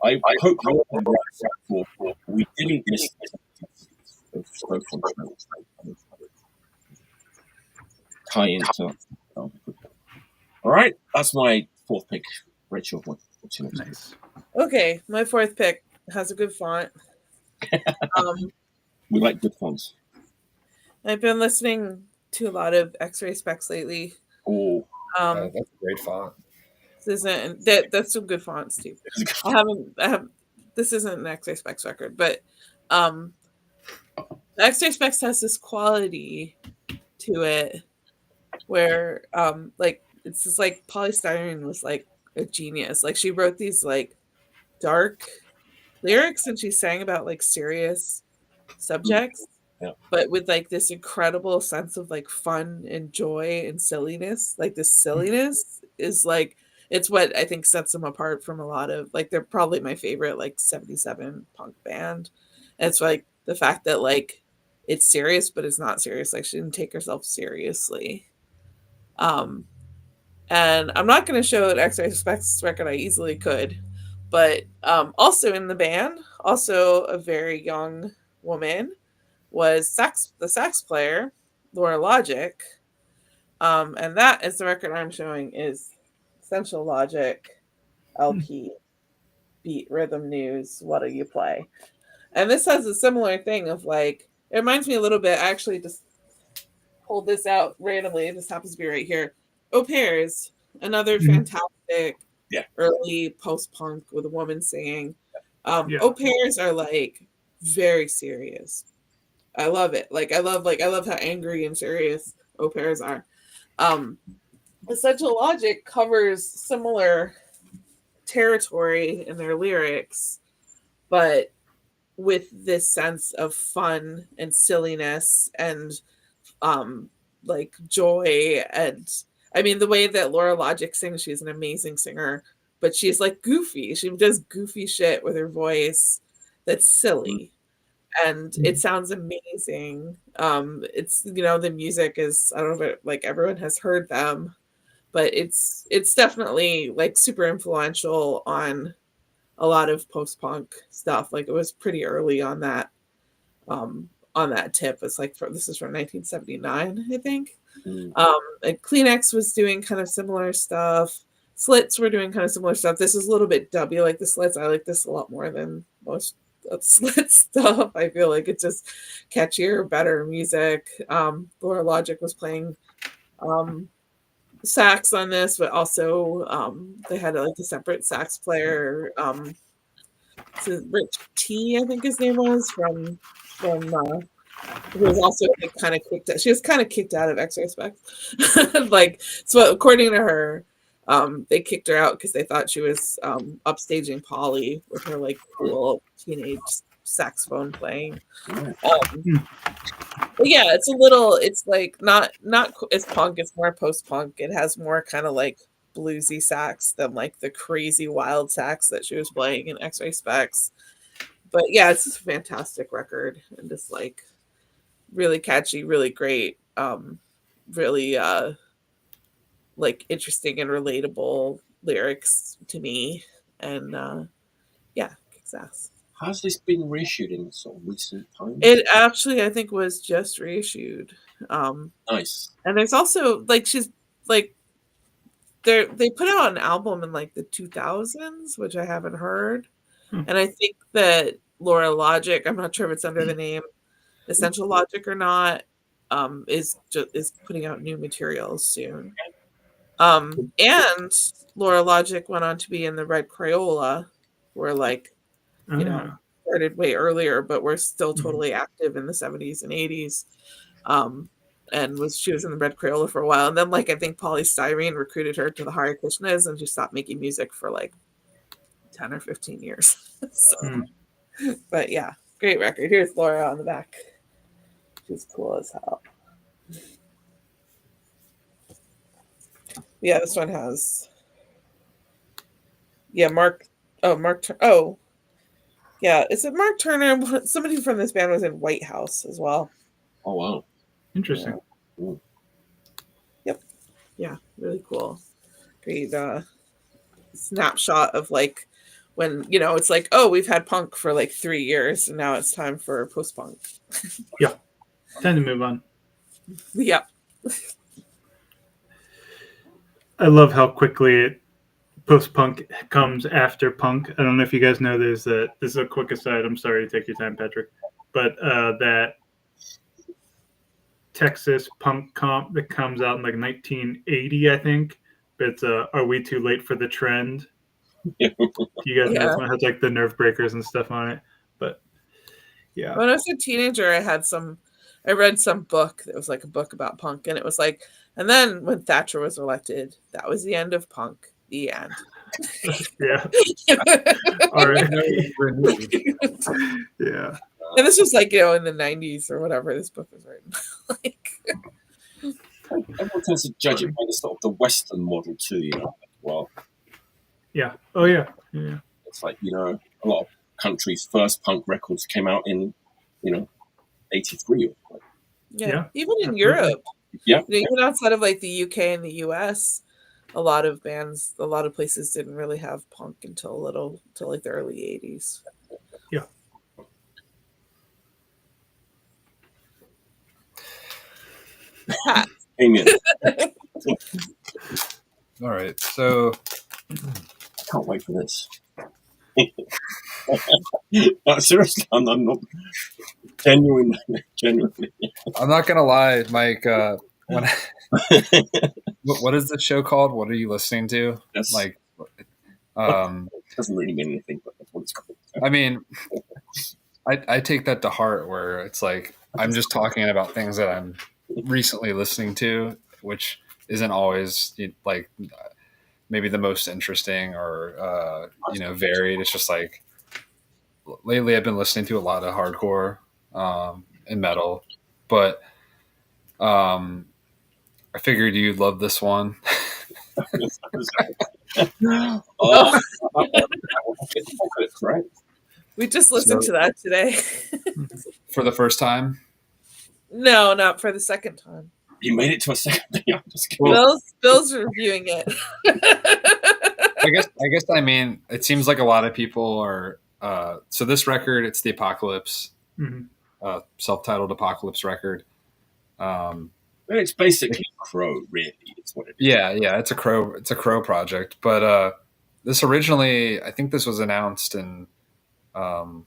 I hope you're right for we didn't miss tie into. All right, that's my fourth pick. Rachel, what's your next? Nice. Okay, my fourth pick has a good font. We like good fonts. I've been listening to a lot of X-Ray Specs lately. Oh, that's a great font. This isn't that's some good fonts too. This isn't an X-Ray Specs record, but X-Ray Specs has this quality to it where like it's just like polystyrene was like a genius. Like she wrote these like dark lyrics and she sang about like serious subjects, but with like this incredible sense of like fun and joy and silliness. Like this silliness is like it's what I think sets them apart from a lot of like they're probably my favorite like 77 punk band. And it's like the fact that like it's serious but it's not serious. Like she didn't take herself seriously. And I'm not going to show an X-Ray Specs record. I easily could, but also in the band, also a very young woman was the sax player, Laura Logic. And that is the record I'm showing is Essential Logic LP Beat Rhythm News. What do you play? And this has a similar thing of like, it reminds me a little bit. I actually just pulled this out randomly. This happens to be right here. Au Pairs, another fantastic early post-punk with a woman singing. Au Pairs are like very serious. I love it. Like I love how angry and serious Au Pairs are. Essential Logic covers similar territory in their lyrics, but with this sense of fun and silliness and like joy. And I mean the way that Laura Logic sings, she's an amazing singer, but she's like goofy. She does goofy shit with her voice that's silly. And it sounds amazing. It's the music is I don't know if like everyone has heard them, but it's definitely like super influential on a lot of post-punk stuff. Like it was pretty early on that tip. It's like this is from 1979, I think. And Kleenex was doing kind of similar stuff. Slits were doing kind of similar stuff. This is a little bit dubby like the Slits. I like this a lot more than most of Slit stuff. I feel like it's just catchier, better music. Laura Logic was playing sax on this, but also they had like a separate sax player. Rich T, I think his name was from who was also like, kind of kicked out. She was kind of kicked out of X-Ray Specs. Like so, according to her, they kicked her out because they thought she was upstaging Polly with her like cool teenage saxophone playing. But yeah, it's like not it's punk, it's more post-punk. It has more kind of like bluesy sax than like the crazy wild sax that she was playing in X-Ray Specs. But yeah, it's just a fantastic record and just like really catchy, really great, really like interesting and relatable lyrics to me. And yeah, kicks ass. Has this been reissued in sort of recent times? It actually, I think, was just reissued. Nice. And there's also like she's like they put out an album in like the 2000s, which I haven't heard. And I think that Laura Logic, I'm not sure if it's under the name Essential Logic or not, is putting out new materials soon. And Laura Logic went on to be in the Red Crayola, where like started way earlier, but we're still totally active in the 70s and 80s. And she was in the Red Crayola for a while. And then like I think Polystyrene recruited her to the Hare Krishnas and she stopped making music for like 10 or 15 years. So, but yeah, great record. Here's Laura on the back. She's cool as hell. Yeah, this one has Mark. Oh, yeah. Is it Mark Turner? Somebody from this band was in White House as well. Oh wow, interesting. Yeah. Yep. Yeah, really cool. Great snapshot of like when, you know, it's like, oh, we've had punk for like 3 years and now it's time for post-punk. Yeah. Time to move on. Yeah. I love how quickly post-punk comes after punk. I don't know if you guys know this is a quick aside. I'm sorry to take your time, Patrick. But that Texas punk comp that comes out in like 1980, I think. It's Are We Too Late for the Trend? You guys know this one has like the nerve breakers and stuff on it. But yeah. When I was a teenager, I read some book that was like a book about punk, and it was like, and then when Thatcher was elected, that was the end of punk. The end. Yeah. All right. Yeah. And this was like, you know, in the 90s or whatever this book was written. Like, everyone tends to judge it by the sort of the Western model too, you know. Well, yeah. Oh yeah. Yeah. it's like, you know, a lot of countries' first punk records came out in, you know, 83. yeah. Even in absolutely. Europe. Yeah. You know, even outside of like the UK and the US, a lot of places didn't really have punk until like the early 80s. Yeah. Amen. All right, so Can't wait for this. No, seriously, I'm not genuinely. I'm not gonna lie, Mike. When what is the show called? What are you listening to? Yes. Like, It doesn't really mean anything, but that's what it's called. I mean, I take that to heart. Where it's like I'm just talking about things that I'm recently listening to, which isn't always like maybe the most interesting or varied. It's just like lately I've been listening to a lot of hardcore and metal, but I figured you'd love this one. Oh, right. We just listened to that today. For the first time. No, not for the second time. You made it to a second thing. I'm just kidding. Bill's reviewing it. I guess I mean it seems like a lot of people are so this record, it's the Apocalypse, self-titled Apocalypse record. It's basically Crow, really. It's what it is. Yeah, it's a Crow project. But this originally, I think this was announced in not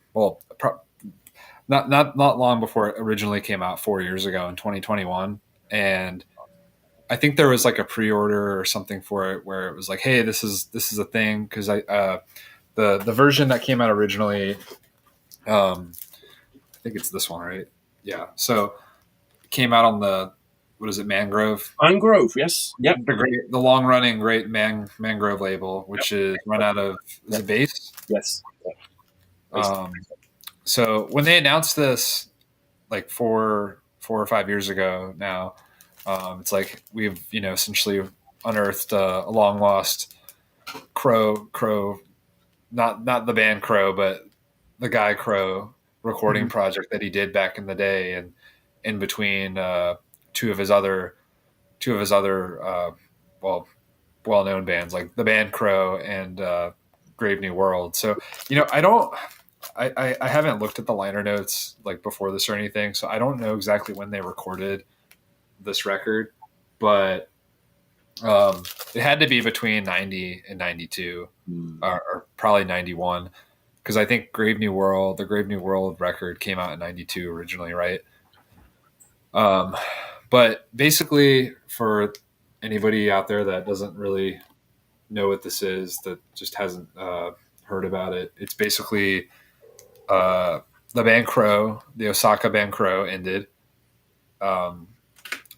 long before it originally came out 4 years ago in 2021, and I think there was like a pre-order or something for it where it was like, hey, this is a thing, because the version that came out originally, I think it's this one, right? Yeah. So it came out on the, what is it, Mangrove? Mangrove, yes. Yep. The long-running great Mangrove label, which is run out of, is it Bass? Yes. So when they announced this, like 4 or 5 years ago now, it's like we've essentially unearthed a long lost Crow, not the band Crow, but the guy Crow recording project that he did back in the day, and in between two of his other well-known bands like the band Crow and Grave New World. So I haven't looked at the liner notes like before this or anything, so I don't know exactly when they recorded this record, but it had to be between 90 and 92 or probably 91, because I think the Grave New World record came out in 92 originally, right? But basically, for anybody out there that doesn't really know what this is, that just hasn't heard about it, it's basically the band Crow, the Osaka band Crow, ended.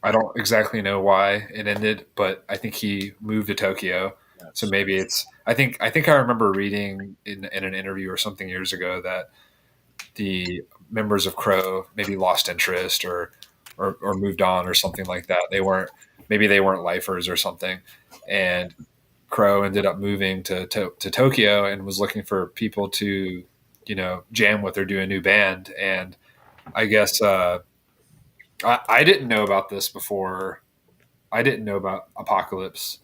I don't exactly know why it ended, but I think he moved to Tokyo. So maybe it's. I think I remember reading in an interview or something years ago that the members of Crow maybe lost interest or moved on or something like that. They weren't lifers or something, and Crow ended up moving to Tokyo and was looking for people to jam with or do a new band. And I guess I didn't know about this before. I didn't know about Apocalypse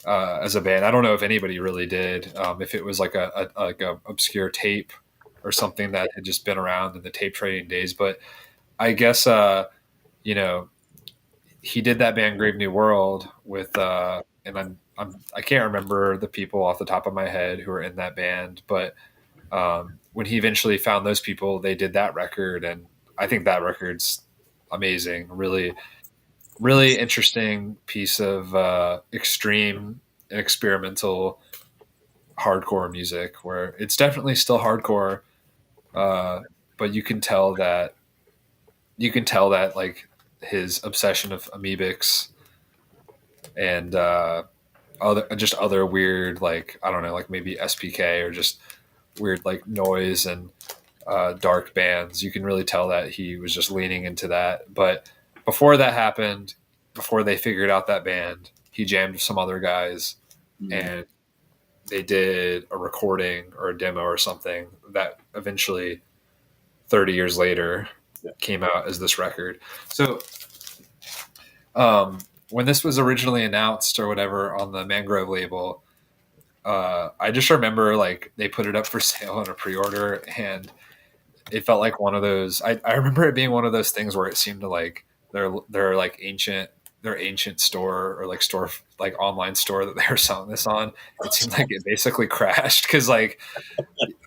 as a band. I don't know if anybody really did. If it was like a obscure tape or something that had just been around in the tape trading days, but I guess you know, he did that band Grave New World with and I can't remember the people off the top of my head who were in that band, but when he eventually found those people, they did that record, and I think that record's amazing. Really, really interesting piece of extreme and experimental hardcore music, where it's definitely still hardcore, but you can tell that like his obsession of amoebics and other weird, like I don't know, like maybe SPK or just weird like noise and dark bands. You can really tell that he was just leaning into that. But before that happened, before they figured out that band, he jammed with some other guys, and they did a recording or a demo or something that eventually 30 years later came out as this record. So when this was originally announced or whatever on the Mangrove label, I just remember like they put it up for sale in a pre-order, and it felt like one of those. I remember it being one of those things where it seemed to like their like their ancient store or like store like online store that they were selling this on. It seemed like it basically crashed because like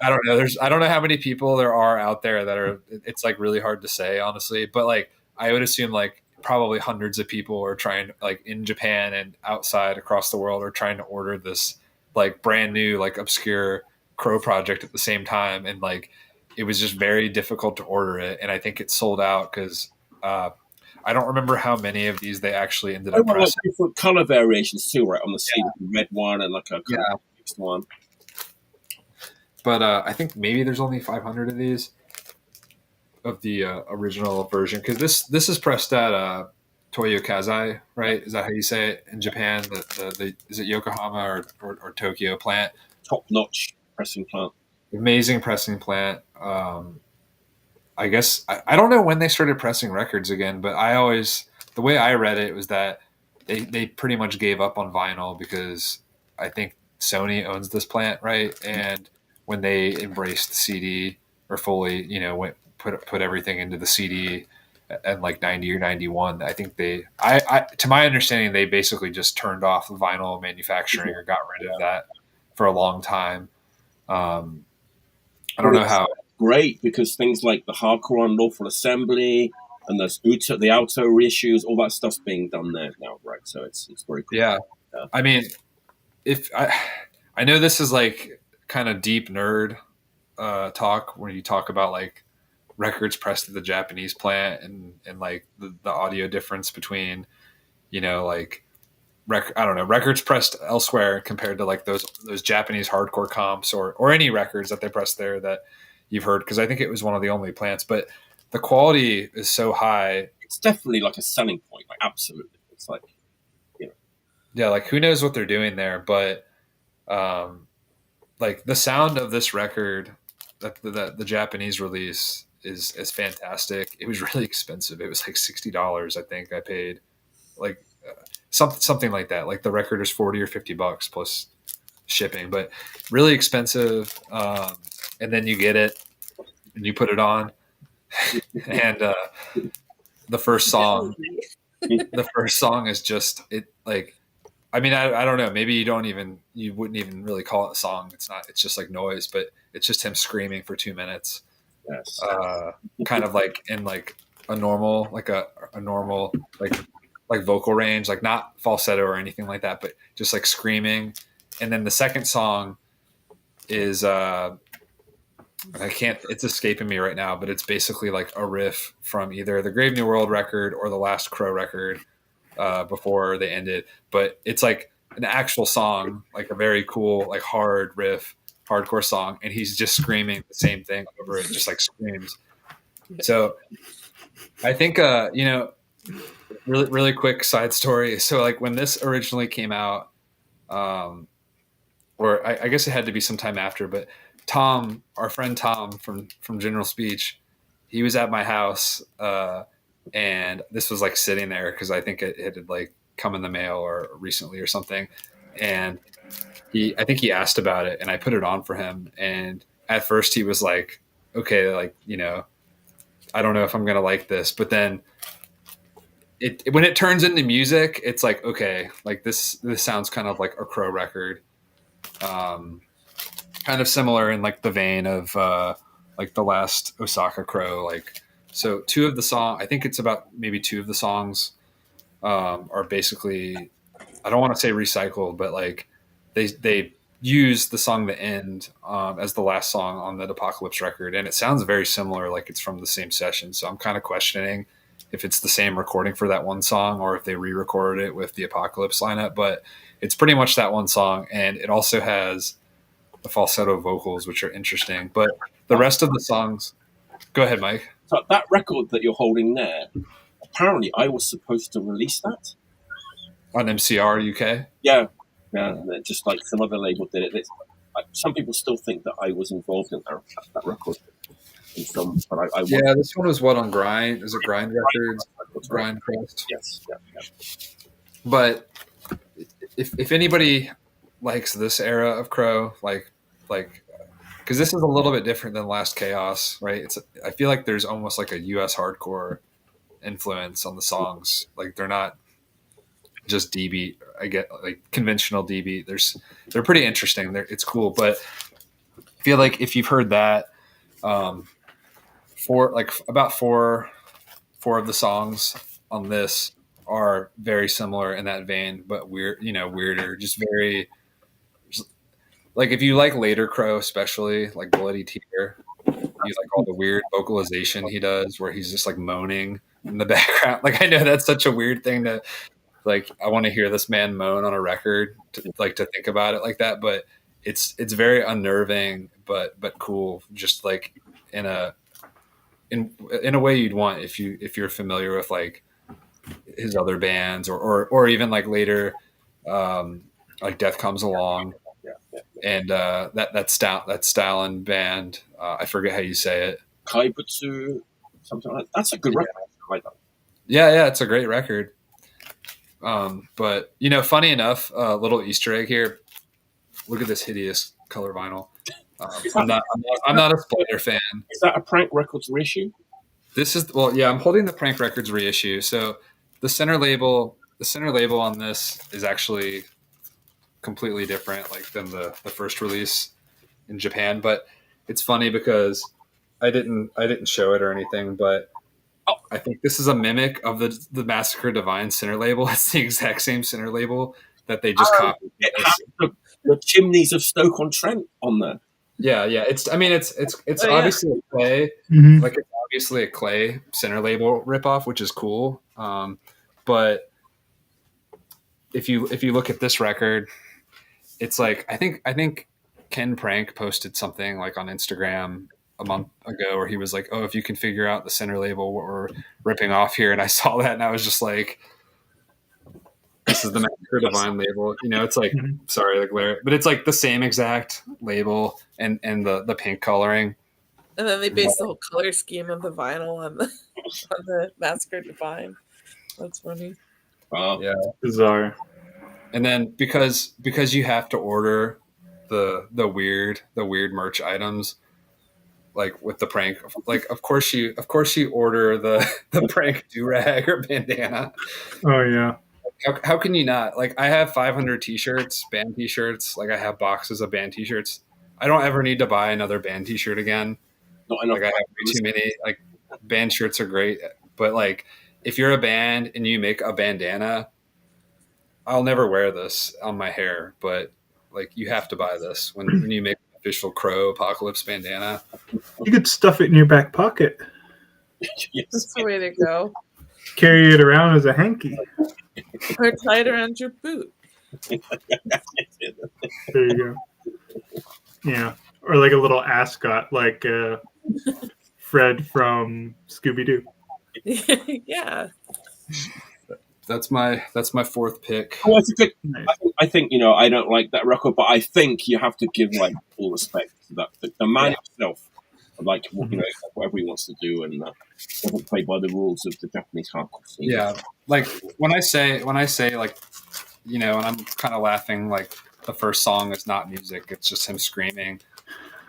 I don't know. I don't know how many people there are out there that are. It's like really hard to say honestly, but like I would assume like probably hundreds of people are trying like in Japan and outside across the world are trying to order this like brand new like obscure crow project at the same time, and like it was just very difficult to order it, and I think it sold out because I don't remember how many of these they actually ended up like pressing. different color variations too, right? On the CD, red one and like a mixed one. But I think maybe there's only 500 of these of the original version, because this is pressed at Toyo Kazai, right? Is that how you say it in Japan? The is it Yokohama or Tokyo plant? Top notch pressing plant. Amazing pressing plant. I guess I don't know when they started pressing records again, but the way I read it was that they pretty much gave up on vinyl because I think Sony owns this plant, right? And when they embraced the CD or fully, put everything into the CD at like 90 or 91, I think to my understanding, they basically just turned off the vinyl manufacturing or got rid of that for a long time. I don't know how. Great, because things like the Hardcore Unlawful Assembly and the Alto reissues, all that stuff's being done there now, right? So it's very cool. Yeah. I mean, if I know this is like kind of deep nerd talk when you talk about like records pressed at the Japanese plant and like the audio difference between, like I don't know, records pressed elsewhere compared to like those Japanese hardcore comps or any records that they pressed there that you've heard, because I think it was one of the only plants, but the quality is so high. It's definitely like a selling point, like absolutely. It's like, yeah, like who knows what they're doing there, but like the sound of this record, the Japanese release is fantastic. It was really expensive. It was like $60, I think I paid, like something like that. Like the record is $40 or $50 plus shipping, but really expensive. And then you get it and you put it on, and the first song is just it. Like, I mean, I don't know. Maybe you wouldn't even really call it a song. It's just like noise, but it's just him screaming for 2 minutes. Yes. Kind of like in like a normal, like a normal, like vocal range, like not falsetto or anything like that, but just like screaming. And then the second song is, it's escaping me right now, but it's basically like a riff from either the Grave New World record or the last Crow record before they ended. But it's like an actual song, like a very cool, like hard riff, hardcore song. And he's just screaming the same thing over it, just like screams. So I think, really, really quick side story. So like when this originally came out, or I guess it had to be sometime after, but Tom, our friend Tom from General Speech, he was at my house, and this was like sitting there because I think it had like come in the mail or recently or something. and I think he asked about it, and I put it on for him. And at first he was like, okay, like, I don't know if I'm going to like this, but then when it turns into music, it's like, okay, like this sounds kind of like a Crow record. Kind of similar in like the vein of like the last Osaka Crow. Like, so I think it's about maybe two of the songs are basically, I don't want to say recycled, but like they use the song The End as the last song on that Apocalypse record, and it sounds very similar, like it's from the same session. So I'm kind of questioning if it's the same recording for that one song or if they re-recorded it with the Apocalypse lineup, but it's pretty much that one song, and it also has the falsetto vocals, which are interesting. But the rest of the songs, go ahead, Mike. So that record that you're holding there, apparently I was supposed to release that On MCR UK? Yeah, just like some other label did it. Some people still think that I was involved in that record. But I yeah, this one was what on Grind? Is it Grind Records? Grind Crust? Yes. Yeah. But if anybody likes this era of Crow, like, because this is a little bit different than Last Chaos, right? I feel like there's almost like a US hardcore influence on the songs. Like they're not just D beat. I get like conventional D beat. They're pretty interesting. It's cool, but I feel like if you've heard that, about four of the songs on this are very similar in that vein, but weirder. Just very, like if you like later Crow, especially like Bloody Tear, you like all the weird vocalization he does, where he's just like moaning in the background. Like I know that's such a weird thing to like. I want to hear this man moan on a record, to think about it like that, but it's very unnerving, but cool. Just like in a way you'd want if you're familiar with like his other bands or even like later like Death Comes Along and that Stalin band, I forget how you say it, Kaibutsu, something like that. That's a good record. Yeah, it's a great record. But funny enough, a little Easter egg here, look at this hideous color vinyl. I'm not a Splitter fan. Is that a Prank Records reissue? This is I'm holding the Prank Records reissue. So the center label on this is actually completely different, like than the first release in Japan. But it's funny because I didn't show it or anything, but I think this is a mimic of the Massacre Divine center label. It's the exact same center label that they just copied. It has the Chimneys of Stoke-on-Trent on there. Yeah. It's obviously a Clay, like it's obviously a Clay center label ripoff, which is cool. But if you look at this record, it's like I think Ken Prank posted something like on Instagram a month ago where he was like, "Oh, if you can figure out the center label, what we're ripping off here," and I saw that and I was just like, "This is the Massacre Divine label." It's like, sorry, the glare, but it's like the same exact label and the pink coloring. And then they based the whole color scheme of the vinyl on the Massacre Divine. That's funny. Wow. Yeah, Bizarre. And then because you have to order the weird merch items, like with the Prank, like of course you order the Prank do-rag or bandana. Oh yeah. How can you not? Like I have 500 t-shirts, band t-shirts. Like I have boxes of band t-shirts. I don't ever need to buy another band t-shirt again. Not enough. Like I have way too many. Like band shirts are great, but like if you're a band and you make a bandana, I'll never wear this on my hair, but like you have to buy this when you make an official Crow Apocalypse bandana. You could stuff it in your back pocket. Yes. That's the way to go. Carry it around as a hanky. Or tie it around your boot. There you go. Yeah. Or like a little ascot, like Fred from Scooby-Doo. Yeah. That's my fourth pick. Oh, that's a good. Nice. I think I don't like that record, but I think you have to give like full respect to that. The man himself, like whatever he wants to do, and doesn't play by the rules of the Japanese hardcore scene. Yeah, like when I say like and I'm kind of laughing like the first song is not music; it's just him screaming.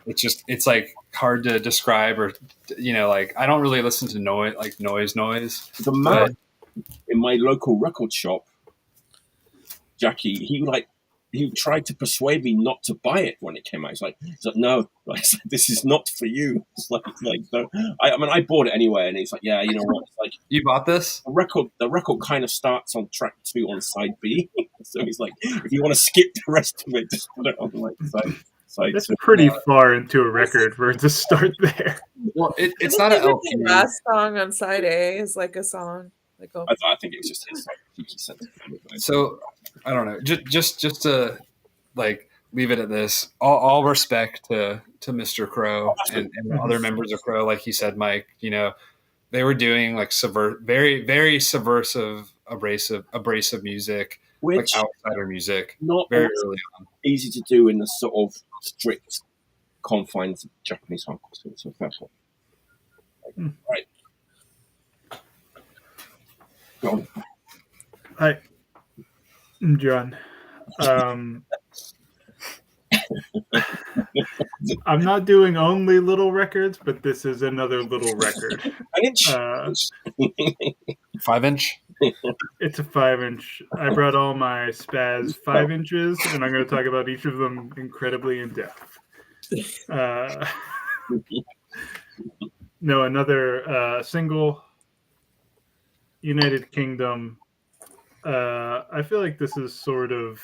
It's like hard to describe, or like I don't really listen to noise. The man in my local record shop, Jackie, he tried to persuade me not to buy it when it came out. He's like no, this is not for you. It's like no. I bought it anyway, and he's like, yeah, you know what? It's like, you bought this? The record kind of starts on track 2 on side B. So he's like, if you want to skip the rest of it, just put it on like side That's 2. pretty far into a record for it to start there. Well, it's not an LP. The last song on side A is like a song. Like I think it was just his cheeky sense. So I don't know. Just to like leave it at this. All respect to Mr. Crow and other members of Crow, like he said, Mike. They were doing like very very subversive, abrasive music, Which like outsider music, not very early on. Easy to do in the sort of strict confines of Japanese hardcore. So fair point. Right. Go on. Hi, I'm John. I'm not doing only little records, but this is another little record. An inch? 5-inch? It's a 5-inch. I brought all my spaz 5 inches, and I'm going to talk about each of them incredibly in depth. No, another single, United Kingdom. I feel like this is sort of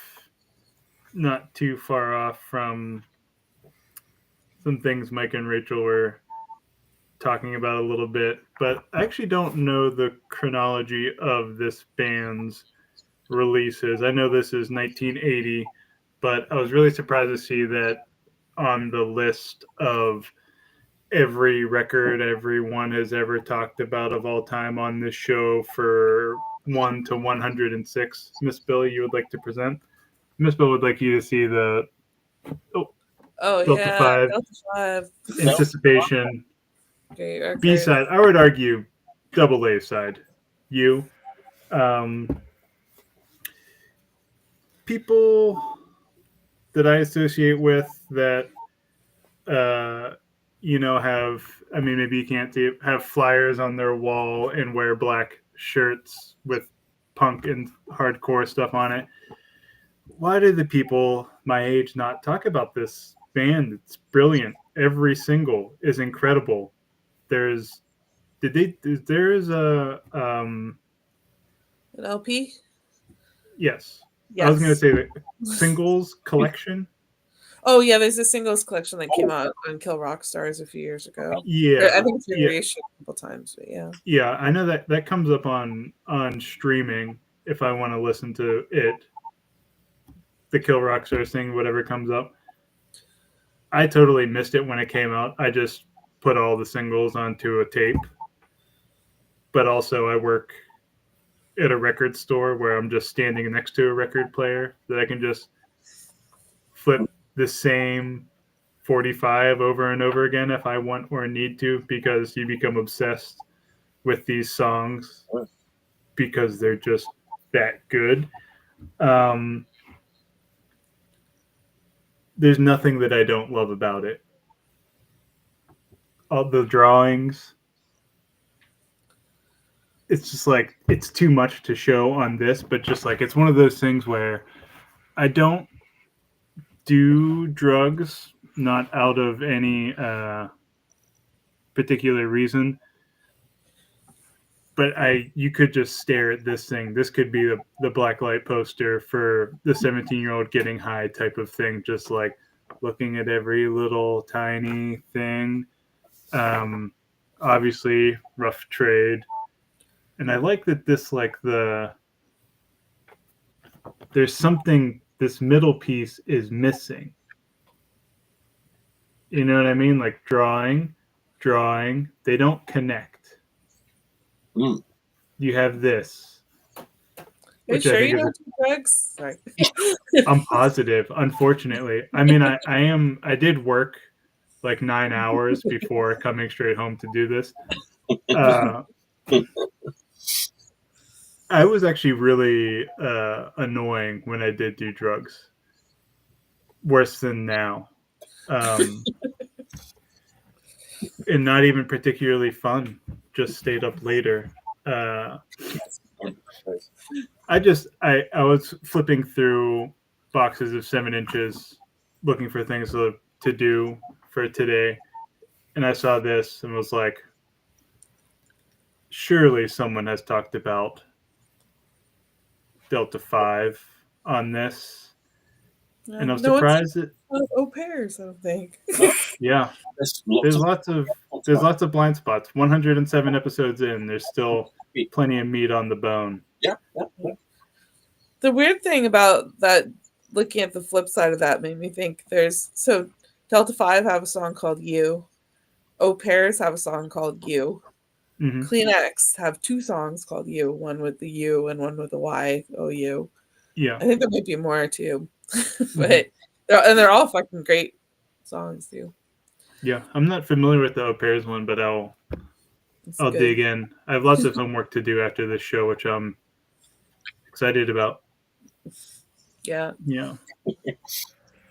not too far off from some things Mike and Rachel were talking about a little bit, but I actually don't know the chronology of this band's releases. I know this is 1980, but I was really surprised to see that on the list of every record everyone has ever talked about of all time on this show for 1 to 106. Miss Billy, you would like to present? Miss Bill would like you to see the Delta 5 Anticipation okay. B-side. I would argue double A side. People that I associate with that have, maybe you can't see it, have flyers on their wall and wear black shirts with punk and hardcore stuff on it. Why do the people my age not talk about this band? It's brilliant. Every single is incredible. There's a an LP? Yes. I was going to say the singles collection. Oh yeah, there's a singles collection that came out on Kill Rock Stars a few years ago. Yeah, I think it's been reissued a couple times, but yeah. Yeah, I know that comes up on streaming if I want to listen to it. The Kill Rock Stars thing, whatever comes up. I totally missed it when it came out. I just put all the singles onto a tape. But also I work at a record store where I'm just standing next to a record player that I can just flip the same 45 over and over again if I want or need to, because you become obsessed with these songs because they're just that good. There's nothing that I don't love about it. All the drawings, it's just like, it's too much to show on this, but just like, it's one of those things where I don't do drugs, not out of any particular reason, but you could just stare at this thing. This could be the blacklight poster for the 17-year-old getting high type of thing, just like looking at every little tiny thing. Obviously, rough trade. And I like that this, like, there's something, this middle piece is missing. You know what I mean? Like drawing, they don't connect. You have this. Are you sure you don't do drugs? Sorry. I'm positive, unfortunately. I did work like 9 hours before coming straight home to do this. I was actually really annoying when I did do drugs. Worse than now. And not even particularly fun. Just stayed up later. I was flipping through boxes of 7-inches looking for things to do for today, and I saw this and was like, surely someone has talked about Delta 5 on this. And I was surprised that au pairs, I don't think. yeah. There's lots of blind spots. 107 episodes in, there's still plenty of meat on the bone. Yeah. The weird thing about that, looking at the flip side of that, made me think so Delta 5 have a song called You. Au Pairs have a song called You. Mm-hmm. Kleenex have 2 songs called You, one with the U and one with the Y, OU. Yeah. I think there might be more too. But they're all fucking great songs too. Yeah, I'm not familiar with the Au Pairs one, but I'll dig in. I have lots of homework to do after this show, which I'm excited about. Yeah. Yeah.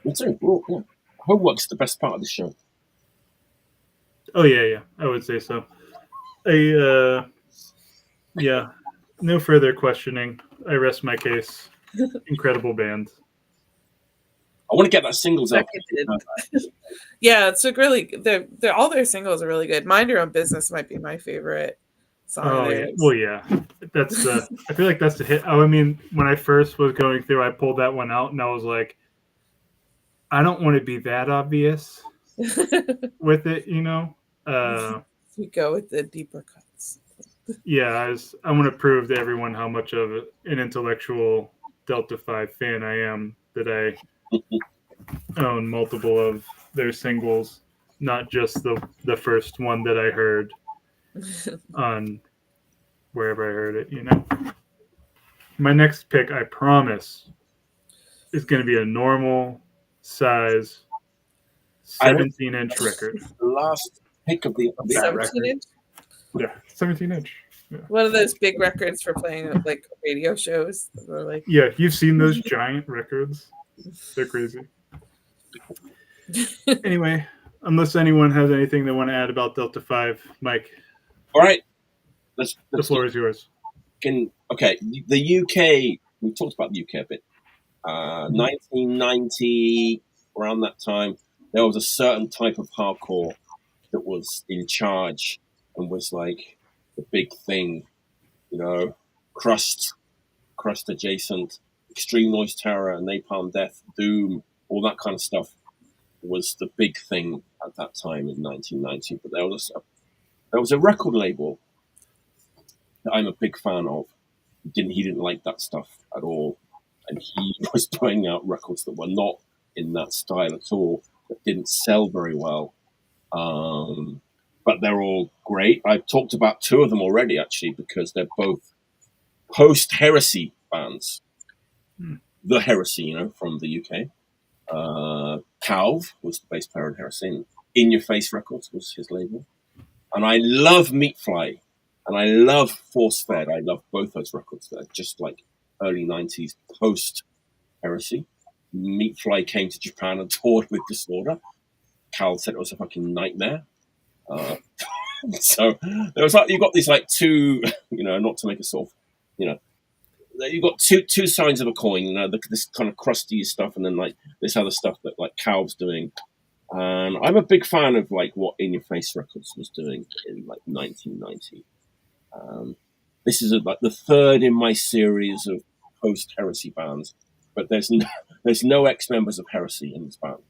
Me too. Well, yeah. Homework's the best part of the show. Oh yeah, I would say so. Yeah. No further questioning. I rest my case. Incredible band. I want to get that singles out. Yeah, it's like really. They're all their singles are really good. Mind Your Own Business might be my favorite song. Oh yeah. Well, yeah. That's the. I feel like that's the hit. Oh, I mean, when I first was going through, I pulled that one out, and I was like, I don't want to be that obvious with it, you know. We go with the deeper cuts. Yeah, I want to prove to everyone how much of an intellectual Delta 5 fan I am, that I own multiple of their singles, not just the first one that I heard on wherever I heard it, you know. My next pick, I promise, is going to be a normal size 17-inch record. The last pick of the 17-inch? Yeah, 17-inch. Yeah. One of those big records for playing at like radio shows. Or like, yeah, you've seen those giant records. They're crazy. Anyway, unless anyone has anything they want to add about Delta 5, Mike. All right. The floor is yours. Okay, the UK, we talked about the UK a bit. 1990, around that time, there was a certain type of hardcore that was in charge and was like the big thing, you know, crust adjacent, extreme noise terror, napalm death, doom, all that kind of stuff was the big thing at that time in 1990. But there was a record label that I'm a big fan of. He didn't like that stuff at all, and he was putting out records that were not in that style at all, that didn't sell very well. But they're all great. I've talked about 2 of them already, actually, because they're both post-Heresy bands. The Heresy, you know, from the UK. Calv was the bass player in Heresy, and In Your Face Records was his label. And I love Meatfly, and I love Force Fed. I love both those records. They're just like early 90s post-Heresy. Meatfly came to Japan and toured with Disorder. Cal said it was a fucking nightmare. So there was like, you got these like 2, you know, not to make a sort of, you know, you got two sides of a coin, you know, this kind of crusty stuff, and then like this other stuff that like Calv's doing. And I'm a big fan of like what In Your Face Records was doing in like 1990. This is like the 3rd in my series of post-Heresy bands, but there's no ex-members of Heresy in this band,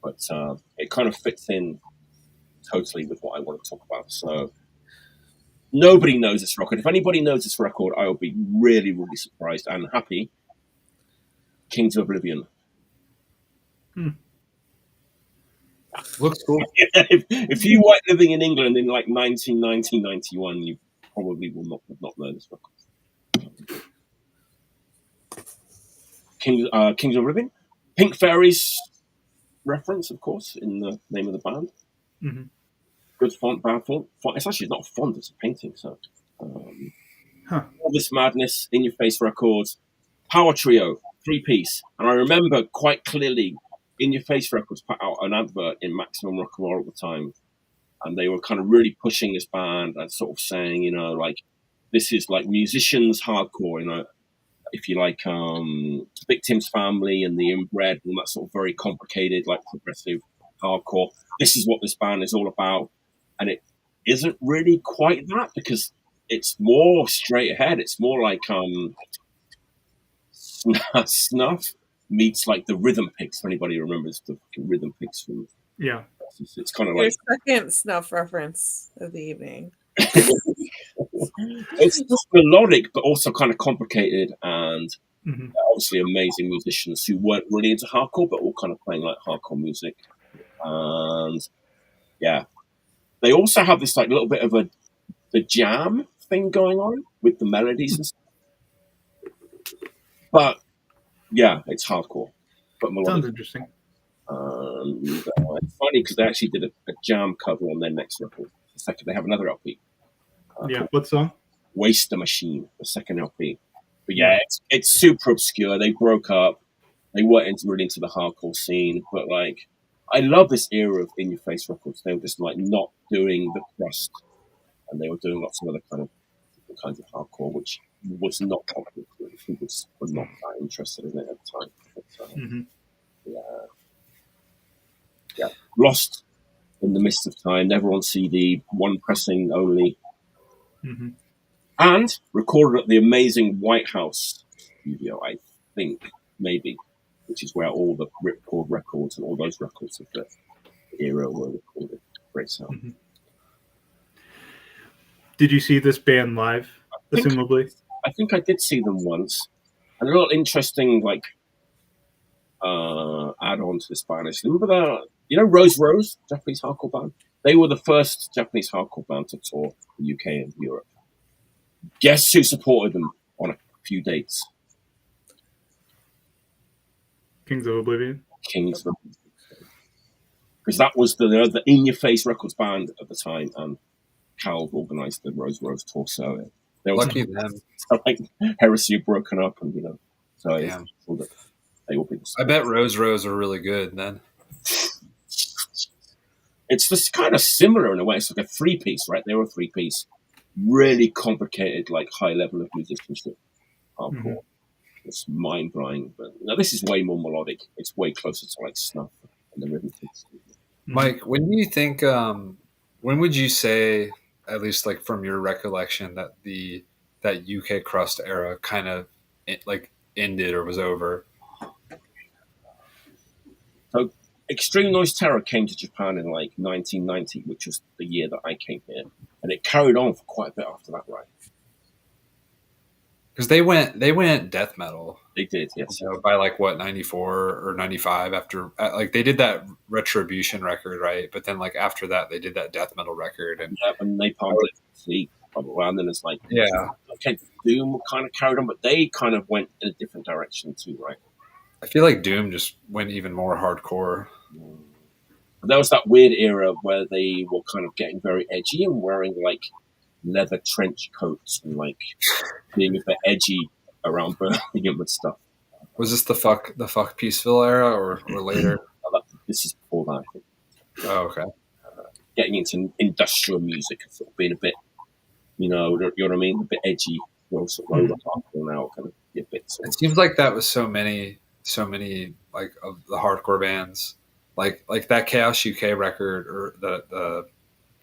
but it kind of fits in totally with what I want to talk about. So nobody knows this record. If anybody knows this record, I will be really, really surprised and happy. Kings of Oblivion. Looks cool. If you weren't living in England in like 1990, 91, you probably would not know this record. Kings of Oblivion. Pink Fairies reference, of course, in the name of the band. Mm-hmm. Good font, bad font. It's actually not a font, it's a painting. So All This Madness, In Your Face Records, Power Trio, 3-piece. And I remember quite clearly In Your Face Records put out an advert in Maximum Rock and Roll at the time. And they were kind of really pushing this band and sort of saying, you know, like, this is like musicians hardcore, you know, if you like, Victims Family and The Inbred and that sort of very complicated, like progressive hardcore. This is what this band is all about. And it isn't really quite that, because it's more straight ahead. It's more like Snuff meets like the Rhythm Pigs. If anybody remembers the Rhythm Pigs from, Yeah. it's kind of Your like second Snuff reference of the evening. it's just melodic, but also kind of complicated, and Mm-hmm. obviously amazing musicians who weren't really into hardcore, but were kind of playing like hardcore music. And yeah, they also have this like little bit of the jam thing going on with the melodies and stuff. But yeah, it's hardcore, but melodic. Sounds interesting. It's funny because they actually did a jam cover on their next record. The second, they have another LP. Yeah, what song? Waste the Machine, the second LP. But yeah, it's super obscure. They broke up. They weren't really into the hardcore scene. But like, I love this era of In Your Face Records. They were just like not doing the crust, and they were doing lots of other different kinds of hardcore, which was not popular. People were not that interested in it at the time. But, yeah, lost in the mist of time. Never on CD. One pressing only. Mm-hmm. And recorded at the amazing White House studio, I think, maybe, which is where all the Ripcord records and all those records of the era were recorded. Great sound. Mm-hmm. Did you see this band live, assumably? I think I did see them once. And a little interesting, like, add-on to this band. Remember the, Rose Rose, Japanese hardcore band? They were the first Japanese hardcore band to tour the UK and Europe. Guess who supported them on a few dates? Kings of Oblivion. Kings of Oblivion. Because that was the In Your Face Records band at the time, and Calvert organised the Rose Rose tour. So there was Lucky them. like Heresy had broken up, and so Damn. they will be. I bet Rose Rose are really good then. It's just kind of similar in a way. It's like a 3-piece, right? They were a 3-piece. Really complicated, like high level of musicianship. Hardcore. Mm-hmm. It's mind blowing, but this is way more melodic. It's way closer to like Snuff and the Rhythm Pigs. Mike, when do you think? When would you say, at least like from your recollection, that that UK crust era kind of like ended or was over? So, Extreme Noise Terror came to Japan in like 1990, which was the year that I came here. And it carried on for quite a bit after that, right? Because they went death metal. They did, yes. By like what, 94 or 95 after, like they did that Retribution record, right? But then like after that, they did that death metal record. And they pumped it sleep, probably. And then it's like, yeah. Okay, Doom kind of carried on, but they kind of went in a different direction too, right? I feel like Doom just went even more hardcore. There was that weird era where they were kind of getting very edgy and wearing like leather trench coats and like being a bit edgy around Birmingham and stuff. Was this the fuck Peaceville era or later? This is before that, I think. Oh, okay. Getting into industrial music and sort of being a bit, you know what I mean, a bit edgy. Sort of roller hardcore now, kind of be a bit. It seems like that was so many like of the hardcore bands. Like that Chaos UK record or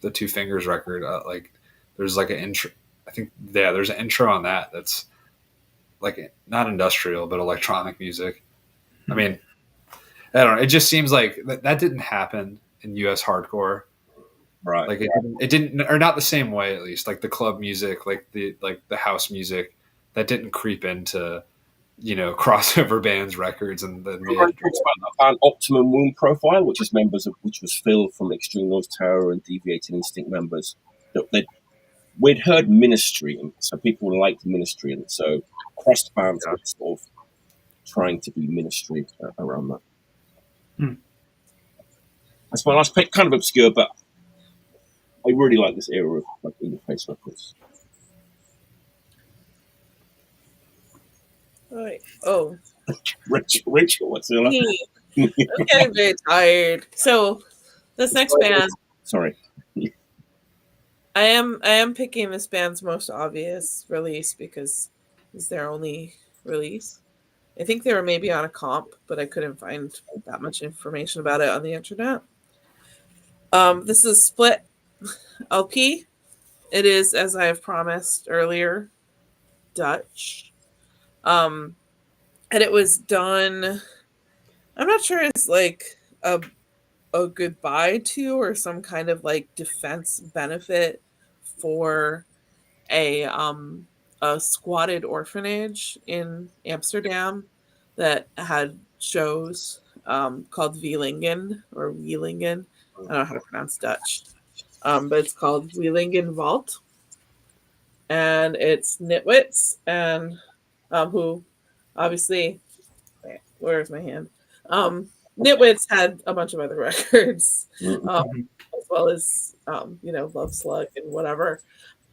the Two Fingers record, like there's like an intro. I think there's an intro on that that's like not industrial but electronic music. I mean, I don't know. It just seems like that didn't happen in US hardcore, right? Like it didn't, or not the same way at least. Like the club music, like the house music, that didn't creep into crossover bands records and the band Optimum Wound Profile, which was Phil from Extreme Noise Terror and Deviating Instinct members. We'd heard Ministry, and so people liked Ministry, and so crust bands were sort of trying to be Ministry around that. That's my last pick, kind of obscure, but I really like this era of like In Your Face Records. Right. Oh, Rachel, what's the other? I'm getting very tired. So this next band, Sorry. I am picking this band's most obvious release because it's their only release. I think they were maybe on a comp, but I couldn't find that much information about it on the internet. This is Split LP. It is, as I have promised earlier, Dutch. And it was done, I'm not sure it's like a goodbye to or some kind of like defense benefit for a squatted orphanage in Amsterdam that had shows called Villingen or Wielingen. I don't know how to pronounce Dutch. But it's called Wielingen WAYLT. And it's Nitwits and who obviously, where's my hand? Nitwits had a bunch of other records, as well as Love Slug and whatever.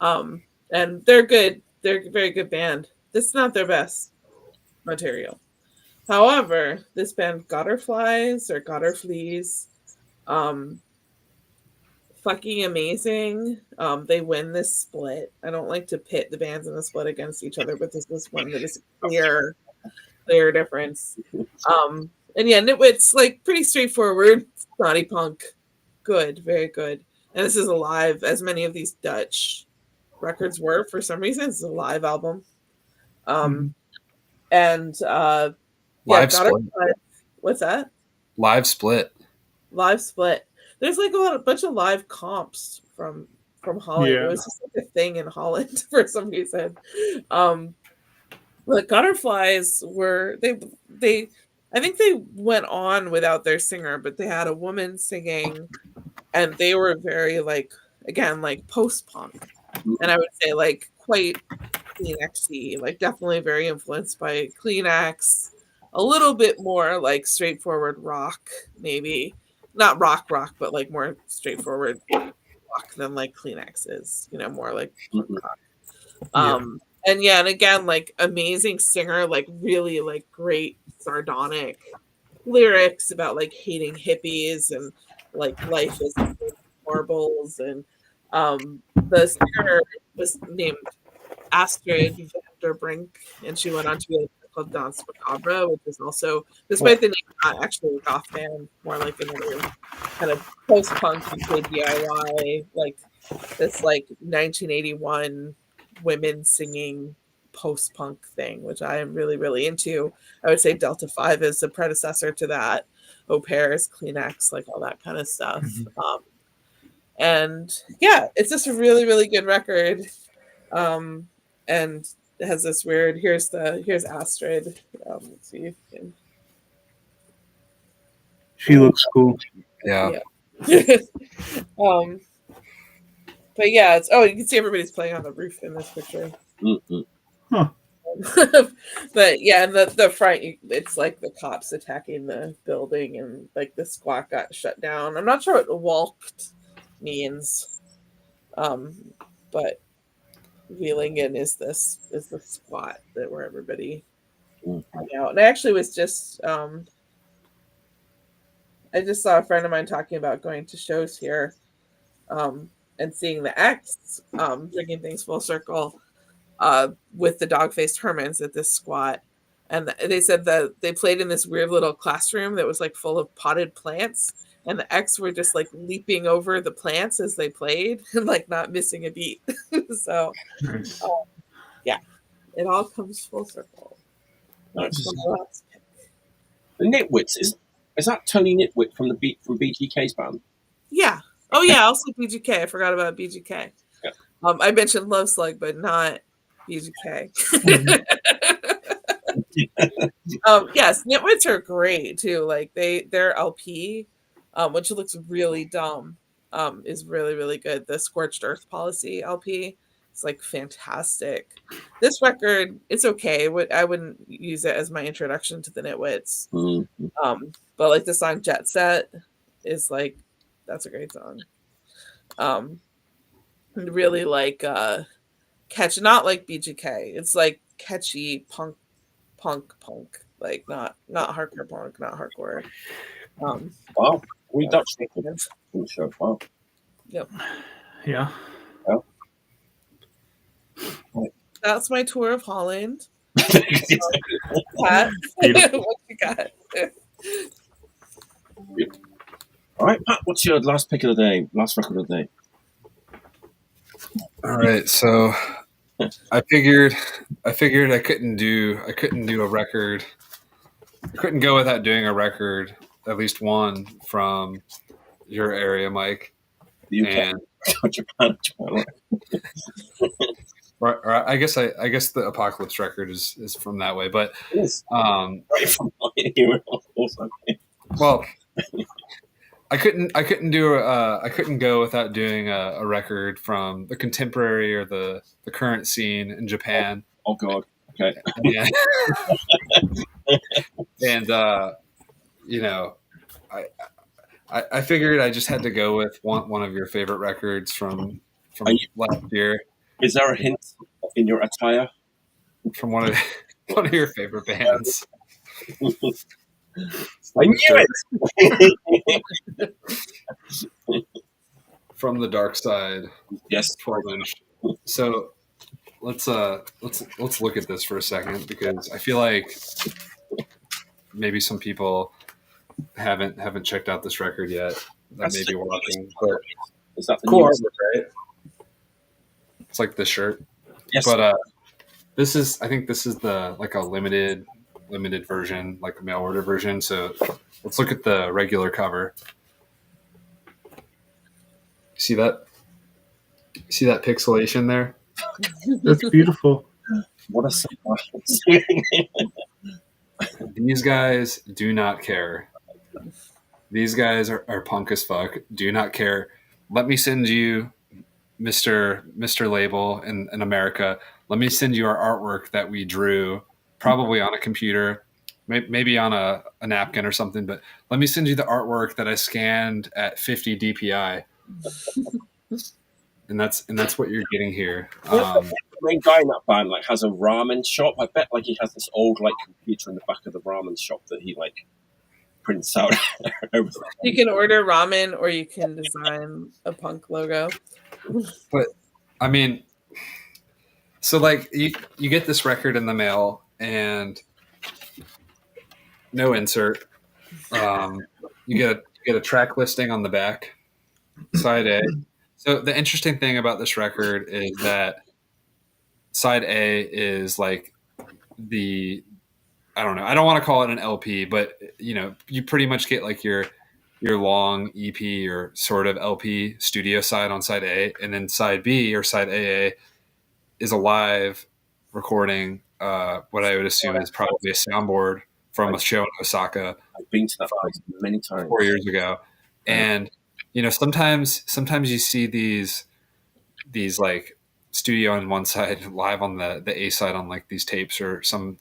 And they're good. They're a very good band. This is not their best material. However, this band Gotterflies or Gotterfleas, fucking amazing. They win this split. I don't like to pit the bands in the split against each other, but this is one that is clear difference. And yeah, Nitwit's like pretty straightforward, snotty punk, good, very good. And this is a live, as many of these Dutch records were for some reason. It's a live album. And Live split. What's that? Live split. Live split. There's like a bunch of live comps from Holland. Yeah. It was just like a thing in Holland for some reason. The Gutterflies were they I think they went on without their singer, but they had a woman singing, and they were very like post-punk, and I would say like quite Kleenexy, like definitely very influenced by Kleenex, a little bit more like straightforward rock, maybe not rock, but like more straightforward rock than like Kleenex is, more like punk rock. And again, like amazing singer, like really like great sardonic lyrics about like hating hippies and like life is marbles. And the singer was named Astrid Vanderbrink, and she went on to be a called Dance Macabre, which is also, despite the name, not actually a goth band, more like another kind of post-punk DIY, like this like 1981 women singing post-punk thing, which I am really, really into. I would say Delta 5 is the predecessor to that. Au Pairs, Kleenex, like all that kind of stuff. And yeah, it's just a really, really good record. And it has this weird, here's Astrid. Let's see if you can. She looks cool. Yeah. But yeah, you can see everybody's playing on the roof in this picture. Huh. But yeah, and the front, it's like the cops attacking the building, and like the squat got shut down. I'm not sure what WAYLT means, but Wielingen is the squat that where everybody hung out. And I actually was just I just saw a friend of mine talking about going to shows here, and seeing the X, bringing things full circle, with the dog-faced Hermans at this squat. And they said that they played in this weird little classroom that was like full of potted plants, and the X were just like leaping over the plants as they played and like not missing a beat. So Nice. yeah, it all comes full circle. Nice. The Nitwits, is that Tony Nitwit from BGK's band? Yeah. Oh yeah, also BGK. I forgot about BGK. Yeah. I mentioned Love Slug, but not BGK. Yes, Nitwits are great too. Like their LP, which looks really dumb, is really, really good. The Scorched Earth Policy LP is like fantastic. This record, it's okay. I wouldn't use it as my introduction to the Nitwits. But like the song Jet Set is like, that's a great song. Really like catchy, not like BGK. It's like catchy punk punk, like not hardcore punk, not hardcore. Wow, we Dutch records. Sure. Wow. Yep. Yeah. That's my tour of Holland. Pat, what you got? All right, Pat. What's your last pick of the day? Last record of the day. All right, so I figured I couldn't do a record. I couldn't go without doing a record, at least one from your area, Mike. The UK, Japan. Or I guess the Apocalypse record is from that way, but right from here. Well, I couldn't go without doing a record from the contemporary or the current scene in Japan. Oh God. Okay. Yeah. And you know, I figured I just had to go with one of your favorite records from last year. Is there a hint in your attire? From one of your favorite bands. I knew it. From the Dark Side. Yes, 12-inch. So let's look at this for a second, because I feel like maybe some people haven't checked out this record yet that may be watching. But is that the cool newest? artwork, right? It's like the shirt. Yes. But I think this is the like a limited version, like a mail order version. So let's look at the regular cover. See that pixelation there? That's beautiful. What a surprise. These guys do not care. These guys are punk as fuck. Do not care. Let me send you, Mr. Label in America. Let me send you our artwork that we drew, probably on a computer, maybe on a napkin or something. But let me send you the artwork that I scanned at 50 DPI. And that's what you're getting here. The main guy in that band like has a ramen shop. I bet like he has this old like computer in the back of the ramen shop that he like prints out. You can order ramen, or you can design a punk logo. But I mean, so like you get this record in the mail and no insert. You get a track listing on the back, side A. So the interesting thing about this record is that side A is like I don't know. I don't want to call it an LP, but you pretty much get like your long EP or sort of LP studio side on side A, and then side B or side AA is a live recording. What I would assume is probably a soundboard from a show in Osaka. I've been to that place many times 4 years ago, and sometimes you see these like studio on one side, live on the A side on like these tapes or some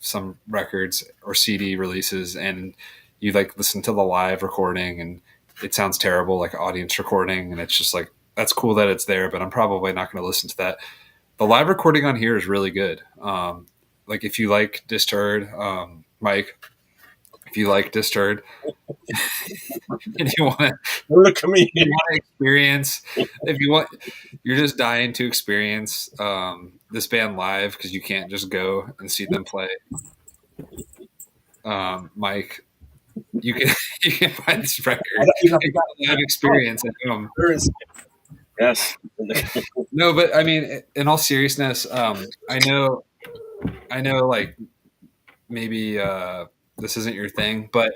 records or CD releases, and you like listen to the live recording and it sounds terrible, like audience recording, and it's just like, that's cool that it's there, but I'm probably not going to listen to that. The live recording on here is really good. Like if you like Discharge, Mike, if you like Discharge, and you want to look at me, you want to experience, if you want, you're just dying to experience this band live because you can't just go and see them play. Mike, you can find this record. You got a live experience at home. Yes. No, but I mean, in all seriousness, I know, like maybe this isn't your thing, but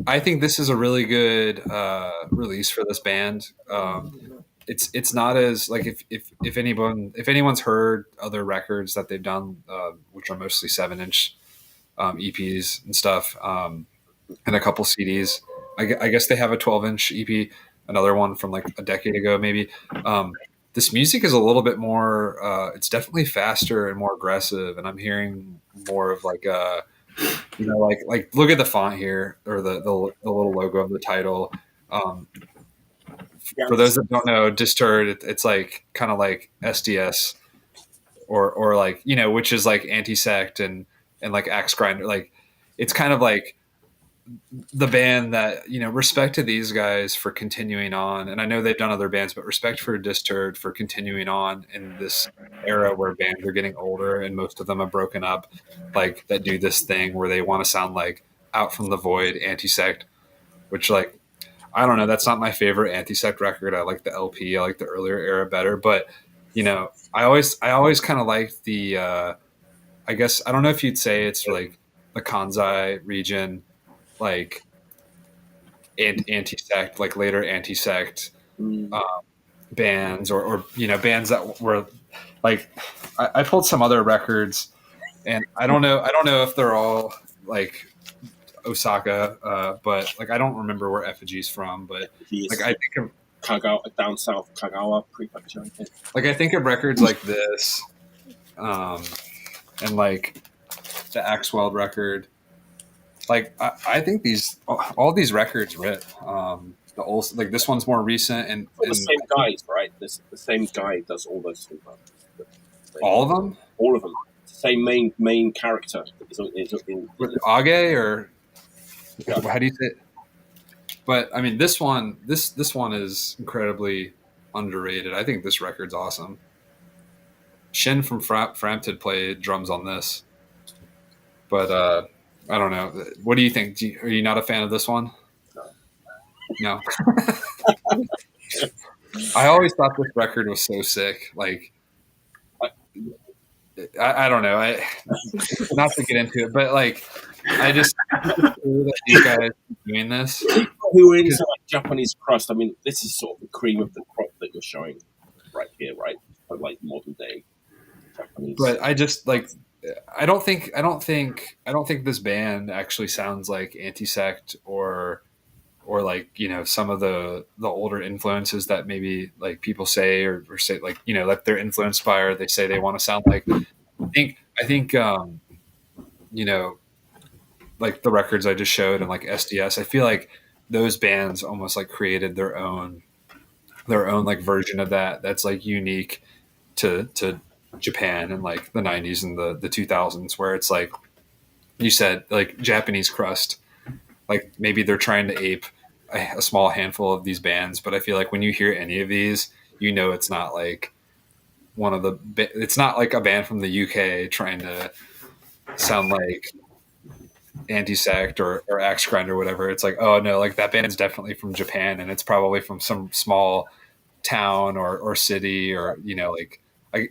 I think this is a really good release for this band. It's not as like if anyone's heard other records that they've done, which are mostly 7-inch EPs and stuff, and a couple CDs. I guess they have a 12-inch EP, another one from like a decade ago, maybe. This music is a little bit more. It's definitely faster and more aggressive, and I'm hearing more of like like look at the font here, or the little logo of the title. For those that don't know, Discharge, it's like kind of like SDS, or like which is like anti-sect and and like Axe Grinder. Like it's kind of like the band that, you know, respect to these guys for continuing on. And I know they've done other bands, but respect for Discharge for continuing on in this era where bands are getting older and most of them have broken up, like that do this thing where they want to sound like Out from the Void, Anti-Sect, which like, I don't know, that's not my favorite Anti-Sect record. I like the LP. I like the earlier era better, but you know, I always kind of liked the, I guess, I don't know if you'd say it's like the Kansai region, like Anti-Sect, like later Anti-Sect bands, or you know, bands that were like, I pulled some other records, and I don't know if they're all like Osaka, but like I don't remember where Effigy's from, but like I think of Kagawa, down south Kagawa Prefecture. like I think of records like this, and like the Axweld record. Like I think all these records rip. The old, like this one's more recent, and the same guys, right? The same guy does all those things. All of them. All of them. Same main character. With Age, or how do you say it? But I mean, this one is incredibly underrated. I think this record's awesome. Shin from Frampton played drums on this, but I don't know. What do you think? Are you not a fan of this one? No. I always thought this record was so sick. Like, I don't know. Not to get into it, but like, I just that you guys are doing this. Who are into like Japanese crust? I mean, this is sort of the cream of the crop that you're showing right here, right? For like modern day Japanese. But I just like. I don't think this band actually sounds like Anti-Sect or like, you know, some of the older influences that maybe like people say or say, like, you know, that they're influenced by, or they say they want to sound like. I think you know, like the records I just showed and like SDS, I feel like those bands almost like created their own like version of that's like unique to Japan in like the 90s and the 2000s, where it's like you said, like Japanese crust, like maybe they're trying to ape a small handful of these bands, but I feel like when you hear any of these, you know, it's not like it's not like a band from the UK trying to sound like Anti-Sect or Axe Grinder or whatever. It's like, oh no, like that band's definitely from Japan, and it's probably from some small town or city, or, you know, like I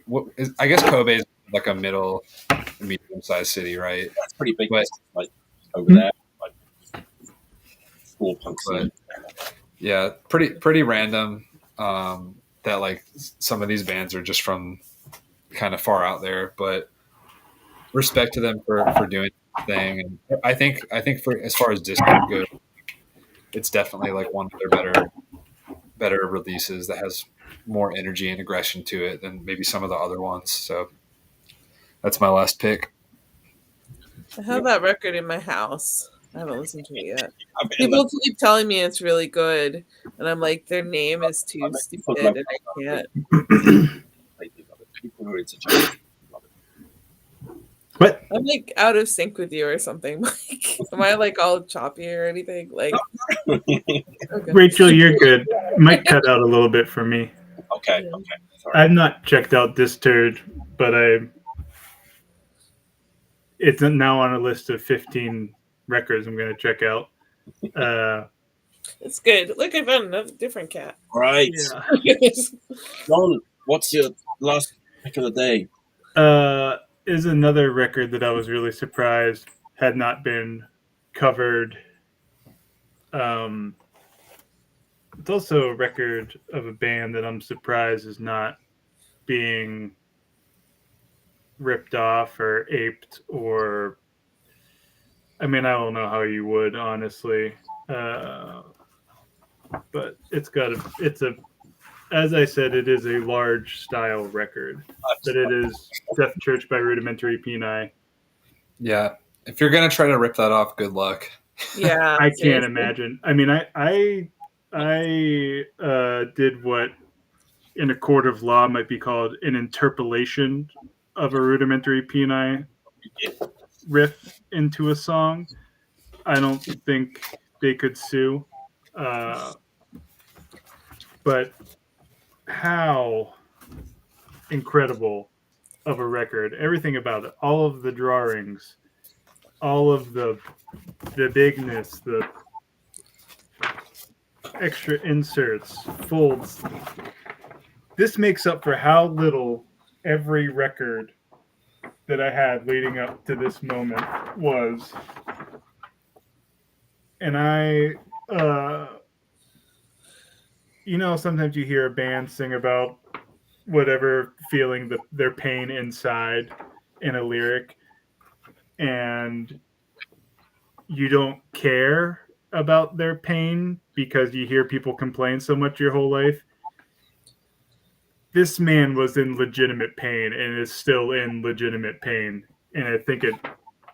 guess Kobe is like a medium-sized city, right? That's pretty big, but, like over there, like small punk scene. Yeah, pretty random. That like some of these bands are just from kind of far out there, but respect to them for doing the thing. And I think for as far as Discord goes, it's definitely like one of their better releases that has more energy and aggression to it than maybe some of the other ones. So that's my last pick. I have that record in my house. I haven't listened to it yet. People keep telling me it's really good, and I'm like, their name is too stupid, and I can't. People who are into Charred. What? I'm like out of sync with you or something. Like, am I like all choppy or anything? Like, okay. Rachel, you're good. Might cut out a little bit for me. Okay. Sorry. I've not checked out Discharge, but it's now on a list of 15 records I'm going to check out. It's good. Look, I found another different cat. Right. Yeah. John, what's your last pick of the day? Is another record that I was really surprised had not been covered. It's also a record of a band that I'm surprised is not being ripped off or aped, or I mean, I don't know how you would, honestly. But as I said, it is a large style record. But it is Death Church by Rudimentary Peni. Yeah. If you're going to try to rip that off, good luck. Yeah. I can't imagine. I mean, I did what in a court of law might be called an interpolation of a Rudimentary Peni riff into a song, I don't think they could sue. But how incredible of a record. Everything about it. All of the drawings, all of the bigness, the extra inserts, folds. This makes up for how little every record that I had leading up to this moment was. And sometimes you hear a band sing about whatever feeling their pain inside in a lyric, and you don't care about their pain because you hear people complain so much your whole life. This man was in legitimate pain and is still in legitimate pain, and I think it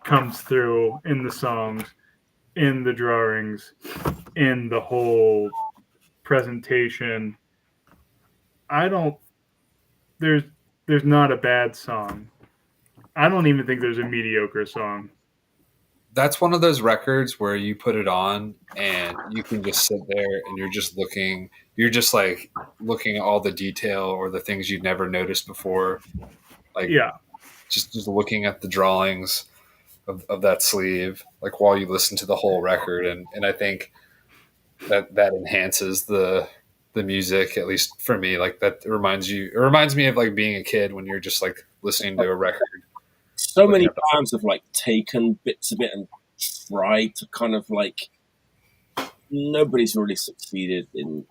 comes through in the songs, in the drawings, in the whole presentation. There's not a bad song. I don't even think there's a mediocre song. That's one of those records where you put it on and you can just sit there and you're just looking at all the detail or the things you've never noticed before. Like, yeah, just looking at the drawings of that sleeve, like while you listen to the whole record. And I think that enhances the music, at least for me. Like it reminds me of like being a kid when you're just like listening to a record. So many bands have like taken bits of it and tried to kind of like, nobody's really succeeded in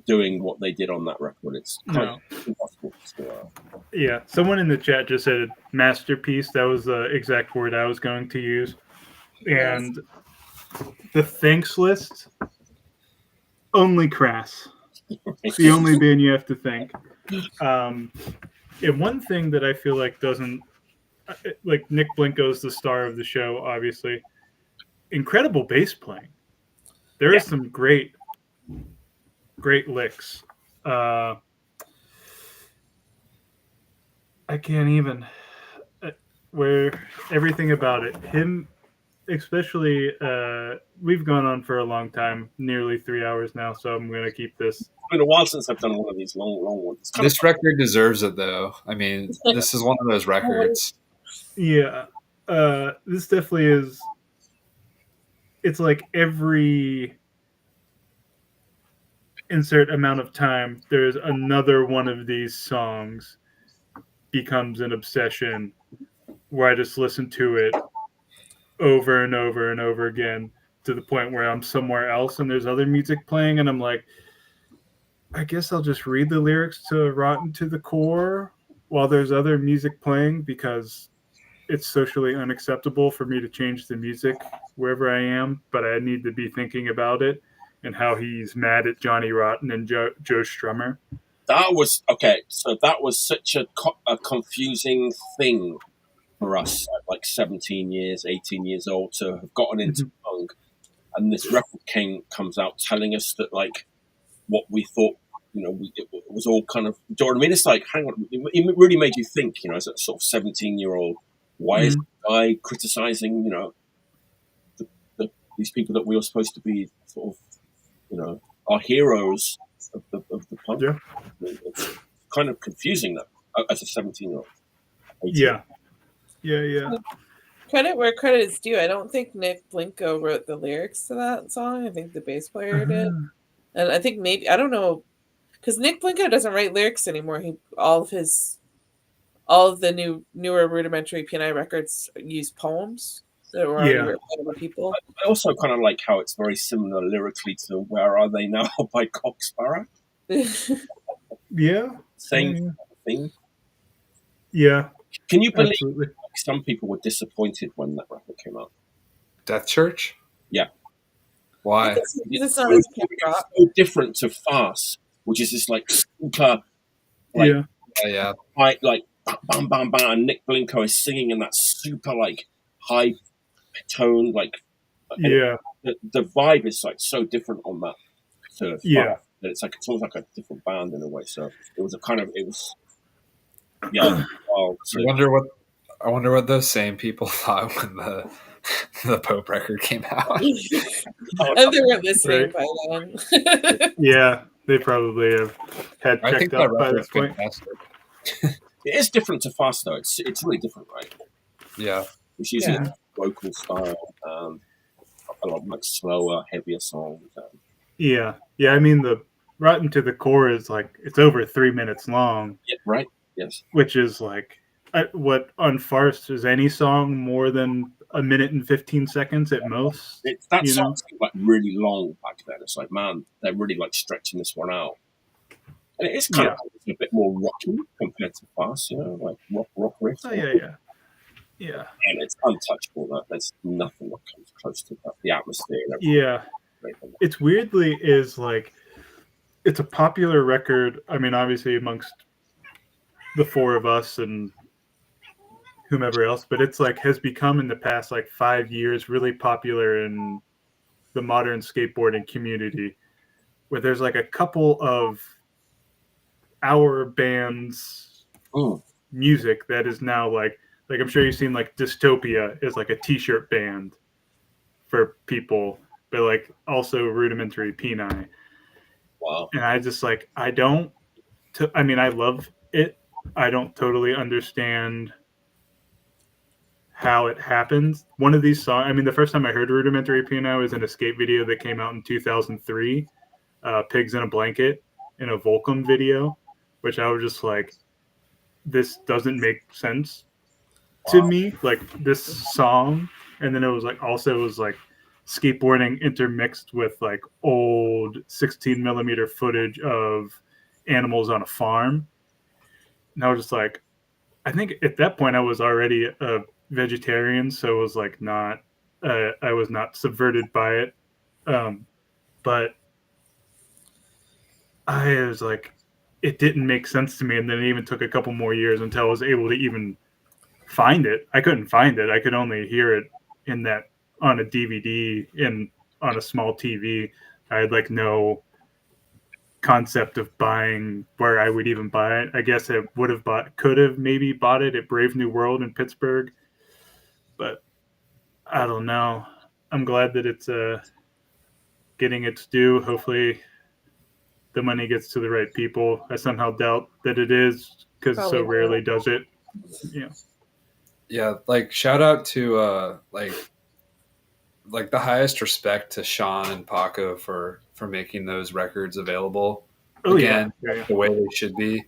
doing what they did on that record. It's kind of impossible to Yeah, someone in the chat just said masterpiece. That was the exact word I was going to use. And the thanks list, only Crass. The only band you have to thank. And one thing that I feel like doesn't, like Nick Blinko's the star of the show, obviously. Incredible bass playing. There is some great licks. I can't even, where everything about it. Him, especially, we've gone on for a long time, nearly 3 hours now, so I'm going to keep this. It's been a while since I've done one of these long ones. This record deserves it, though. I mean, this is one of those records. Yeah. This definitely is. It's like every insert amount of time, there's another one of these songs becomes an obsession where I just listen to it over and over and over again to the point where I'm somewhere else and there's other music playing and I'm like, I guess I'll just read the lyrics to Rotten to the Core while there's other music playing because it's socially unacceptable for me to change the music wherever I am, but I need to be thinking about it and how he's mad at Johnny Rotten and Joe Strummer. That was, okay, so that was such a confusing thing for us at like 17 years, 18 years old to have gotten into punk. And this record comes out telling us that like what we thought, it was all kind of, do you know what I mean? It's like, hang on, it really made you think, as a sort of 17-year-old, why is the guy criticizing, these people that we are supposed to be sort of, our heroes of the punk? Yeah. It's kind of confusing that as a 17-year-old. Yeah. Credit where credit is due. I don't think Nick Blinko wrote the lyrics to that song. I think the bass player did. And I think maybe, I don't know, because Nick Blinko doesn't write lyrics anymore. All of the newer Rudimentary Peni records use poems that were already written by other people. I also kind of like how it's very similar lyrically to Where Are They Now by Coxsparrow. Yeah. Same thing. Yeah. Can you believe some people were disappointed when that record came out? Death Church? Yeah. Why? It's not as so different to Farce, which is this like super, like, like bam, bam, bam, and Nick Blinko is singing in that super like high tone, like the vibe is like so different on that to Farce, that it's almost like a different band in a way. So it was I I wonder what those same people thought when the Pope record came out. And they were listening by then. Yeah, they probably have had I think checked that out by record's that point. fantastic. It is different to Fast though. It's really different, right? Yeah. It's using Yeah. a vocal style, a lot much slower, heavier songs. Yeah. I mean, the Rotten to the Core is like it's over 3 minutes long, Yeah, right. Yes. which is like what on Farce is any song more than a minute and 15 seconds at most. That you know? song's like really long back then. It's like, man, they're really like stretching this one out. And it is kind of a bit more rocky compared to Fast, you know, like rock riff. Oh yeah. And it's untouchable. There's nothing that comes close to that. The atmosphere. And everything. Yeah. It's weirdly is like it's a popular record. I mean, obviously amongst the four of us and whomever else, but it's like has become in the past like 5 years really popular in the modern skateboarding community, where there's like a couple of our band's music that is now like I'm sure you've seen like Dystopia is like a t-shirt band for people, but like also Rudimentary Peni. Wow. And I just like I mean I love it. I don't totally understand how it happens. One of these songs, I mean, the first time I heard Rudimentary Peni was in a skate video that came out in 2003, Pigs in a Blanket, in a Volcom video, which I was just like, this doesn't make sense to me, like this song. And then it was like, also it was like skateboarding intermixed with like old 16 millimeter footage of animals on a farm. And I was just like, I think at that point I was already a vegetarian, so it was like not I was not subverted by it, but I was like it didn't make sense to me, and then it even took a couple more years until I was able to even find it. I couldn't find it. I could only hear it in that on a DVD in on a small TV. I had like no concept of buying where I would even buy it. I guess I could have maybe bought it at Brave New World in Pittsburgh, but I don't know. I'm glad that it's getting its due. Hopefully the money gets to the right people. I somehow doubt that it is because so rarely does it. Yeah, like shout out to like the highest respect to Sean and Paco for making those records available. Again, yeah. The way they should be.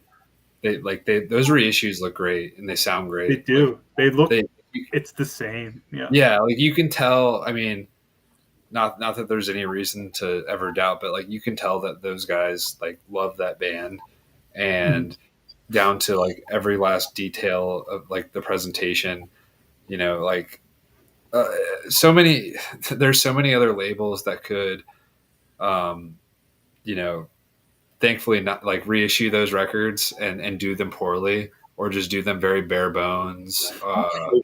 They those reissues look great and they sound great. They do. Like, it's the same. Yeah, like you can tell. I mean, not that there's any reason to ever doubt, but like you can tell that those guys like love that band and down to like every last detail of like the presentation. You know, like so many. There's so many other labels that could, you know, thankfully not like reissue those records and do them poorly or just do them very bare bones.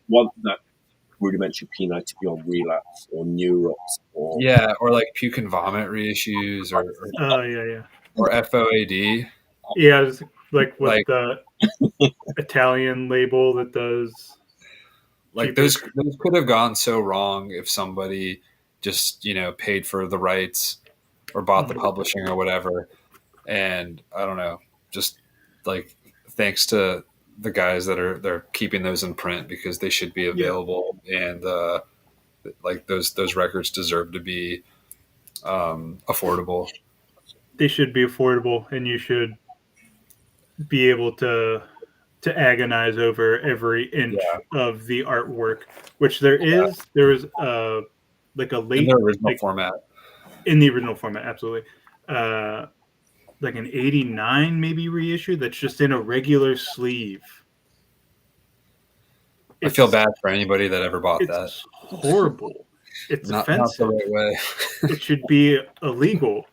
Want that Rudimentary Peni to be on Relapse or New Rocks or or like Puke and Vomit reissues or FOAD. Yeah, it's like with the Italian label that does like those could have gone so wrong if somebody just, you know, paid for the rights or bought the publishing or whatever. And I don't know, just like thanks to the guys that they're keeping those in print because they should be available and like those records deserve to be affordable. They should be affordable, and you should be able to agonize over every inch of the artwork, which there is like a late in the original format. In the original format, absolutely. Like an 89 maybe reissue that's just in a regular sleeve. I feel bad for anybody that ever bought that. It's horrible. It's offensive. Not the right way. It should be illegal.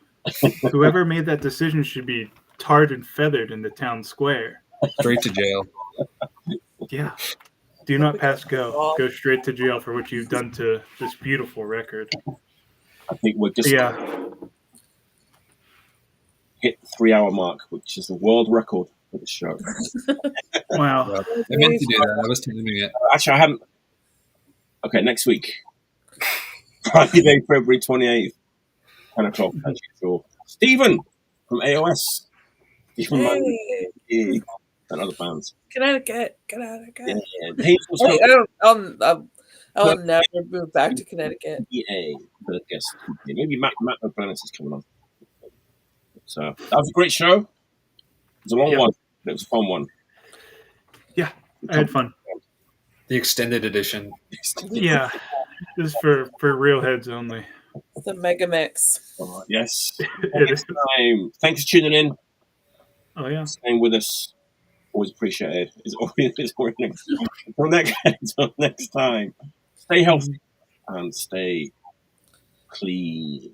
Whoever made that decision should be tarred and feathered in the town square. Straight to jail. Yeah. Do not pass go. Go straight to jail for what you've done to this beautiful record. I think we're just hit the 3 hour mark, which is the world record for the show. Wow. I meant to do that. I was timing it. Actually, I haven't. Okay, next week, Friday, February 28th, 10 o'clock, as usual. Stephen from AOS. Stephen Hey. and other bands. Connecticut. Yeah. He's also I'll never move back to Connecticut. EA for the guest. Maybe Matt O'Brien is coming on. So that was a great show. It was a long one, but it was a fun one. Yeah, I had fun. The extended edition. Yeah, this is for real heads only. The mega mix. Yes. It is. Thanks for tuning in. Oh yeah. Staying with us. Always appreciated. Until next time. Stay healthy and stay clean.